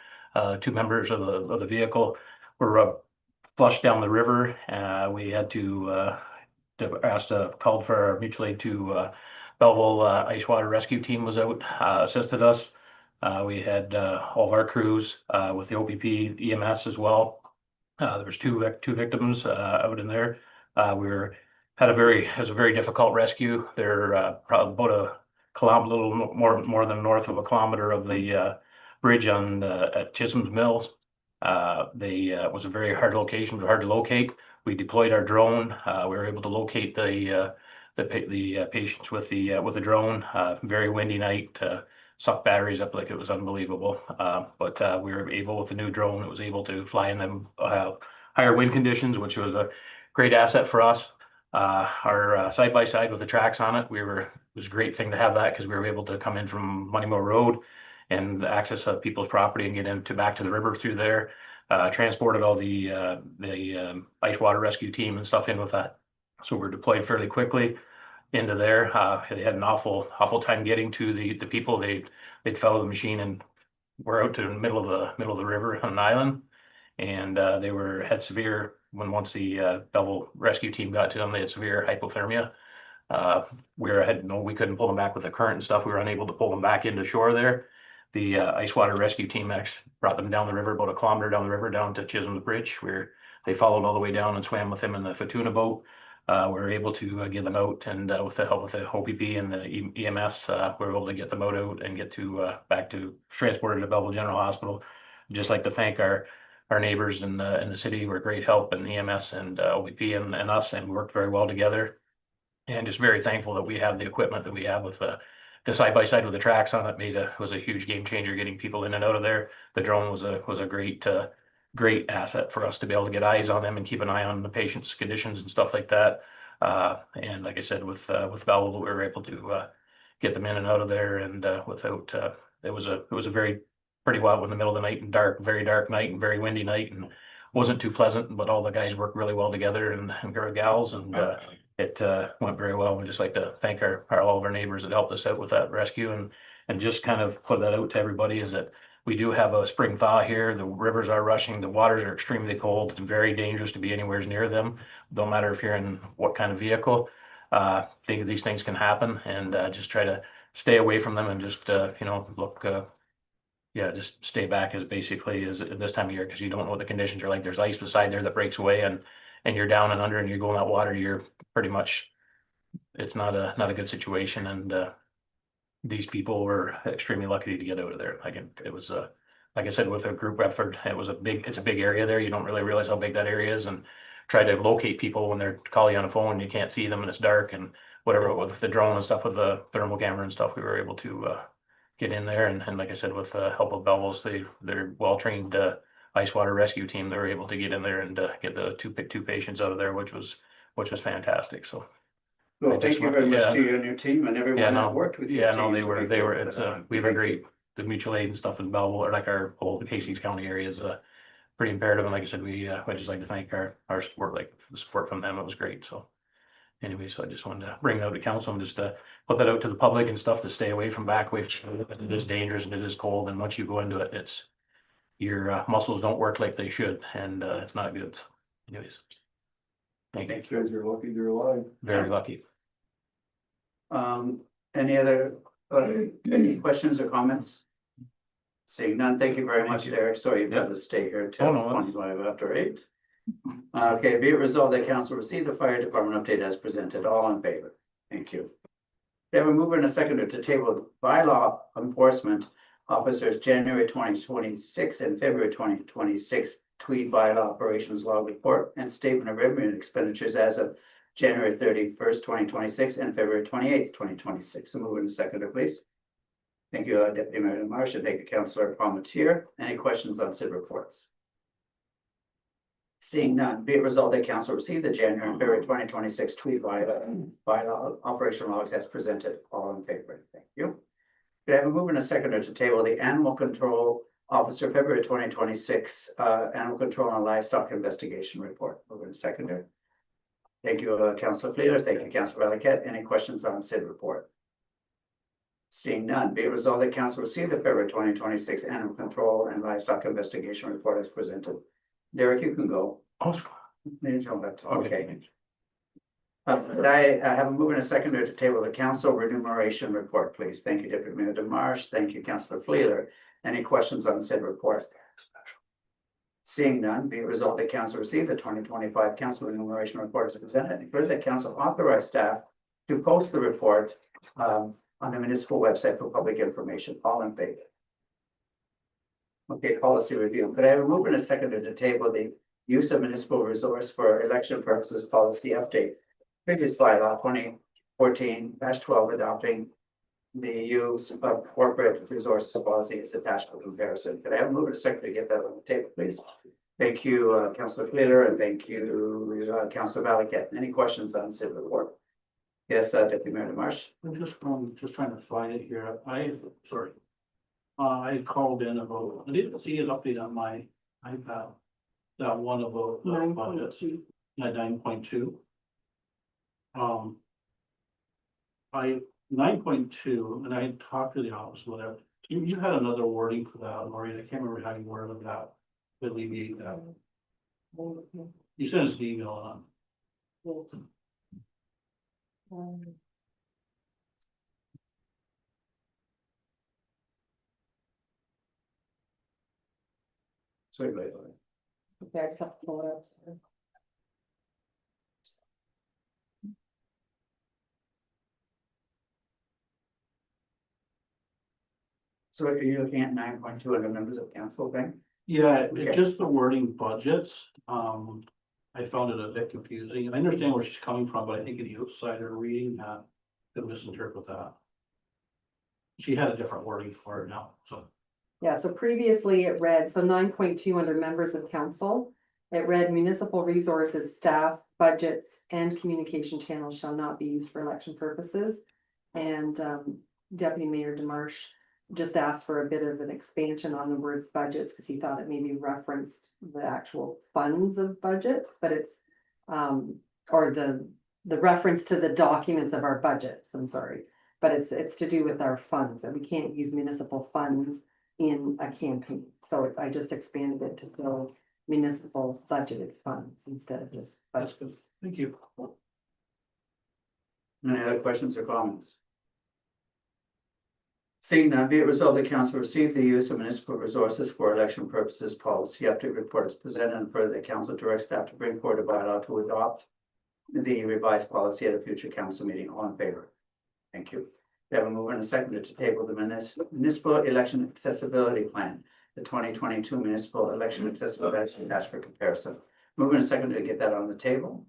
2 members of the vehicle were flushed down the river. We had to called for mutual aid to Belleville Ice Water Rescue Team was out, assisted us. We had all of our crews with the OPP EMS as well. There was two victims out in there. It was a very difficult rescue. They're probably about a kilometer, little more than north of a kilometer of the bridge on at Chisholm's Mills. It was a very hard location, hard to locate. We deployed our drone. We were able to locate the patients with the drone. Very windy night. Sucked batteries up like it was unbelievable. But we were able, with the new drone, it was able to fly in them higher wind conditions, which was a great asset for us. Our side by side with the tracks on it, it was a great thing to have that, because we were able to come in from Moneymore Road and access people's property and get back to the river through there. Transported all the ice water rescue team and stuff in with that. So we're deployed fairly quickly into there. They had an awful time getting to the people. They'd fell the machine and were out to the middle of the river on an island. And they had severe, once the Belleville rescue team got to them, they had severe hypothermia. We couldn't pull them back with the current and stuff. We were unable to pull them back into shore there. The ice water rescue team brought them down the river, about a kilometer down the river, down to Chisholm's Bridge, where they followed all the way down and swam with them in the Futuna boat. We were able to get them out, and with the help of the OPP and the EMS, we were able to get them out and get back to transported to Belleville General Hospital. I'd just like to thank our neighbors in the city were great help, and EMS and OPP and us, and worked very well together. And just very thankful that we have the equipment that we have with the side by side with the tracks on it. Was a huge game changer getting people in and out of there. The drone was a great asset for us to be able to get eyes on them and keep an eye on the patient's conditions and stuff like that. And like I said, with Belleville, we were able to get them in and out of there, and without it was a pretty wild in the middle of the night, and very dark night and very windy night, and wasn't too pleasant, but all the guys worked really well together, and gals, and it went very well. We'd just like to thank all of our neighbors that helped us out with that rescue, and just kind of put that out to everybody, is that we do have a spring thaw here. The rivers are rushing. The waters are extremely cold. It's very dangerous to be anywhere near them. Don't matter if you're in what kind of vehicle. Think these things can happen, and just try to stay away from them, and just look. Just stay back as basically as this time of year, because you don't know what the conditions are like. There's ice beside there that breaks away, and you're down and under, and you go in that water. You're pretty much. It's not a good situation, and these people were extremely lucky to get out of there. It was like I said, with a group effort, it's a big area there. You don't really realize how big that area is, and try to locate people when they're calling you on the phone and you can't see them and it's dark and whatever. With the drone and stuff, with the thermal camera and stuff, we were able to get in there, and like I said, with the help of Belleville's, they're well-trained ice water rescue team. They were able to get in there and get the two patients out of there, which was fantastic. So. Well, thank you very much to you and your team and everyone that worked with you. We have a great, the mutual aid and stuff in Belleville, or like our whole Hastings County area is pretty imperative. And like I said, I'd just like to thank our support, like the support from them. It was great. So anyway, so I just wanted to bring it out to council and just put that out to the public and stuff, to stay away from it is dangerous and it is cold. And once you go into it, your muscles don't work like they should, and it's not good. Anyways. Thank you. You guys are lucky they're alive. Very lucky. Any questions or comments? Seeing none, thank you very much, Derek. Sorry you've had to stay here till 25 after 8. Okay, be it resolved that council receive the fire department update as presented. All in favor? Thank you. We have a mover and a seconder to table bylaw enforcement officers January 2026 and February 2026 Tweed bylaw operations log report and statement of revenue and expenditures as of January 31st, 2026 and February 28th, 2026. So move in a seconder, please. Thank you, Deputy Mayor Marsh, and thank you, Councillor Palmetier. Any questions on said reports? Seeing none, be it resolved that council receive the January and February 2026 Tweed bylaw operational logs as presented. All in favor? Thank you. Could I have a move and a seconder to table the animal control officer February 2026 animal control and livestock investigation report? Move in a seconder. Thank you, Councillor Fleeler. Thank you, Councillor Valiquette. Any questions on said report? Seeing none, be it resolved that council receive the February 2026 animal control and livestock investigation report as presented. Derek, you can go. Okay. Okay. Could I have a move and a seconder to table the council remuneration report, please? Thank you, Deputy Mayor Demarche. Thank you, Councillor Fleeler. Any questions on said report? Seeing none, be it resolved that council receive the 2025 council remuneration report as presented. And first, that council authorize staff to post the report on the municipal website for public information. All in favor? Okay, policy review. Could I have a move and a seconder to table the use of municipal resource for election purposes policy update? Previous bylaw 2014-12 adopting the use of corporate resources policy is attached for comparison. Could I have a move and a seconder to get that on the table, please? Thank you, Councillor Fleeler, and thank you, Councillor Valiquette. Any questions on said report? Yes, Deputy Mayor Demarche. I'm just trying to find it here. Sorry. I called in about, I didn't see an update on my iPad. That one about the budgets, 9.2. I 9.2, and I talked to the office, whatever. You had another wording for that, Maureen. I can't remember how you worded that. To alleviate that. You sent us an email on. Sorry, wait. Okay, I just have to pull it up. Sorry. So are you looking at 9.2 under members of council thing? Yeah, Okay. it's just the wording budgets. I found it a bit confusing. I understand where she's coming from, but I think the outsider reading could misinterpret that. She had a different wording for it now, so. Yeah, so previously it read, so 9.2 under members of council, it read municipal resources, staff, budgets, and communication channels shall not be used for election purposes. And Deputy Mayor Demarche just asked for a bit of an expansion on the words budgets because he thought it maybe referenced the actual funds of budgets, but it's or the reference to the documents of our budgets, I'm sorry. But it's to do with our funds, that we can't use municipal funds in a campaign. So I just expanded it to say municipal budgeted funds instead of just That's good. budgets. Thank you. Any other questions or comments? Seeing none, be it resolved the council receive the use of municipal resources for election purposes policy update report is presented, and further the council directs staff to bring forward a bylaw to adopt the revised policy at a future council meeting. All in favor? Thank you. We have a mover and a seconder to table the municipal election accessibility plan, the 2022 municipal election accessibility attached for comparison. Mover and a seconder to get that on the table.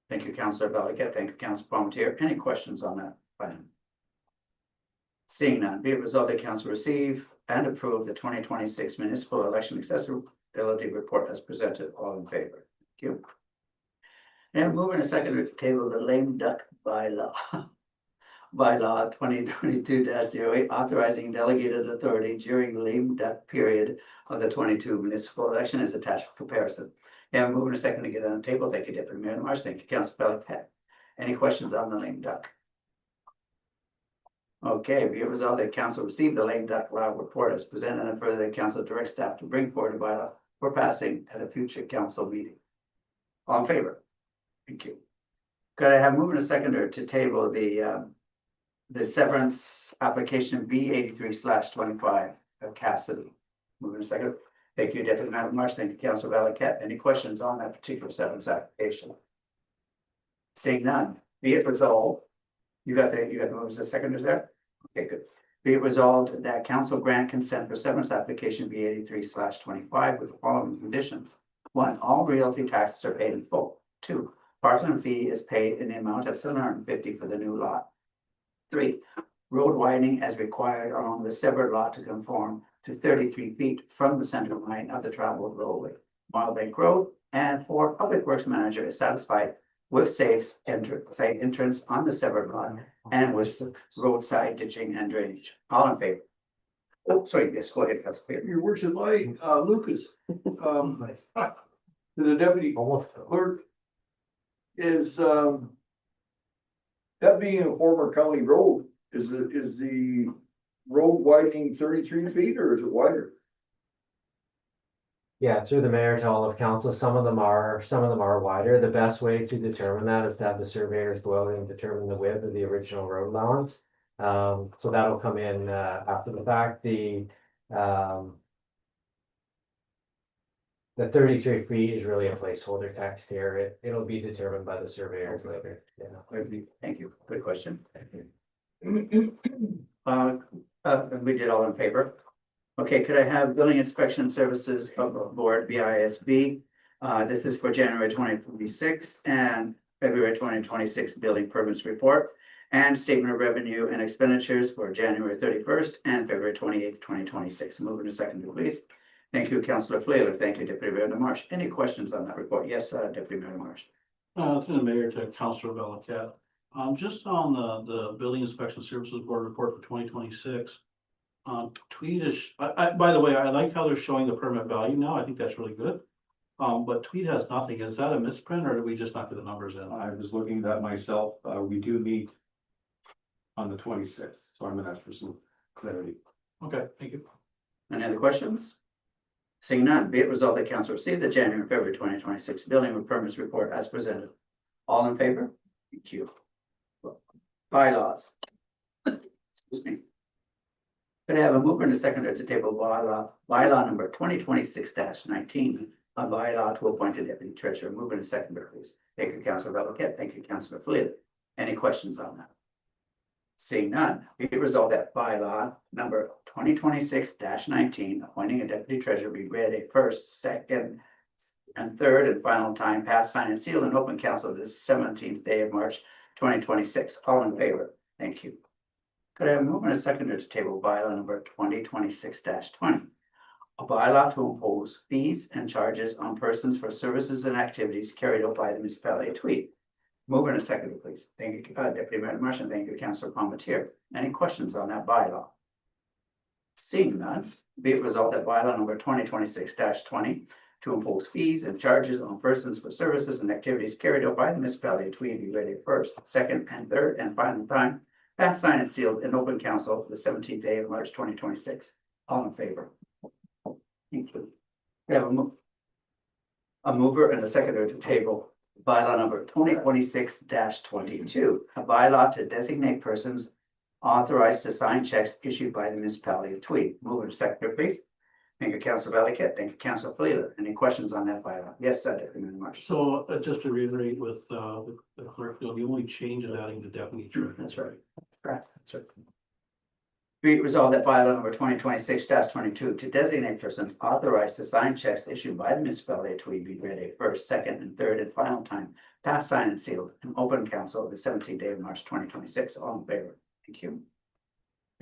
Thank you, Councillor Valiquette. Thank you, Councillor Palmetier. Any questions on that plan? Seeing none, be it resolved that council receive and approve the 2026 municipal election accessibility report as presented. All in favor? Thank you. And moving a second to table the lame duck bylaw. Bylaw 2022-08 authorizing delegated authority during the lame duck period of the 22 municipal election is attached for comparison. And moving a second to get on the table. Thank you, Deputy Mayor Demarche. Thank you, Councillor Valiquette. Any questions on the lame duck? Okay, be it resolved that council receive the lame duck law report as presented, and further the council directs staff to bring forward a bylaw for passing at a future council meeting. All in favor? Thank you. Could I have moving a seconder to table the severance application B83/25 of Cassidy? Moving a second. Thank you, Deputy Mayor Demarche. Thank you, Councillor Valiquette. Any questions on that particular severance application? Seeing none, be it resolved. You got the moves, the seconders there? Okay, good. Be it resolved that council grant consent for severance application B83/25 with the following conditions. 1, all realty taxes are paid in full. 2, parking fee is paid in the amount of $750 for the new lot. 3, road widening as required along the severed lot to conform to 33 feet from the center line of the traveled roadway, Mile Bank Road. And 4, public works manager is satisfied with safe entrance on the severed lot and with roadside ditching and drainage. All in favor? Oh, sorry, yes, go ahead, Councilor. Your worship, Lucas, to the deputy clerk, is, that being a former county road, is the road widening 33 feet or is it wider? Yeah, through the mayor to all of council, some of them are wider. The best way to determine that is to have the surveyors go out and determine the width of the original road allowance. So that'll come in after the fact. The 33 feet is really a placeholder text here. It'll be determined by the surveyors later. Yeah. Thank you. Good question. We did all in favor. Okay, could I have Building Inspection Services Board, BISB? This is for January 2026 and February 2026 building permits report and statement of revenue and expenditures for January 31st and February 28th, 2026. Moving to second, please. Thank you, Councillor Flaler. Thank you, Deputy Mayor Marsh. Any questions on that report? Yes, Deputy Mayor Marsh. To the mayor, to Councillor Valiquette. Just on the Building Inspection Services Board report for 2026. Tweed is, by the way, I like how they're showing the permit value now. I think that's really good. But Tweed has nothing. Is that a misprint or did we just not get the numbers in? I was looking at that myself. We do meet on the 26th, so I'm gonna ask for some clarity. Okay, thank you. Any other questions? Seeing none, be it resolved that council receive the January and February 2026 building permits report as presented. All in favor? Thank you. Bylaws. Excuse me. Could I have a mover and a seconder to table bylaw number 2026-19, a bylaw to appoint a deputy treasurer. Mover and a seconder, please. Thank you, Councillor Valiquette. Thank you, Councillor Flynn. Any questions on that? Seeing none, be it resolved that bylaw number 2026-19, appointing a deputy treasurer, be read a first, second, and third and final time, passed, signed, and sealed in open council this 17th day of March 2026. All in favor? Thank you. Could I have a movement and a seconder to table bylaw number 2026-20? A bylaw to impose fees and charges on persons for services and activities carried out by the municipality of Tweed. Mover and a seconder, please. Thank you, Deputy Mayor Marsh, and thank you, Councillor Palmetier. Any questions on that bylaw? Seeing none, be it resolved that bylaw number 2026-20 to impose fees and charges on persons for services and activities carried out by the municipality of Tweed be read a first, second, and third and final time, passed, signed, and sealed in open council the 17th day of March 2026. All in favor? Thank you. We have a mover and a seconder to table bylaw number 2026-22, a bylaw to designate persons authorized to sign checks issued by the municipality of Tweed. Mover to seconder, please. Thank you, Councillor Valiquette. Thank you, Councillor Flaler. Any questions on that bylaw? Yes, Deputy Mayor Marsh. So just to reiterate with the clerk, the only change is adding the deputy treasurer. That's right. That's correct. That's right. Be it resolved that bylaw number 2026-22 to designate persons authorized to sign checks issued by the municipality of Tweed be read a first, second, and third and final time, passed, signed, and sealed in open council the 17th day of March 2026. All in favor? Thank you.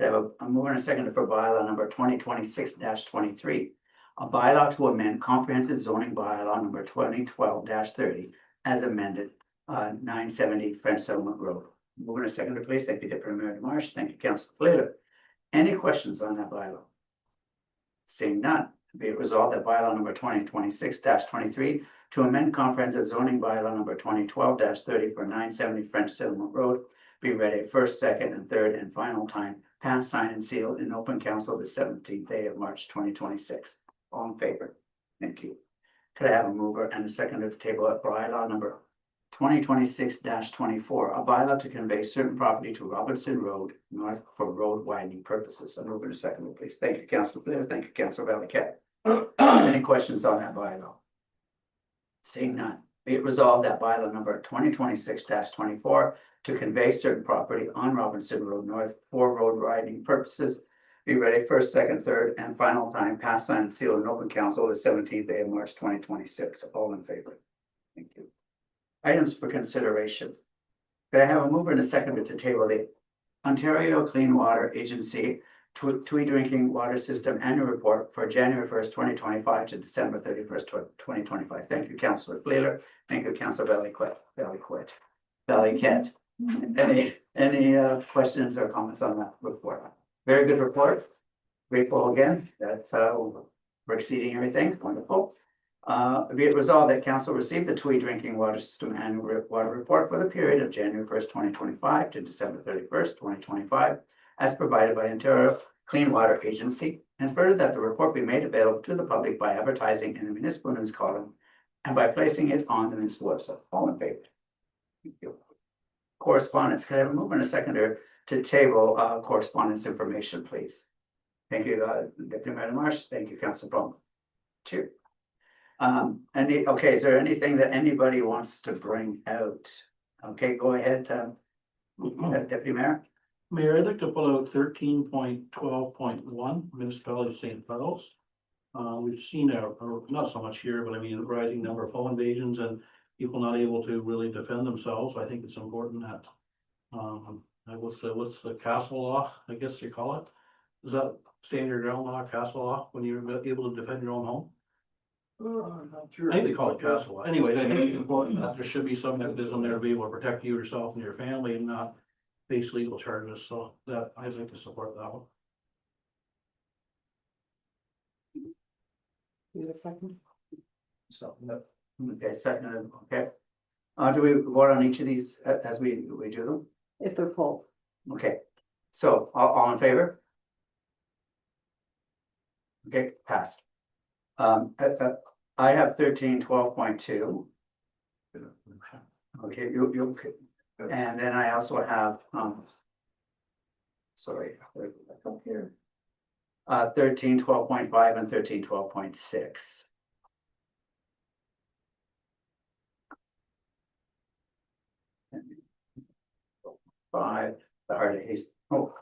I have a mover and a seconder for bylaw number 2026-23, a bylaw to amend comprehensive zoning bylaw number 2012-30 as amended, 970 French Settlement Road. Mover and a seconder, please. Thank you, Deputy Mayor Marsh. Thank you, Councillor Flaler. Any questions on that bylaw? Seeing none, be it resolved that bylaw number 2026-23 to amend comprehensive zoning bylaw number 2012-30 for 970 French Settlement Road be read a first, second, and third and final time, passed, signed, and sealed in open council the 17th day of March 2026. All in favor? Thank you. Could I have a mover and a seconder to table at bylaw number 2026-24, a bylaw to convey certain property to Robinson Road North for road widening purposes. I'm moving a second, please. Thank you, Councillor Flair. Thank you, Councillor Valiquette. Any questions on that bylaw? Seeing none, be it resolved that bylaw number 2026-24 to convey certain property on Robinson Road North for road widening purposes be ready first, second, third, and final time, passed, signed, and sealed in open council the 17th day of March 2026. All in favor? Thank you. Items for consideration. Could I have a mover and a seconder to table the Ontario Clean Water Agency Tweed Drinking Water System Annual Report for January 1st, 2025 to December 31st, 2025. Thank you, Councillor Flaler. Thank you, Councillor Valiquette. Any questions or comments on that report? Very good report. Grateful again. That's we're exceeding everything. Wonderful. Be it resolved that council received the Tweed Drinking Water System Annual Water Report for the period of January 1st, 2025 to December 31st, 2025. as provided by Ontario Clean Water Agency. And further, that the report be made available to the public by advertising in the municipal news column and by placing it on the municipal website. All in favor? Thank you. Correspondence, can I have a mover and a seconder to table correspondence information, please? Thank you, Deputy Mayor Marsh. Thank you, Councilor Paul. Cheers. Okay, is there anything that anybody wants to bring out? Okay, go ahead, Deputy Mayor. Mayor, I'd like to pull out 13.12.1 municipality of St. Charles. We've seen not so much here, but I mean, a rising number of home invasions and people not able to really defend themselves. I think it's important that, what's the castle law, I guess you call it? Is that stand your ground law, castle law, when you're able to defend your own home? I'm not sure. I think they call it castle law. Anyway, I think it's important that there should be some mechanism there to be able to protect you, yourself and your family and not face legal charges. So that, I'd like to support that one. You have a second? So, no. Okay, second, okay. Do we vote on each of these as we do them? If they're pulled. Okay, so all in favor? Okay, passed. I have 13.12.2. Okay, you, and then I also have, sorry, where did I go here? 13.12.5 and 13.12.6. Five, the Heart of Haste, oh.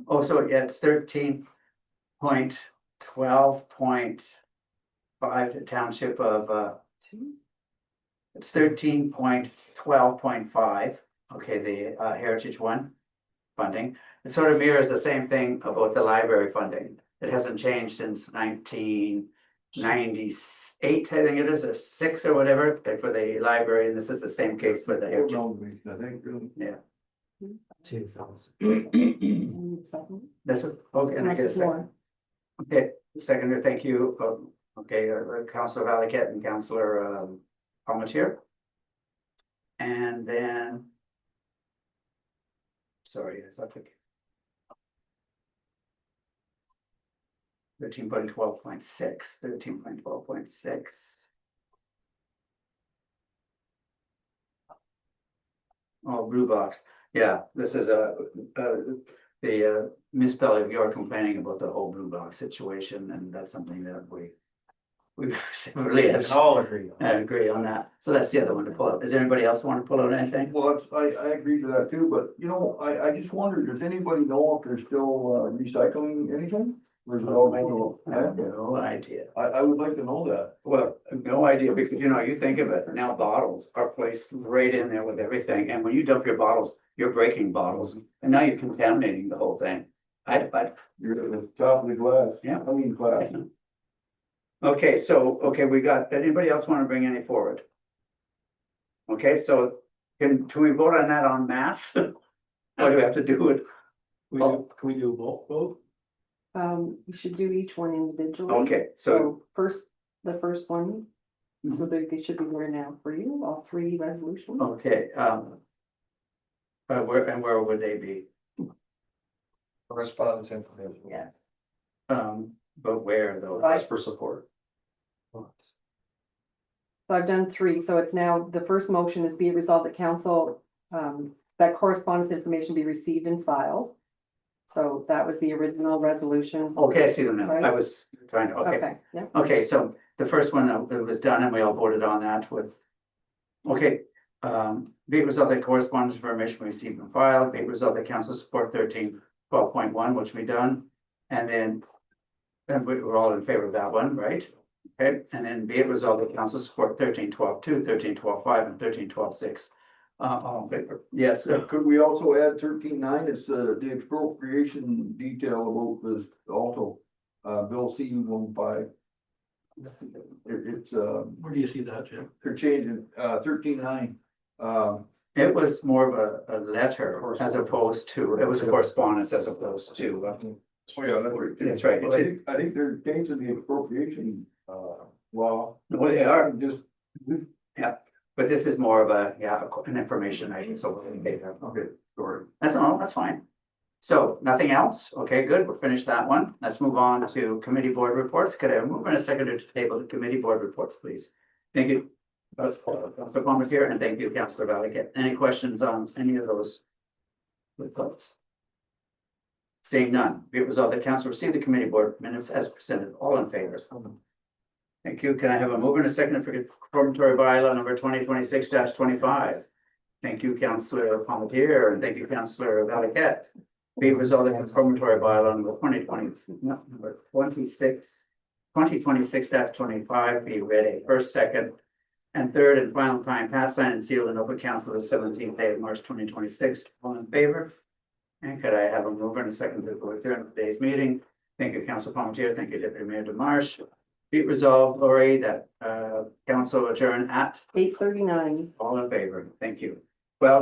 Oh, so yeah, it's 13.12.5 to Township of, it's 13.12.5, okay, the Heritage one funding. It sort of mirrors the same thing about the library funding. It hasn't changed since 1998, I think it is, or 6 or whatever, for the library, and this is the same case for the Heritage. I think, Yeah. 2000. That's okay, and I get a second. Okay, seconder, thank you. Okay, Councilor Valiquette and Councilor Palmetier. And then. Sorry, it's up to 13.12.6, 13.12.6. Oh, Blue Box. Yeah, this is the municipality of York complaining about the whole Blue Box situation, and that's something that we really have all agree. agree on that. So that's the other one to pull out. Is there anybody else want to pull out anything? well, I agree to that too, but you know, I just wondered, does anybody know if they're still recycling anything? Or is it all going to? I have no idea. I would like to know that. Well, no idea, because you know, you think of it, now bottles are placed right in there with everything, and when you dump your bottles, you're breaking bottles, and now you're contaminating the whole thing. You're at the top of the glass. Yeah. I mean, glass. Okay, so, okay, we got, anybody else want to bring any forward? Okay, so can we vote on that en masse? Or do we have to do it? Can we do both? You should do each one individually. Okay, so, The first one, so they should be there now for you, all 3 resolutions. okay, where would they be? Correspondence information. Yeah. But where though? Right. For support. So I've done 3, so it's now, the first motion is be it resolved that council, that correspondence information be received and filed. So that was the original resolution. Okay, I see them now. Right. I was trying to, okay. Okay, yeah. Okay, so the first one that was done and we all voted on that with. Okay, be it resolved that correspondence information received and filed, be it resolved that council support 13.12.1, which we done. And then we're all in favor of that one, right? Okay, and then be it resolved that council support 13.12.2, 13.12.5, and 13.12.6. All in favor? Yes, Could we also add 13.9? It's the expropriation detail about this also, Bill C-15. It's Where do you see that, Jim? they're changing 13.9. it was more of a letter as opposed to, it was a correspondence as opposed to. Oh, yeah, that's right. That's right. But I think they're changing the expropriation law. Well, they are, Just but this is more of a, yeah, an information item, so we're gonna take that. Okay, sorry. That's all, that's fine. So nothing else? Okay, good. We'll finish that one. Let's move on to committee board reports. Could I move in a second to table the committee board reports, please? Thank you. Councilor Palmer here, and thank you, Councilor Valiquette. Any questions on any of those reports? Seeing none, be it resolved that council receive the committee board minutes as presented. All in favor? Thank you. Can I have a mover and a second for confirmatory bylaw number 2026-25? Thank you, Councilor Palmer, and thank you, Councilor Valiquette. Be it resolved that confirmatory bylaw number 2026-25 be read a first, second, and third and final time passed, signed, and sealed in open council the 17th day of March 2026. All in favor? And could I have a mover and a second to adjourn today's meeting? Thank you, Councilor Palmer. Thank you, Deputy Mayor DeMarsh. Be it resolved, Lori, that council adjourn at 8:39. all in favor. Thank you. Well.